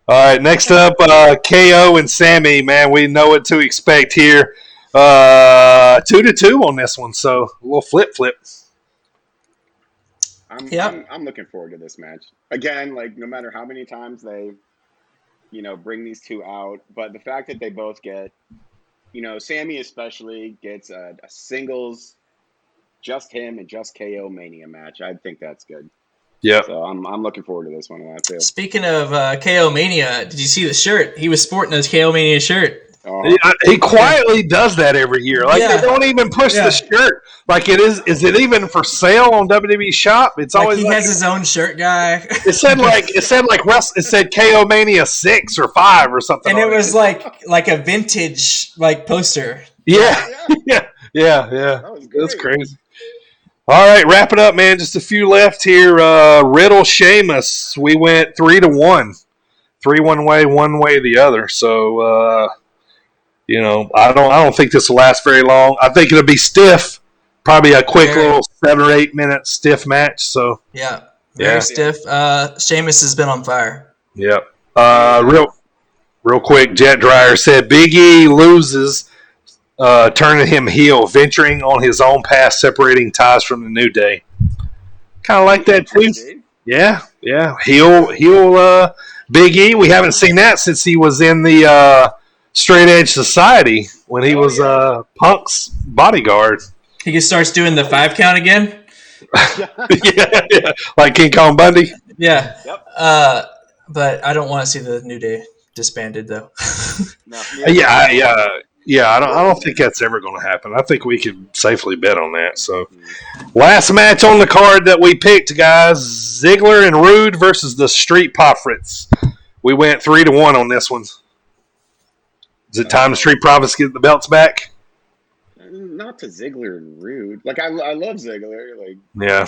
All right, next up, KO and Sammy, man. We know what to expect here. 2-2 on this one, so a little flip. I'm looking forward to this match. Again, like, no matter how many times they, bring these two out, but the fact that they both get, Sammy especially gets a singles, just him and just KO Mania match. I think that's good. Yeah. So I'm looking forward to this one a lot too. Speaking of KO Mania, did you see the shirt? He was sporting his KO Mania shirt. He quietly does that every year. Like, they don't even push the shirt. Like, is it even for sale on WWE Shop? It's always he has his own shirt guy. It said KO Mania 6 or 5 or something. And it was like a vintage poster. Yeah. That's crazy. All right, wrap it up, man. Just a few left here. Riddle, Sheamus. We went 3-1. 3 one way, one way the other. So I don't think this will last very long. I think it'll be stiff. Probably a quick little 7 or 8 minute stiff match. So very stiff. Sheamus has been on fire. Yep. Real quick, Jet Dryer said Big E loses, turning him heel, venturing on his own path, separating ties from the New Day. Kind of like that too. Yeah. Heel Big E. We haven't seen that since he was in the Straight Edge Society when he was Punk's bodyguard. He just starts doing the 5 count again. yeah, like King Kong Bundy. Yeah. Yep. But I don't want to see the New Day disbanded though. No, Yeah. I don't think that's ever going to happen. I think we could safely bet on that. So, last match on the card that we picked, guys: Ziggler and Rude versus the Street Profits. We went 3-1 on this one. Is it time the Street Profits get the belts back? Not to Ziggler and Rude. Like I love Ziggler. Like Yeah.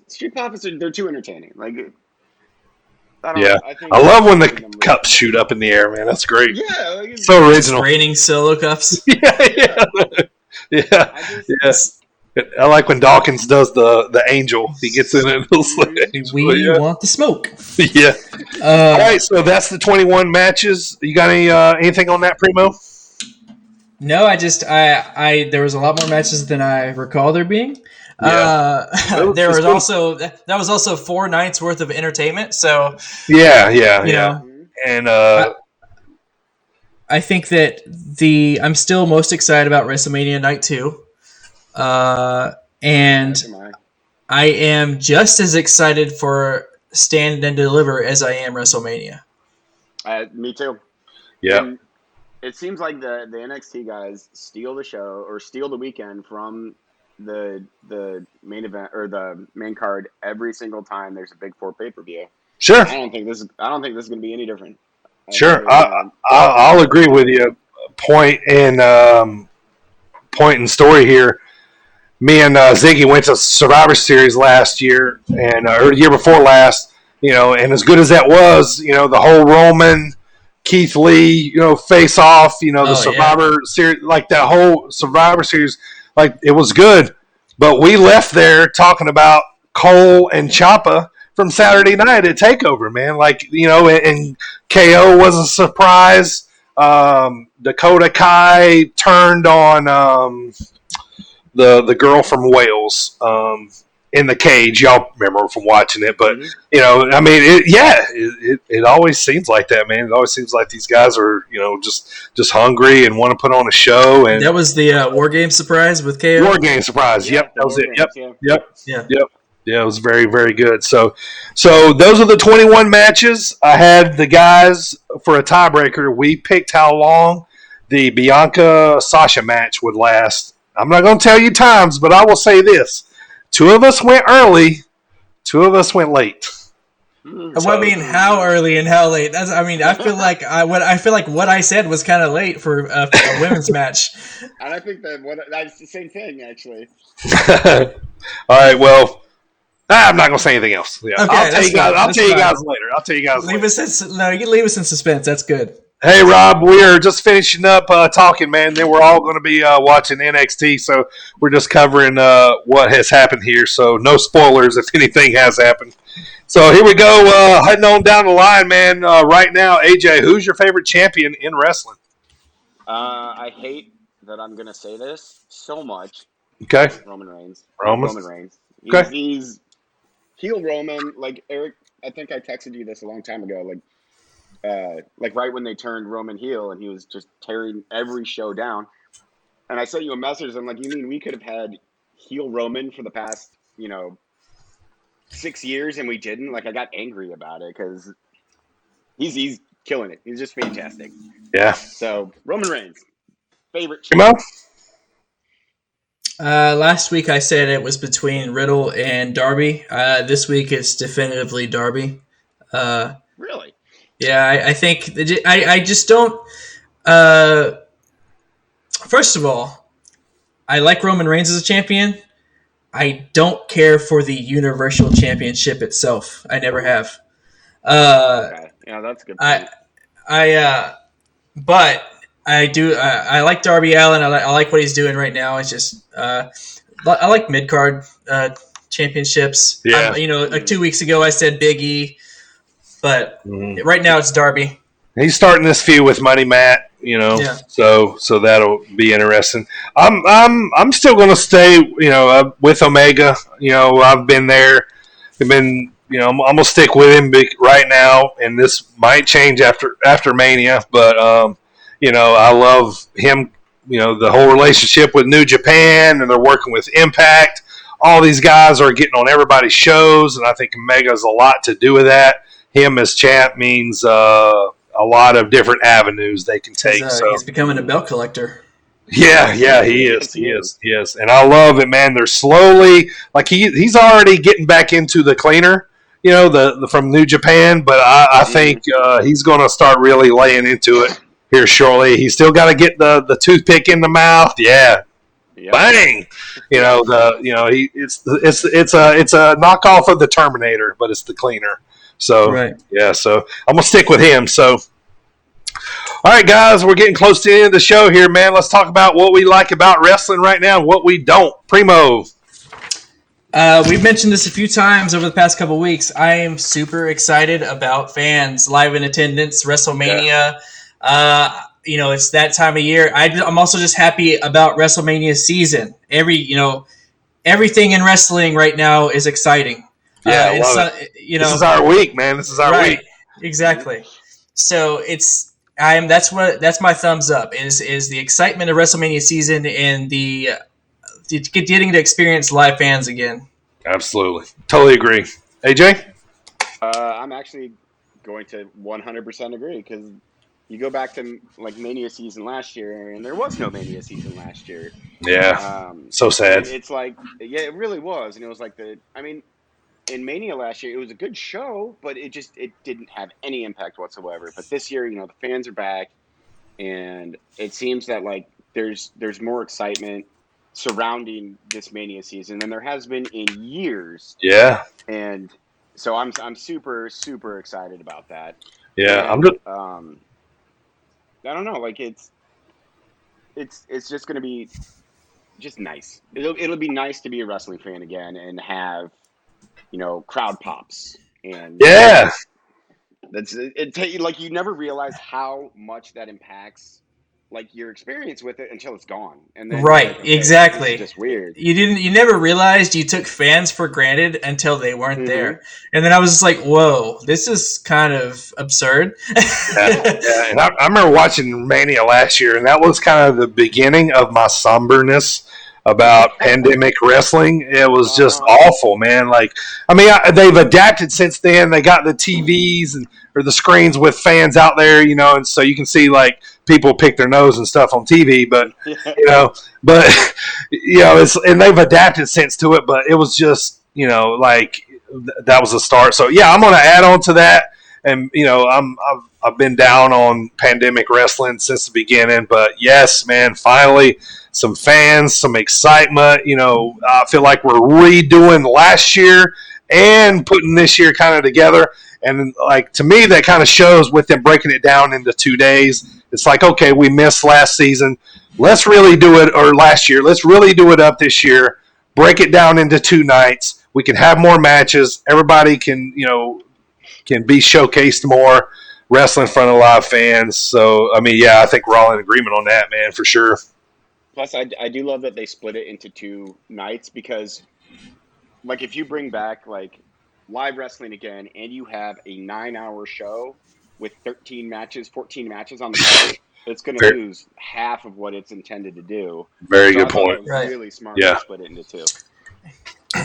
Street Profits they're too entertaining. Like I love when the cups shoot up in the air, man. That's great. Yeah, like So original. Raining solo cups. Yeah. Yes. I like when Dawkins does the angel. He gets in it. We want the smoke. Yeah. All right, so that's the 21 matches. You got anything on that, Primo? No, I there was a lot more matches than I recall there being. Yeah. There was also that was also 4 nights worth of entertainment. So Yeah. you know, And I think that I'm still most excited about WrestleMania Night 2. And I am just as excited for Stand and Deliver as I am WrestleMania. Me too. Yeah. And it seems like the NXT guys steal the show or steal the weekend from the main event or the main card every single time there's a Big 4 pay-per-view. Sure. I don't think this is going to be any different. Sure. I'll agree with you. Point and story here. Me and Ziggy went to Survivor Series last year or the year before last, and as good as that was, the whole Roman, Keith Lee, face off, the Survivor Series, like that whole Survivor Series, like it was good. But we left there talking about Cole and Ciampa from Saturday night at TakeOver, man. Like, and KO was a surprise. Dakota Kai turned on the girl from Wales in the cage. Y'all remember from watching it, but I mean, it always seems like that, man. It always seems like these guys are, just hungry and want to put on a show. And that was the War Game surprise with KO. War Game surprise. Yep, that was it. Yep. Yeah, it was very, very good. So those are the 21 matches. I had the guys for a tiebreaker. We picked how long the Bianca-Sasha match would last. I'm not going to tell you times, but I will say this. 2 of us went early. 2 of us went late. I mean, how early and how late? I feel like what I said was kind of late for a women's match. And I think that's the same thing, actually. All right, well, I'm not going to say anything else. Yeah. Okay, I'll tell you guys later. Leave us in suspense. That's good. Hey, Rob, we are just finishing up talking, man. Then we're all going to be watching NXT, so we're just covering what has happened here. So no spoilers if anything has happened. So here we go, heading on down the line, man. Right now, AJ, who's your favorite champion in wrestling? I hate that I'm going to say this so much. Okay. Roman Reigns. Okay. He's heel Roman. Like, Eric, I think I texted you this a long time ago. Like right when they turned Roman heel and he was just tearing every show down. And I sent you a message. I'm like, you mean we could have had heel Roman for the past, 6 years and we didn't? Like, I got angry about it because he's killing it. He's just fantastic. Yeah. So, Roman Reigns, favorite champion. Last week I said it was between Riddle and Darby. This week it's definitively Darby. Really? Yeah, I think I just don't. First of all, I like Roman Reigns as a champion. I don't care for the Universal Championship itself. I never have. Okay. Yeah, that's a good point. But I do. I like Darby Allin. I like what he's doing right now. It's just I like mid card championships. Yeah. Like 2 weeks ago I said Big E. But right now it's Darby. He's starting this feud with Money Matt, Yeah. So that'll be interesting. I'm still going to stay, with Omega. I've been there. I'm going to stick with him right now, and this might change after Mania. But I love him the whole relationship with New Japan, and they're working with Impact. All these guys are getting on everybody's shows, and I think Omega has a lot to do with that. Him as champ means a lot of different avenues they can take. He's becoming a belt collector. Yeah, he is. And I love it, man. They're slowly, like he's already getting back into the cleaner, the from New Japan, but I think he's going to start really laying into it here shortly. He's still got to get the toothpick in the mouth. Yeah. Yep. Bang! It's a knockoff of the Terminator, but it's the cleaner. So right. Yeah, so I'm gonna stick with him. So, all right, guys, we're getting close to the end of the show here, man. Let's talk about what we like about wrestling right now and what we don't. Primo. We've mentioned this a few times over the past couple of weeks. I am super excited about fans live in attendance, WrestleMania. Yeah. It's that time of year. I'm also just happy about WrestleMania season. Everything in wrestling right now is exciting. Yeah, I love it. This is our week, man. This is our week. Exactly. So that's my thumbs up is the excitement of WrestleMania season and the getting to experience live fans again. Absolutely, totally agree. AJ, I'm actually going to 100% agree because. You go back to like Mania season last year, and there was no Mania season last year. Yeah, so sad. It's like, it really was, and it was like in Mania last year, it was a good show, but it didn't have any impact whatsoever. But this year, the fans are back, and it seems that like there's more excitement surrounding this Mania season than there has been in years. Yeah, and so I'm super super excited about that. Yeah, and, I don't know, like it's just going to be just nice. It'll be nice to be a wrestling fan again and have, crowd pops and like you never realize how much that impacts like your experience with it until it's gone. And then right, exactly. It's just weird. You never realized you took fans for granted until they weren't there. And then I was just like, whoa, this is kind of absurd. Yeah. And I remember watching Mania last year, and that was kind of the beginning of my somberness about pandemic wrestling. It was just awful, man. Like, they've adapted since then. They got the TVs or the screens with fans out there, and so you can see like people pick their nose and stuff on TV, but and they've adapted since to it, but it was just, that was a start. So yeah, I'm going to add on to that. And, I've been down on pandemic wrestling since the beginning, but yes, man, finally some fans, some excitement. I feel like we're redoing last year and putting this year kind of together. And like, to me, that kind of shows with them breaking it down into 2 days. It's like, okay, we missed last season. Let's really do it, or last year. Let's really do it up this year. Break it down into 2 nights. We can have more matches. Everybody can be showcased more, wrestle in front of live fans. So, I think we're all in agreement on that, man, for sure. Plus, I do love that they split it into 2 nights because, like, if you bring back, like, live wrestling again and you have a 9-hour show with 14 matches on the card, it's going to lose half of what it's intended to do. Very good point. Right. Really smart to split it into 2.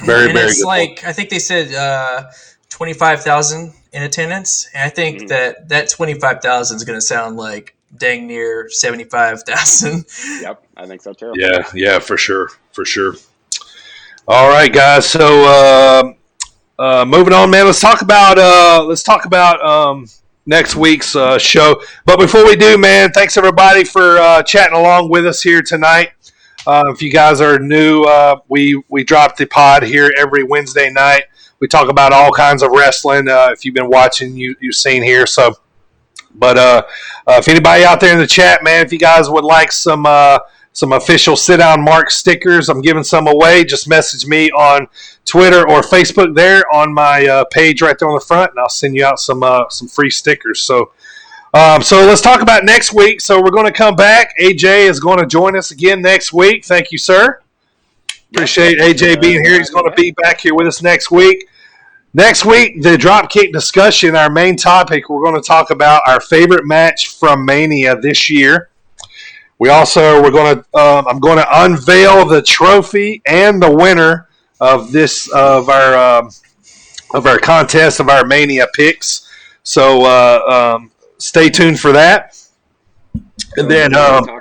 Very good point. I think they said 25,000 in attendance, and I think that 25,000 is going to sound like dang near 75,000. Yep, I think so too. Yeah, for sure. All right, guys. So moving on, man. Let's talk about next week's show. But before we do, man, thanks everybody for chatting along with us here tonight. If you guys are new, we drop the pod here every Wednesday night. We talk about all kinds of wrestling. If you've been watching, you've seen here. So, but if anybody out there in the chat, man, if you guys would like some official Sit Down Mark stickers, I'm giving some away. Just message me on Twitter or Facebook there on my page right there on the front, and I'll send you out some free stickers. So let's talk about next week. So we're going to come back. AJ is going to join us again next week. Thank you, sir. Appreciate AJ being here. He's going to be back here with us next week. Next week, the Dropkick discussion, our main topic, we're going to talk about our favorite match from Mania this year. I'm going to unveil the trophy and the winner of our contest of our Mania picks. So stay tuned for that. And then if we're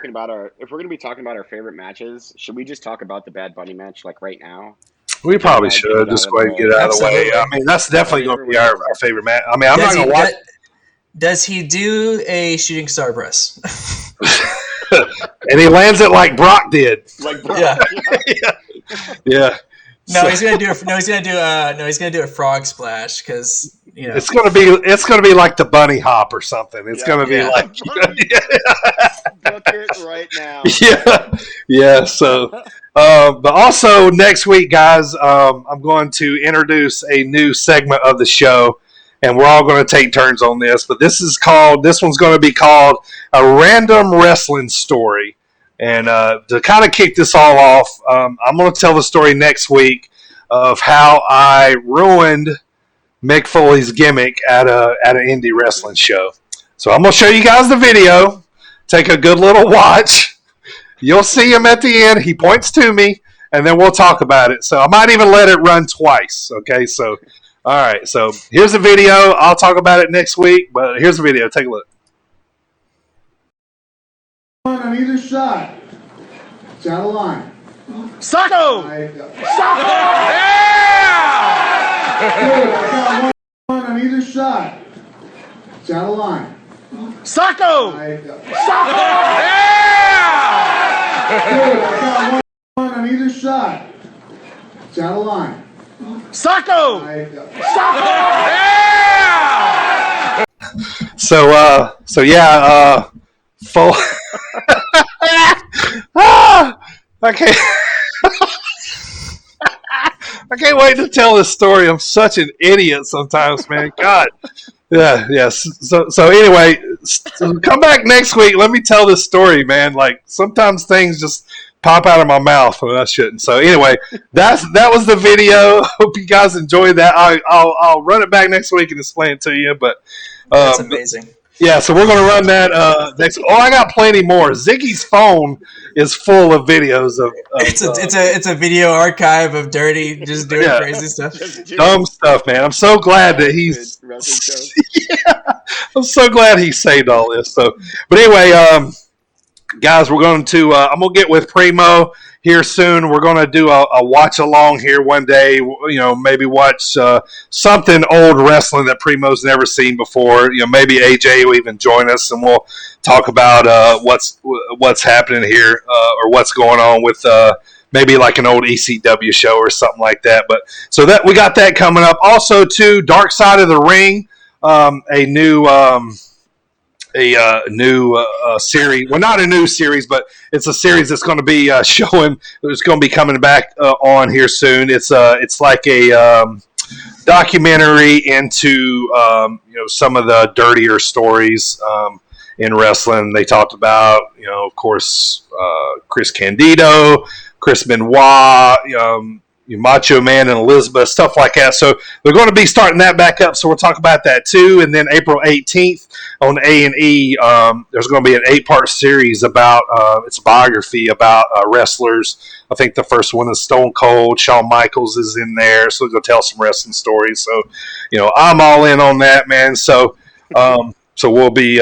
going to be talking about our favorite matches, should we just talk about the Bad Bunny match like right now? we probably should just go ahead and get it out of the way. I mean, that's definitely going to be our favorite match. I mean, I'm not going to watch. Does he do a shooting star press? And he lands it like Brock did. Like Brock. Yeah. No, he's gonna do a frog splash because it's gonna be like the bunny hop or something. It's gonna be like book it right now. Yeah. So, but also next week, guys, I'm going to introduce a new segment of the show, and we're all going to take turns on this. But this one's going to be called a random wrestling story. And to kind of kick this all off, I'm going to tell the story next week of how I ruined Mick Foley's gimmick at an indie wrestling show. So I'm going to show you guys the video. Take a good little watch. You'll see him at the end. He points to me, and then we'll talk about it. So I might even let it run twice. Okay, so all right. So here's the video. I'll talk about it next week, but here's the video. Take a look. On either side. It's out of line. Sacco! Sacco! Yeah! Good. I got one on either side. It's out of line. Sacco! Sacco! Yeah! Good. I got one on either side. It's out of line. Sacco! Sacco! Yeah! So yeah, full. I can't. I can't wait to tell this story. I'm such an idiot sometimes, man. God. Yeah. So anyway, come back next week. Let me tell this story, man. Like sometimes things just pop out of my mouth when I shouldn't. So anyway, that was the video. Hope you guys enjoyed that. I'll run it back next week and explain it to you. But that's amazing. Yeah, so we're going to run that next. Oh, I got plenty more. Ziggy's phone is full of videos of it's a video archive of Dirty just doing crazy stuff. Dumb stuff, man. I'm so glad that he's I'm so glad he saved all this. So, but anyway, guys, we're going to I'm going to get with Primo here soon. We're going to do a watch along here one day. You know, maybe watch something old wrestling that Primo's never seen before. You know, maybe AJ will even join us, and we'll talk about what's happening here or what's going on with maybe like an old ECW show or something like that. But so that we got that coming up. Also, too, Dark Side of the Ring, a new series. Well, not a new series, but it's a series that's going to be showing. It's going to be coming back on here soon. It's like a documentary into some of the dirtier stories in wrestling. They talked about of course Chris Candido, Chris Benoit, Macho Man and Elizabeth, stuff like that. So they're going to be starting that back up. So we'll talk about that too. And then April 18th on A&E, there's going to be an 8-part series about it's a biography about wrestlers. I think the first one is Stone Cold. Shawn Michaels is in there, so they'll tell some wrestling stories. So I'm all in on that, man. So we'll be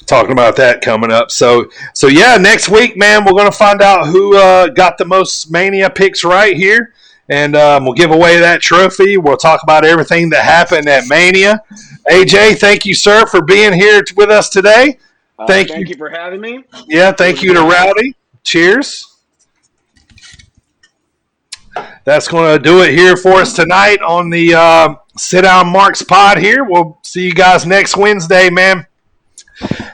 talking about that coming up. So yeah, next week, man, we're going to find out who got the most Mania picks right here, and we'll give away that trophy. We'll talk about everything that happened at Mania. AJ, thank you, sir, for being here with us today. Thank you for having me. Yeah, thank you to Rowdy. Cheers. That's going to do it here for us tonight on the Sit Down Marks pod here. We'll see you guys next Wednesday, man.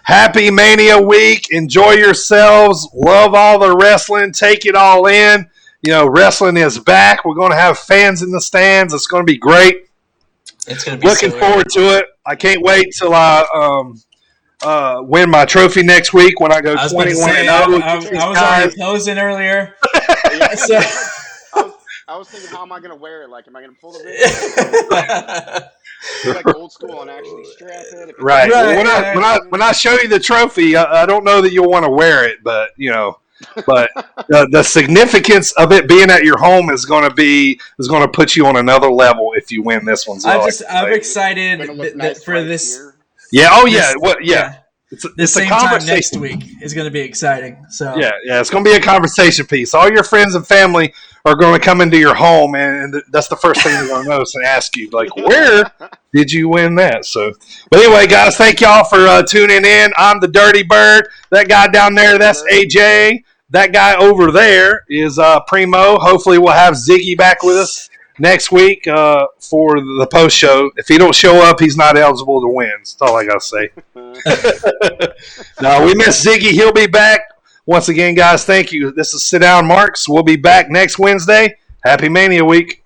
Happy Mania week. Enjoy yourselves. Love all the wrestling. Take it all in. Wrestling is back. We're going to have fans in the stands. It's going to be great. It's going to be looking forward to it. I can't wait till I win my trophy next week when I go 21 and 0. I was already posing earlier. I was thinking, how am I going to wear it? Like, am I going to pull the ring? You're like old school and actually strap it. Right. Right, Well, when I show you the trophy, I don't know that you'll want to wear it, but the significance of it being at your home is going to put you on another level if you win this one. So I'm excited Gonna look that nice for right this. here. yeah. Oh yeah. This- What? Yeah. The It's a same time conversation. next week is going to be exciting. So Yeah. It's going to be a conversation piece. All your friends and family are going to come into your home, and that's the first thing they're going to notice and ask you, like, where did you win that? So, but anyway, guys, thank y'all for tuning in. I'm the Dirty Bird. That guy down there, that's AJ. That guy over there is Primo. Hopefully, we'll have Ziggy back with us next week for the post show. If he don't show up, he's not eligible to win. That's all I got to say. No, we miss Ziggy. He'll be back. Once again, guys, thank you. This is Sit Down Marks. We'll be back next Wednesday. Happy Mania Week.